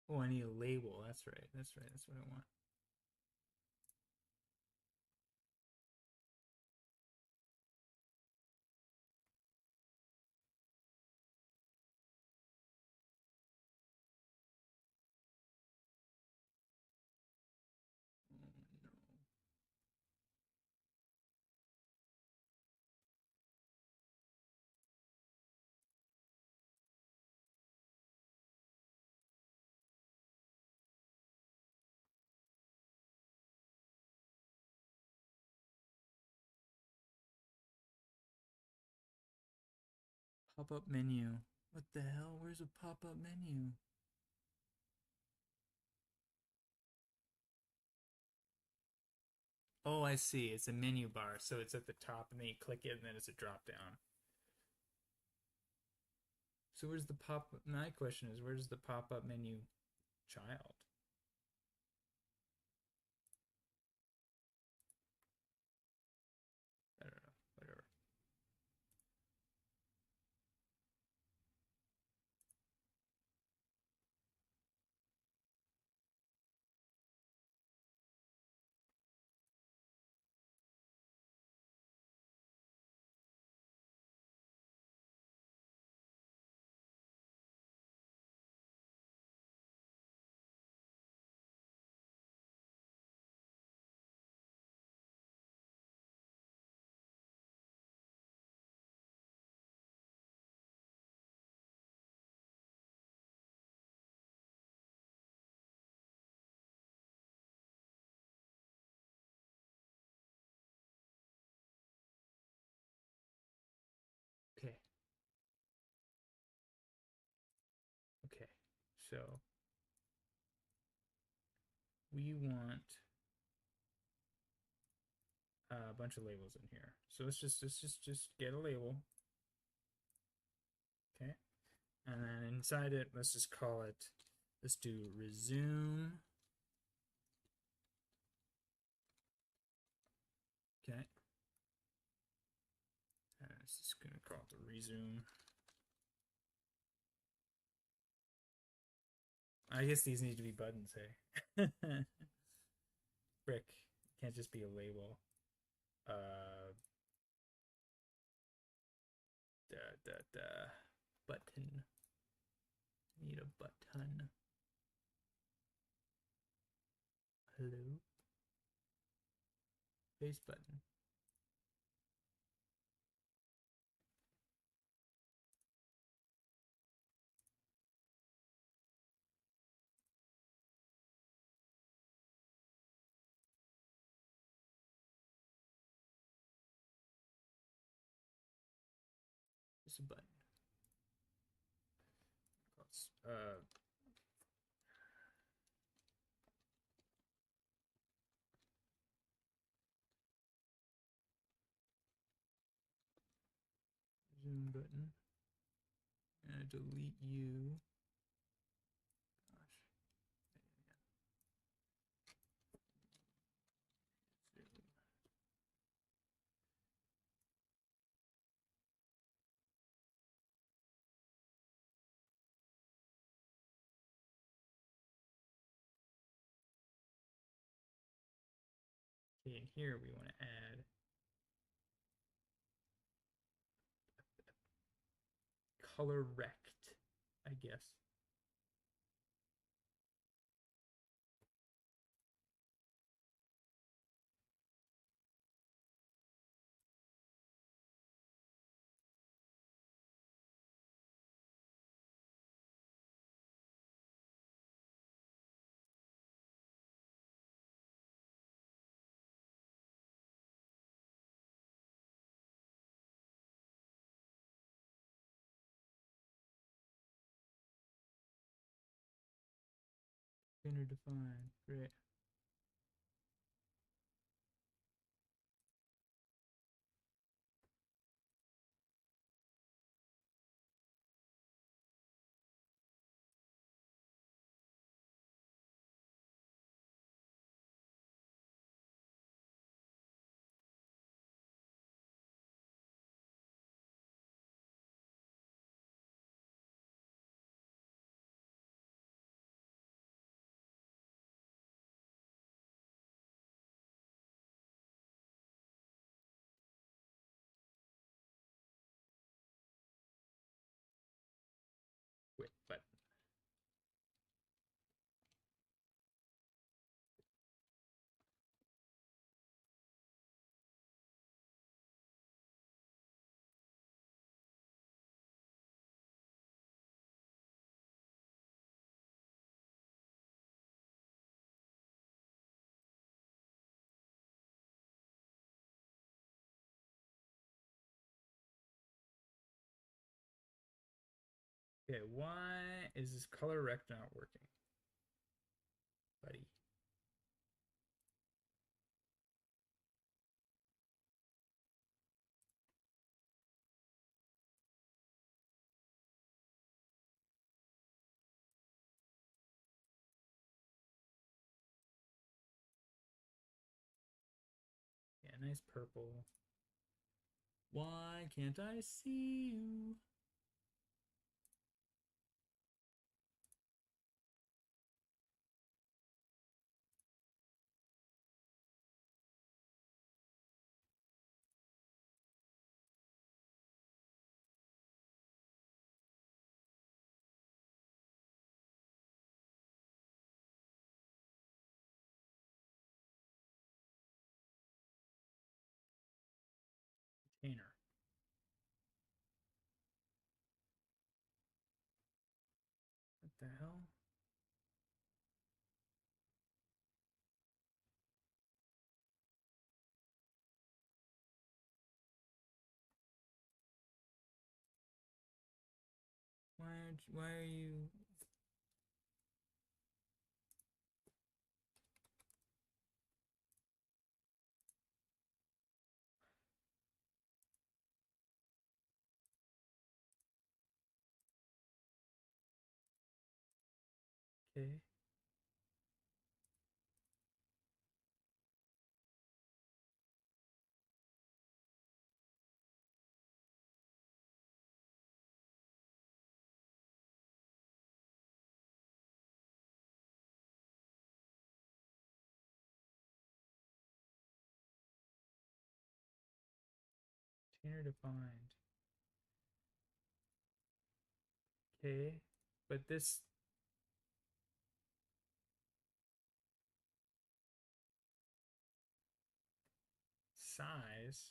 S1: Oh, I need a label. That's right. That's right. That's what I want. Pop-up menu. What the hell? Where's a pop-up menu? Oh, I see. It's a menu bar. So it's at the top and then you click it and then it's a drop down. So where's the pop? My question is, where's the pop-up menu child? I don't know. Whatever. Okay. Okay. So we want a bunch of labels in here. So let's just get a label. Okay. And then inside it, let's just call it, let's do resume. Okay. And it's just going to call it the resume. I guess these need to be buttons, hey? Frick. Can't just be a label. Button. Need a button. Hello. Face button. Close the button. Close. Zoom button. I'm gonna delete you. Gosh. Zoom. Okay, and here we want to add color rect, I guess. Inner define. Great. Quit button. Okay, why is this color rect not working, buddy? Yeah, nice purple. Why can't I see you? Container. What the hell? Why are you? Okay. Container defined. Okay. But this size.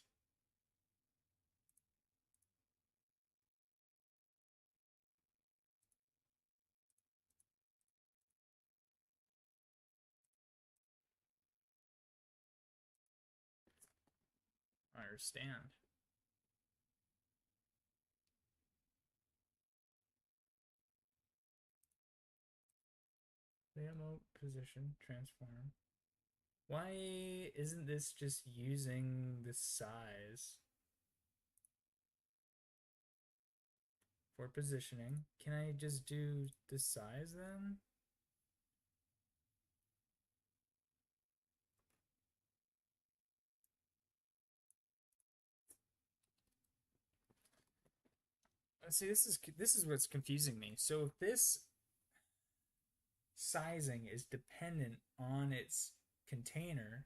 S1: I understand. layout mode, position, transform. Why isn't this just using the size for positioning? Can I just do the size then? See, this is what's confusing me. So if this sizing is dependent on its container,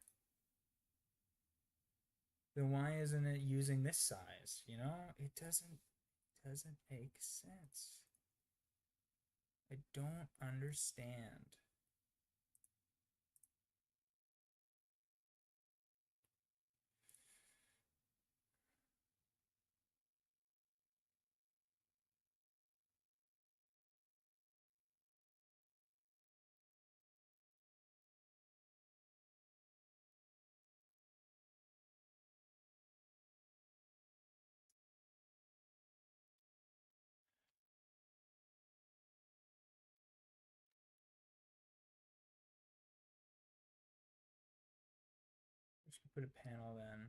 S1: then why isn't it using this size? You know, it doesn't make sense. I don't understand. I should put a panel then.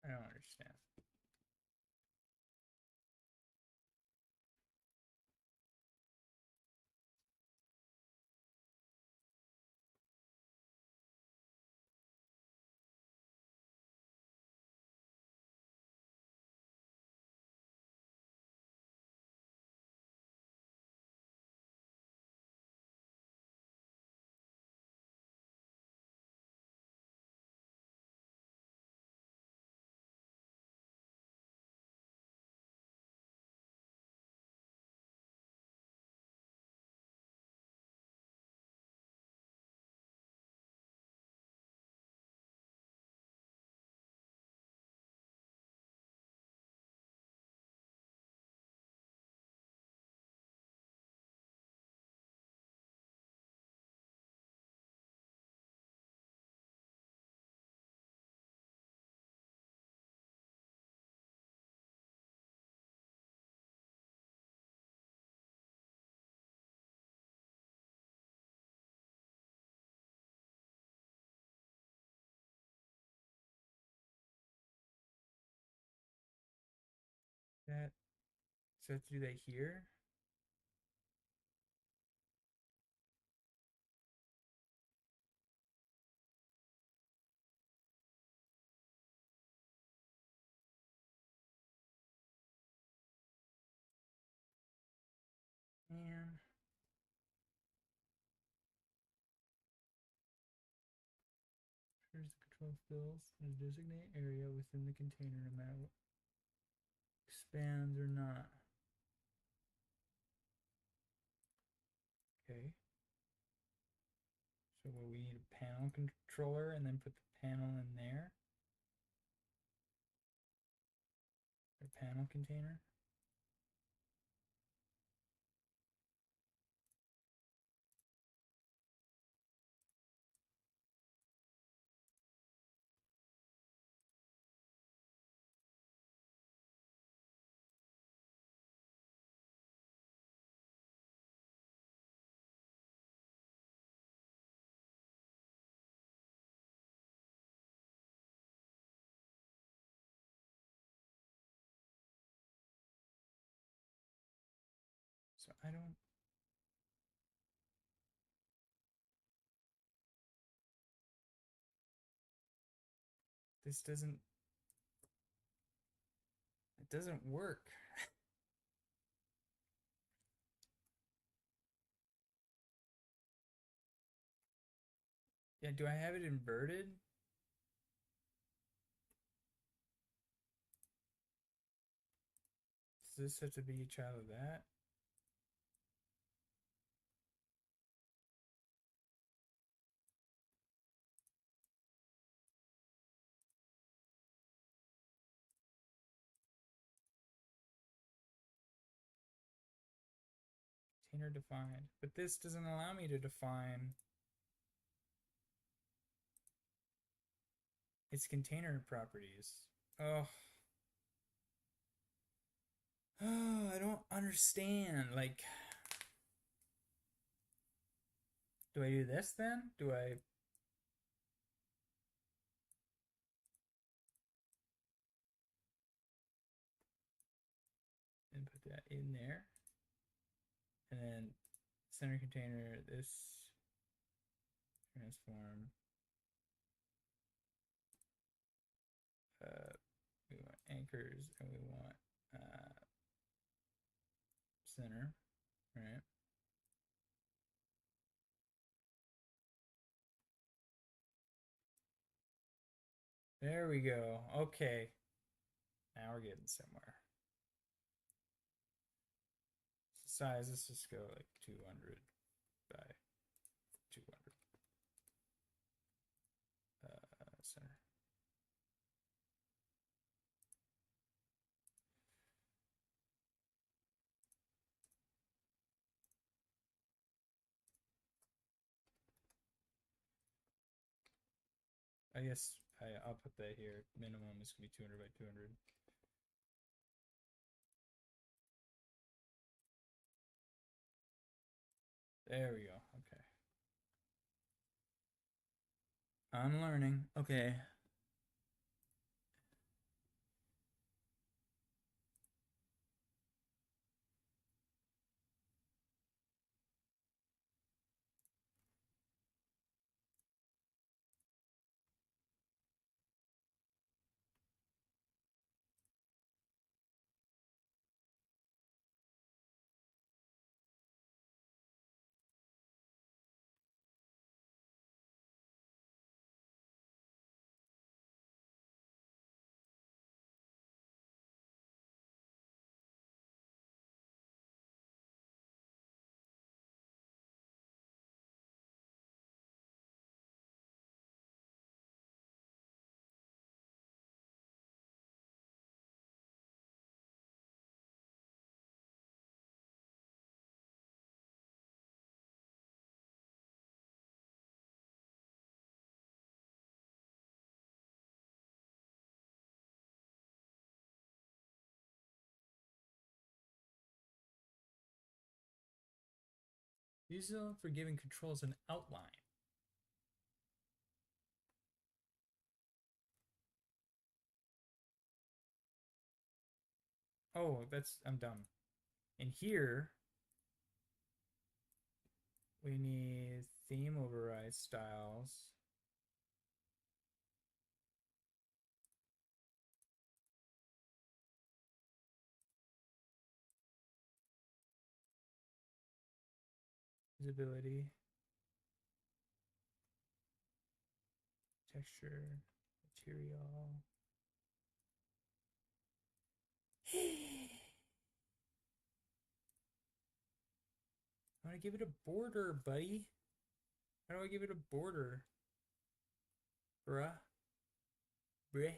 S1: I don't understand. That so I have to do that here. And here's the control fills and designate area within the container no matter what expands or not. Okay. So we need a panel controller and then put the panel in there. A panel container. So I don't. This doesn't. It doesn't work. Yeah, do I have it inverted? Does this have to be a child of that? Container defined. But this doesn't allow me to define its container properties. Oh. Oh, I don't understand. Like, do I do this then? Do I input that in there? And then center container, this transform. We want anchors and we want center, right? There we go. Okay. Now we're getting somewhere. Size, let's just go like 200 by 200. Center. I guess I'll put that here. Minimum is going to be 200 by 200. There we go. Okay. I'm learning. Okay. Use it for giving controls an outline. Oh, I'm dumb. In here, we need theme override styles. Visibility. Texture. Material. I want to give it a border, buddy. How do I give it a border? Bruh. Bruh.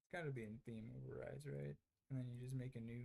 S1: It's got to be in theme overrides, right? And then you just make a new.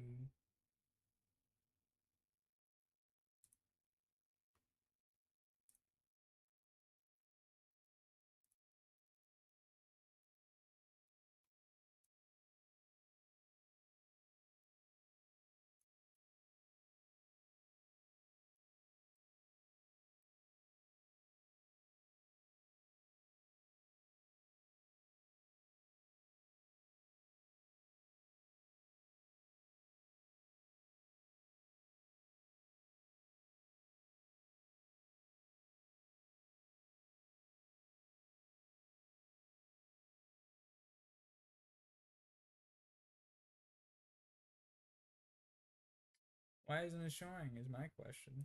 S1: Why isn't it showing? Is my question.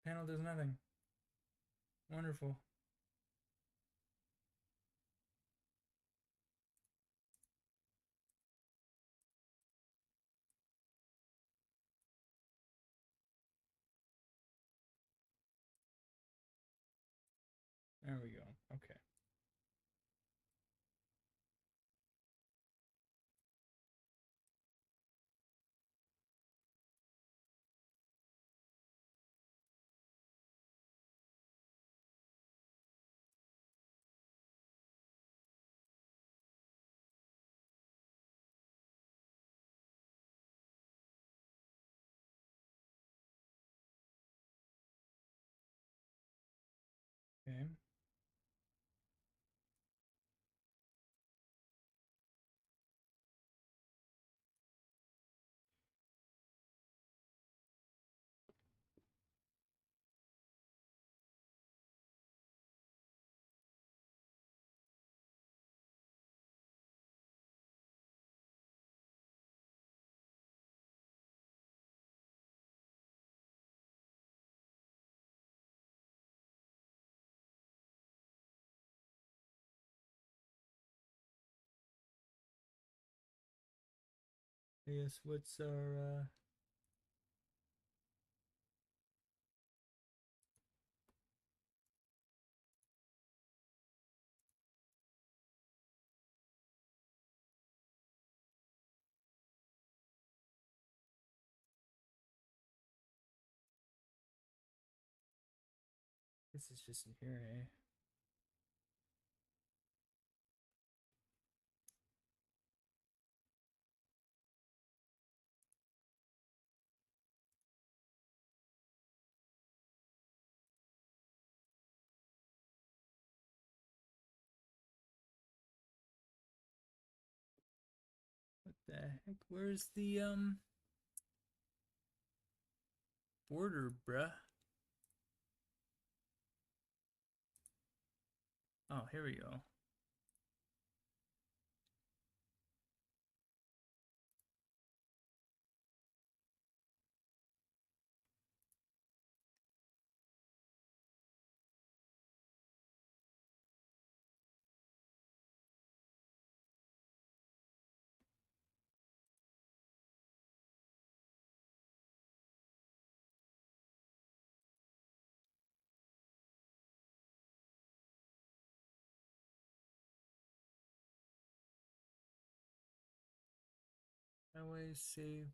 S1: Panel does nothing. Wonderful. There we go. Okay. Okay. Yes, what's our this is just in here, eh? What the heck? Where's the border, bruh? Oh, here we go. I always save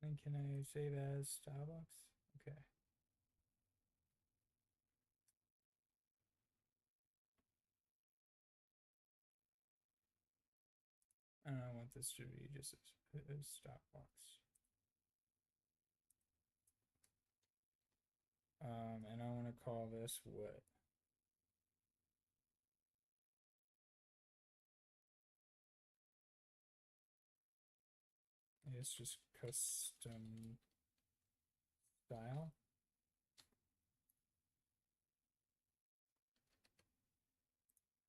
S1: and can I save as Starbucks? Okay. And I want this to be just as Starbucks. And I want to call this what? It's just custom style.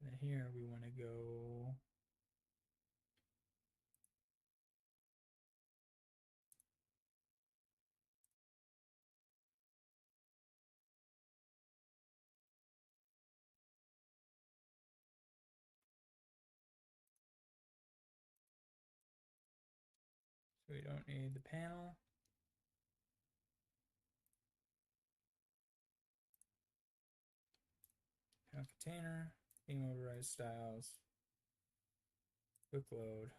S1: And here we want to go so we don't need the panel. Panel container, theme override styles, quick load.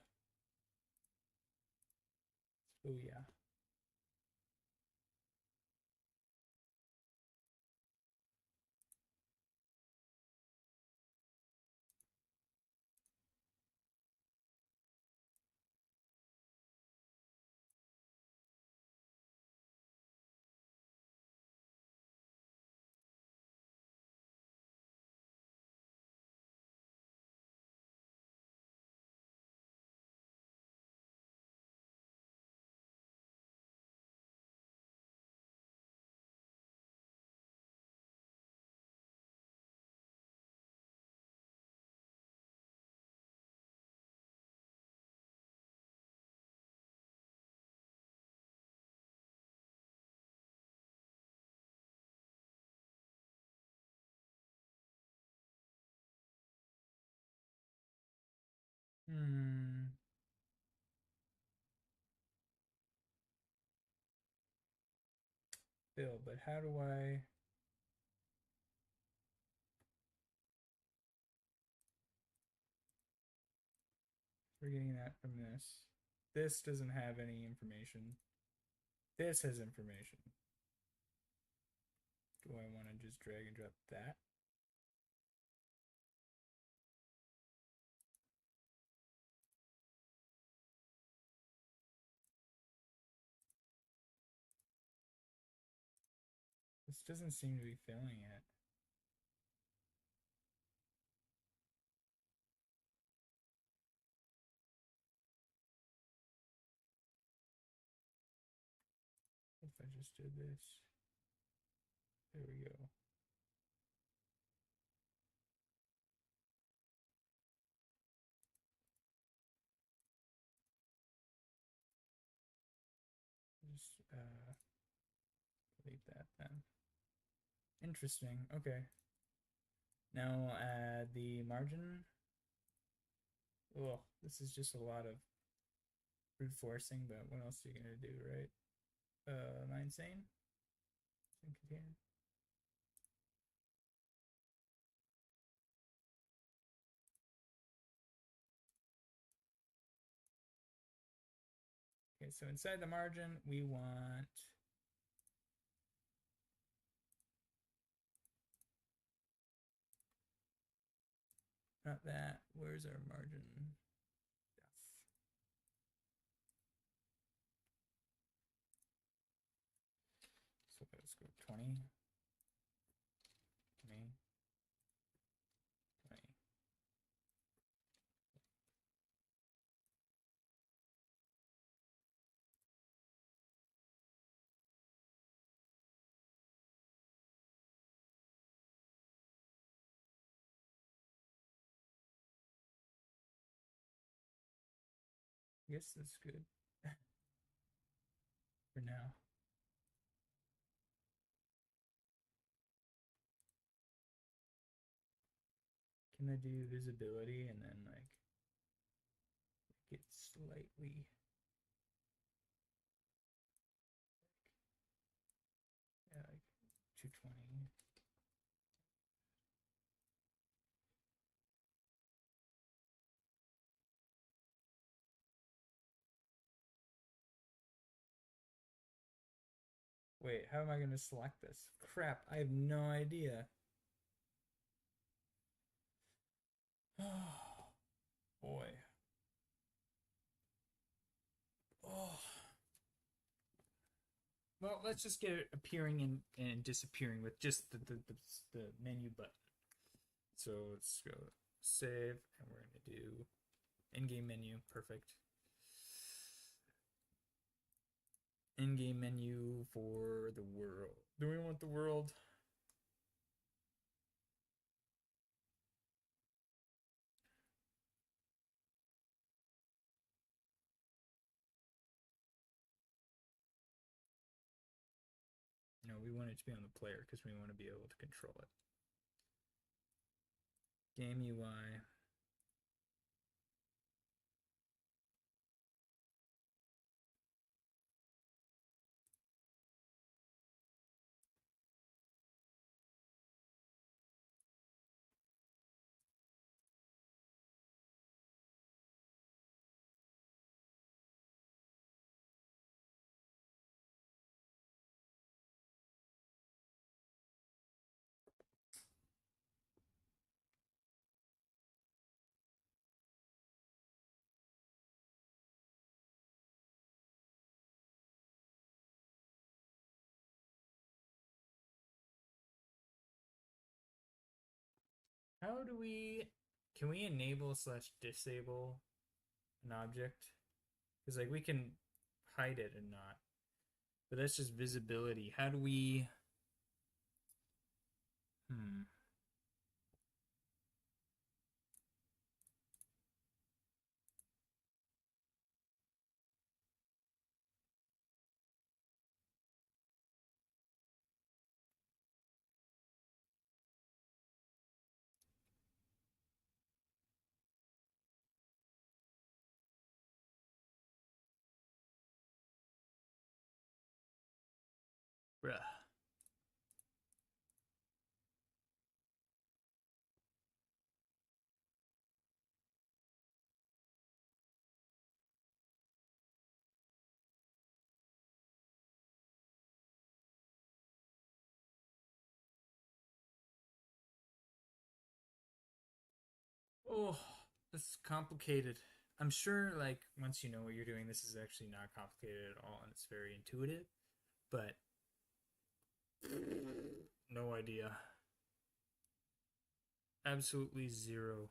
S1: Oh yeah. Hmm. Bill, but how do I... We're getting that from this. This doesn't have any information. This has information. Do I want to just drag and drop that? This doesn't seem to be filling it. What if I just did this? There we go. Just delete that then. Interesting. Okay. Now we'll add the margin. Oh, this is just a lot of brute forcing, but what else are you gonna do, right? Am I insane? Okay, so inside the margin, we want not that. Where's our margin? So let's go 20, 20, 20. I guess that's good for now. Can I do visibility and then like make it slightly, yeah, like 220. Wait, how am I going to select this? Crap, I have no idea. Oh, boy. Oh. Well, let's just get it appearing and disappearing with just the menu button. So let's go save, and we're going to do in-game menu. Perfect. In-game menu for the world. Do we want the world? No, we want it to be on the player because we want to be able to control it. Game UI. How do we, can we enable slash disable an object? Because like we can hide it and not, but that's just visibility. How do we, hmm. Bruh. Oh, this is complicated. I'm sure, like, once you know what you're doing, this is actually not complicated at all, and it's very intuitive, but no idea. Absolutely zero.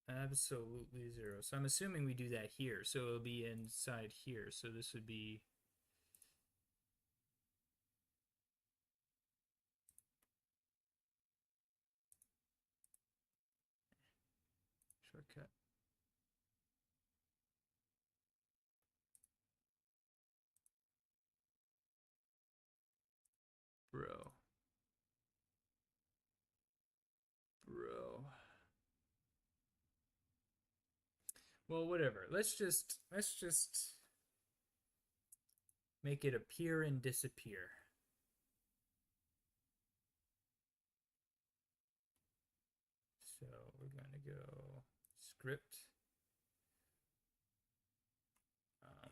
S1: Absolutely zero. So I'm assuming we do that here. So it'll be inside here. So this would be shortcut. Bro. Bro. Well, whatever. Let's just make it appear and disappear. So we're going to go script.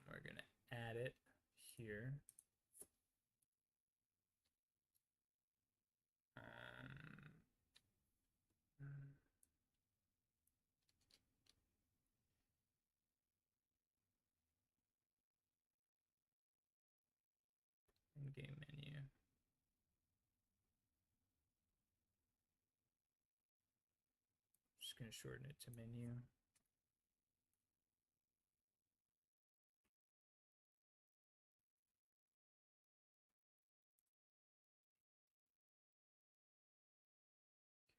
S1: We're going to add it here. In-game menu. Just going to shorten it to menu.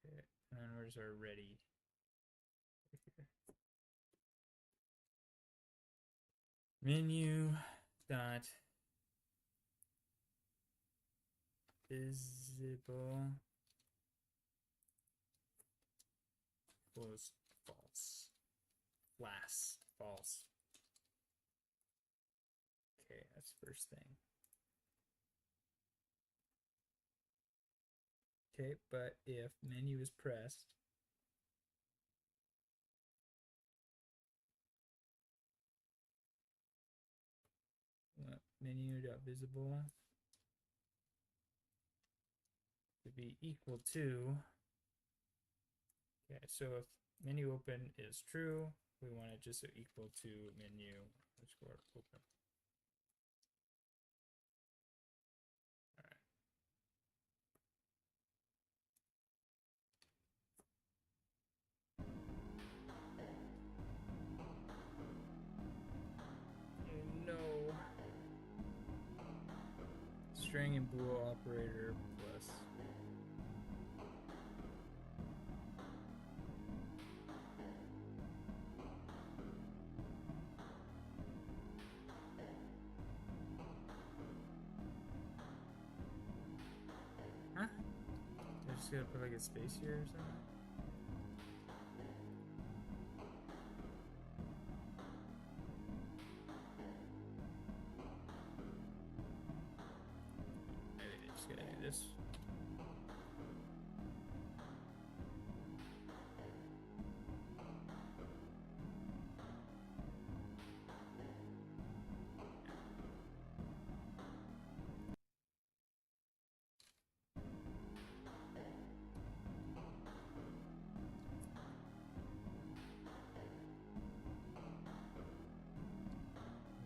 S1: Okay, and then where's our ready? Menu dot visible equals false. False. Okay, that's first thing. Okay, but if menu is pressed, menu.visible to be equal to, okay, so if menu open is true, we want it just equal to menu underscore open. All right. No. String and bool operator plus. Huh? I just gotta put like a space here or something? Maybe I just gotta do this.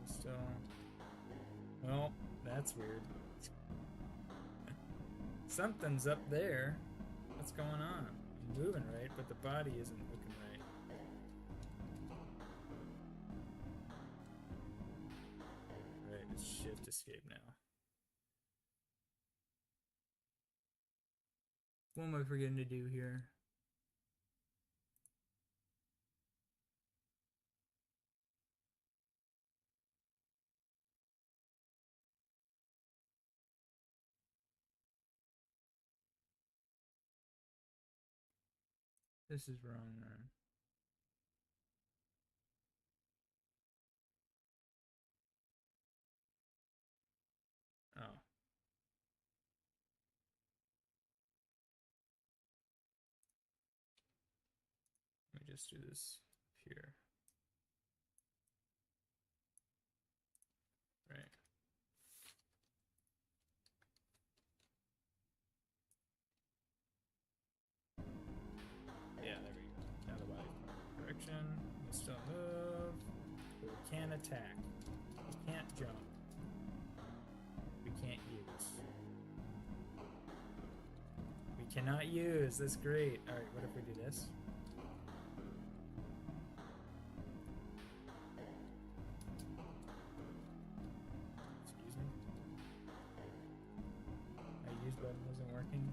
S1: Still. Well, that's weird. Something's up there. What's going on? I'm moving right, but the body isn't looking right. Right, it's shift escape now. What am I forgetting to do here? This is wrong then. just do this here. Right. Yeah, there we go. Now the body direction. We can still move. But we can't attack. We can't jump. We can't use. We cannot use. That's great. Alright, what if we do this? Excuse me. My use button isn't working.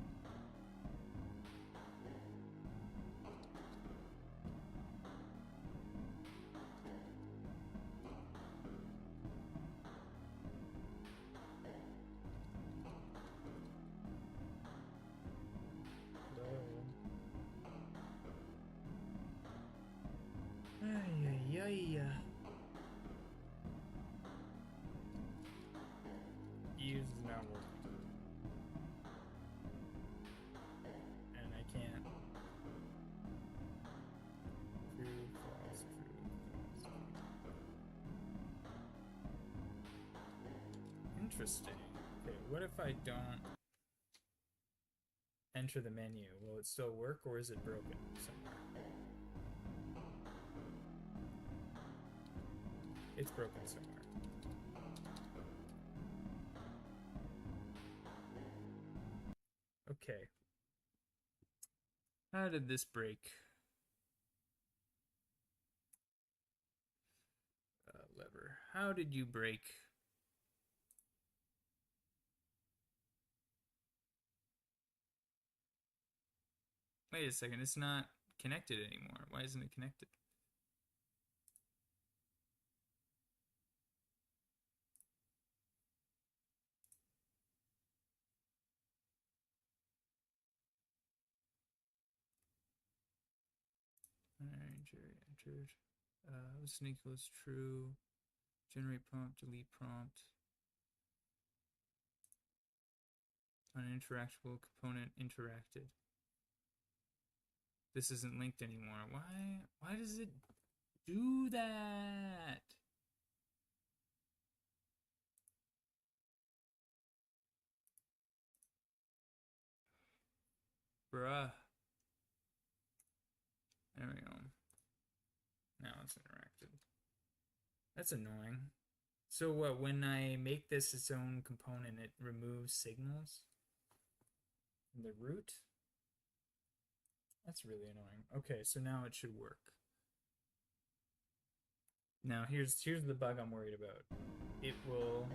S1: Use is not working. And I can't. True, false, true, false. Interesting. Okay, what if I don't enter the menu? Will it still work, or is it broken somewhere? It's broken somewhere. Okay. How did this break? Lever. How did you break? Wait a second, it's not connected anymore. Why isn't it connected? Alright, Jerry entered. Listen equals true. Generate prompt, delete prompt. Uninteractable component interacted. This isn't linked anymore. Why does it do that? Bruh. There we go. Now it's interacted. That's annoying. So what, when I make this its own component, it removes signals from the root? That's really annoying. Okay, so now it should work. Now here's the bug I'm worried about. It will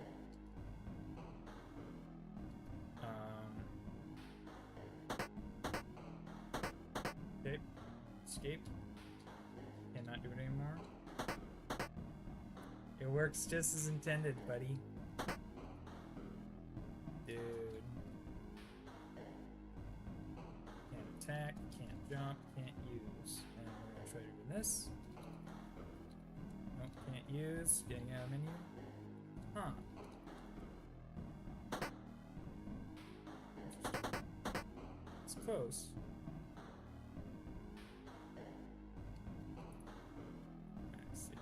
S1: okay. Escape. Cannot do it anymore. It works just as intended, buddy. Dude. Can't attack, can't jump, can't use. And we're gonna try doing this. Nope, can't use. Getting out of menu. Huh. It's close. Let's see.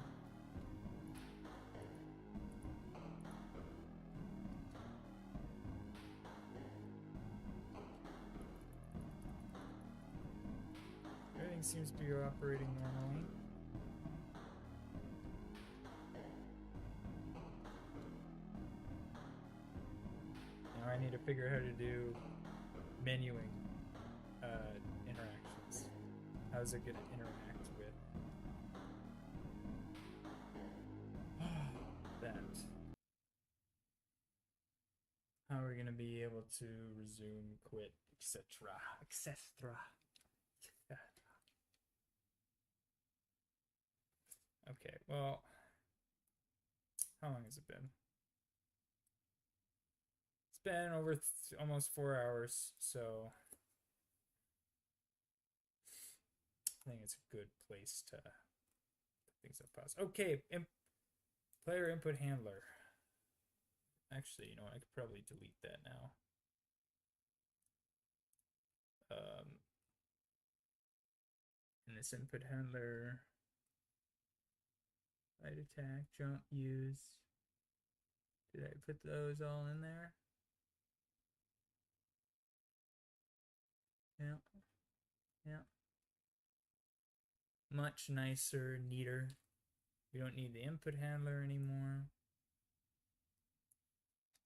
S1: Everything seems to be operating normally. Now I need to figure out how to do menuing interactions. How's it going to interact with that? How are we going to be able to resume, quit, etc., etc.? Okay, well, how long has it been? It's been over almost 4 hours, so I think it's a good place to put things on pause. Okay, player input handler. Actually, you know what? I could probably delete that now. And this input handler, light attack, jump, use. Did I put those all in there? Yeah. Yeah. Much nicer, neater. We don't need the input handler anymore.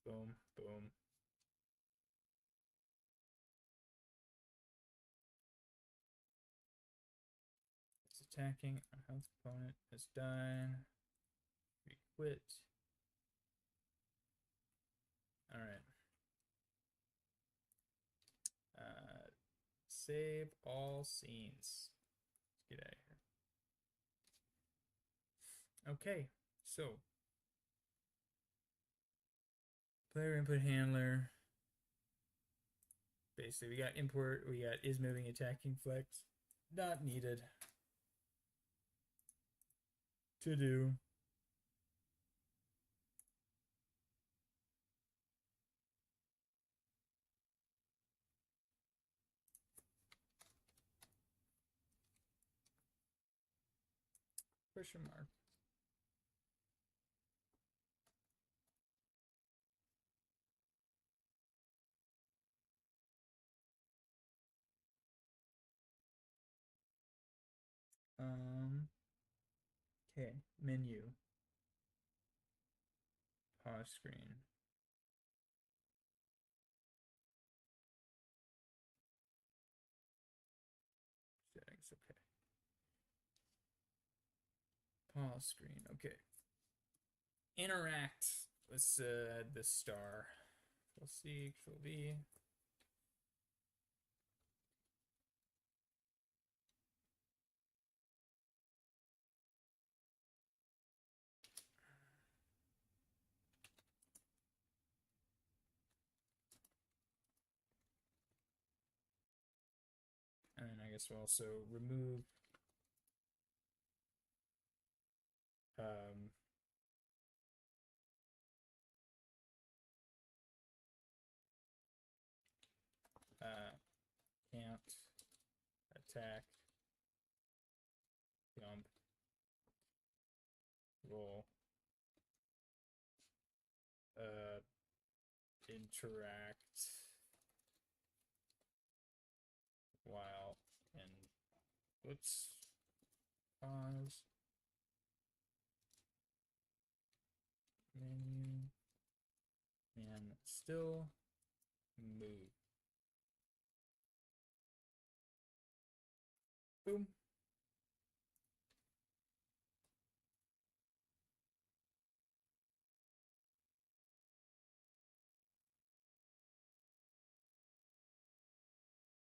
S1: Boom, boom. It's attacking. Our health component is done. We quit. All right. Save all scenes. Let's get out of here. Okay, so player input handler. Basically, we got import, we got is moving, attacking, flex. Not needed. To do. Question mark. Okay, menu. Pause screen. Settings, okay. Pause screen, okay. Interact. Let's add the star. Control C, Control V. And I guess we'll also remove um, can't attack, jump, roll, interact while in, whoops, pause, menu, and still move. Boom.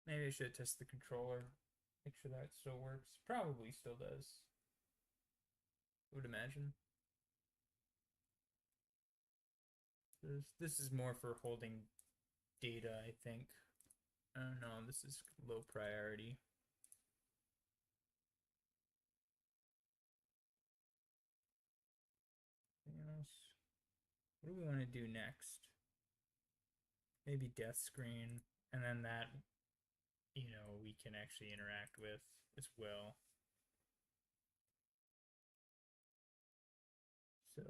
S1: Maybe I should test the controller. Make sure that still works. Probably still does. I would imagine. This is more for holding data, I think. I don't know. This is low priority. Anything else? What do we want to do next? Maybe death screen, and then that, we can actually interact with as well. So,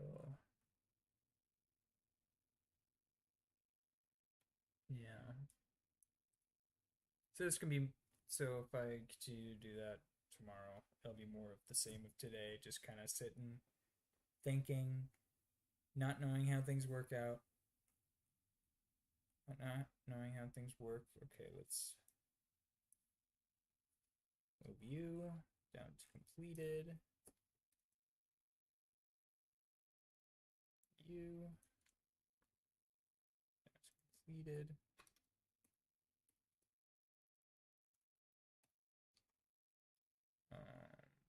S1: yeah. So this can be, so if I continue to do that tomorrow, it'll be more of the same of today, just kind of sitting, thinking, not knowing how things work out, not knowing how things work. Okay, let's move you down to completed. You, that's completed.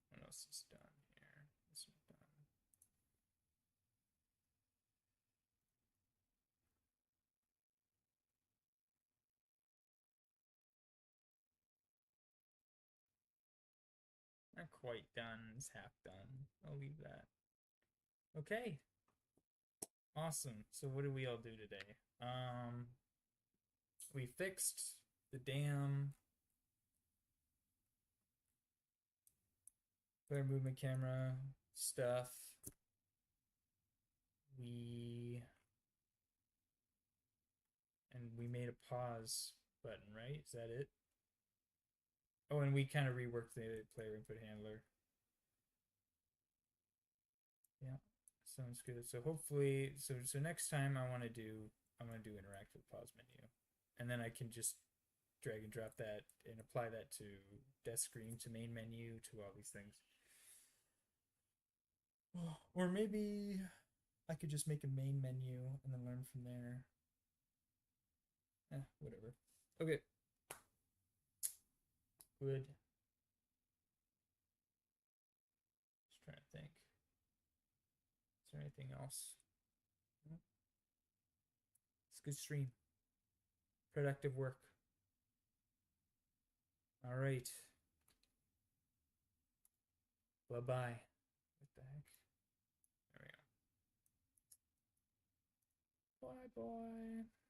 S1: What else is done here? This is done. Not quite done. It's half done. I'll leave that. Okay. Awesome. So what did we all do today? We fixed the damn player movement camera stuff. We made a pause button, right? Is that it? Oh, and we kind of reworked the player input handler. Yeah, sounds good. So hopefully, so next time I want to do interactive pause menu, and then I can just drag and drop that and apply that to desk screen, to main menu, to all these things. Or maybe I could just make a main menu and then learn from there. Whatever. Okay. Good. Just trying to think. Is there anything else? It's a good stream. Productive work. All right. Bye bye. What the heck? There we go. Bye bye.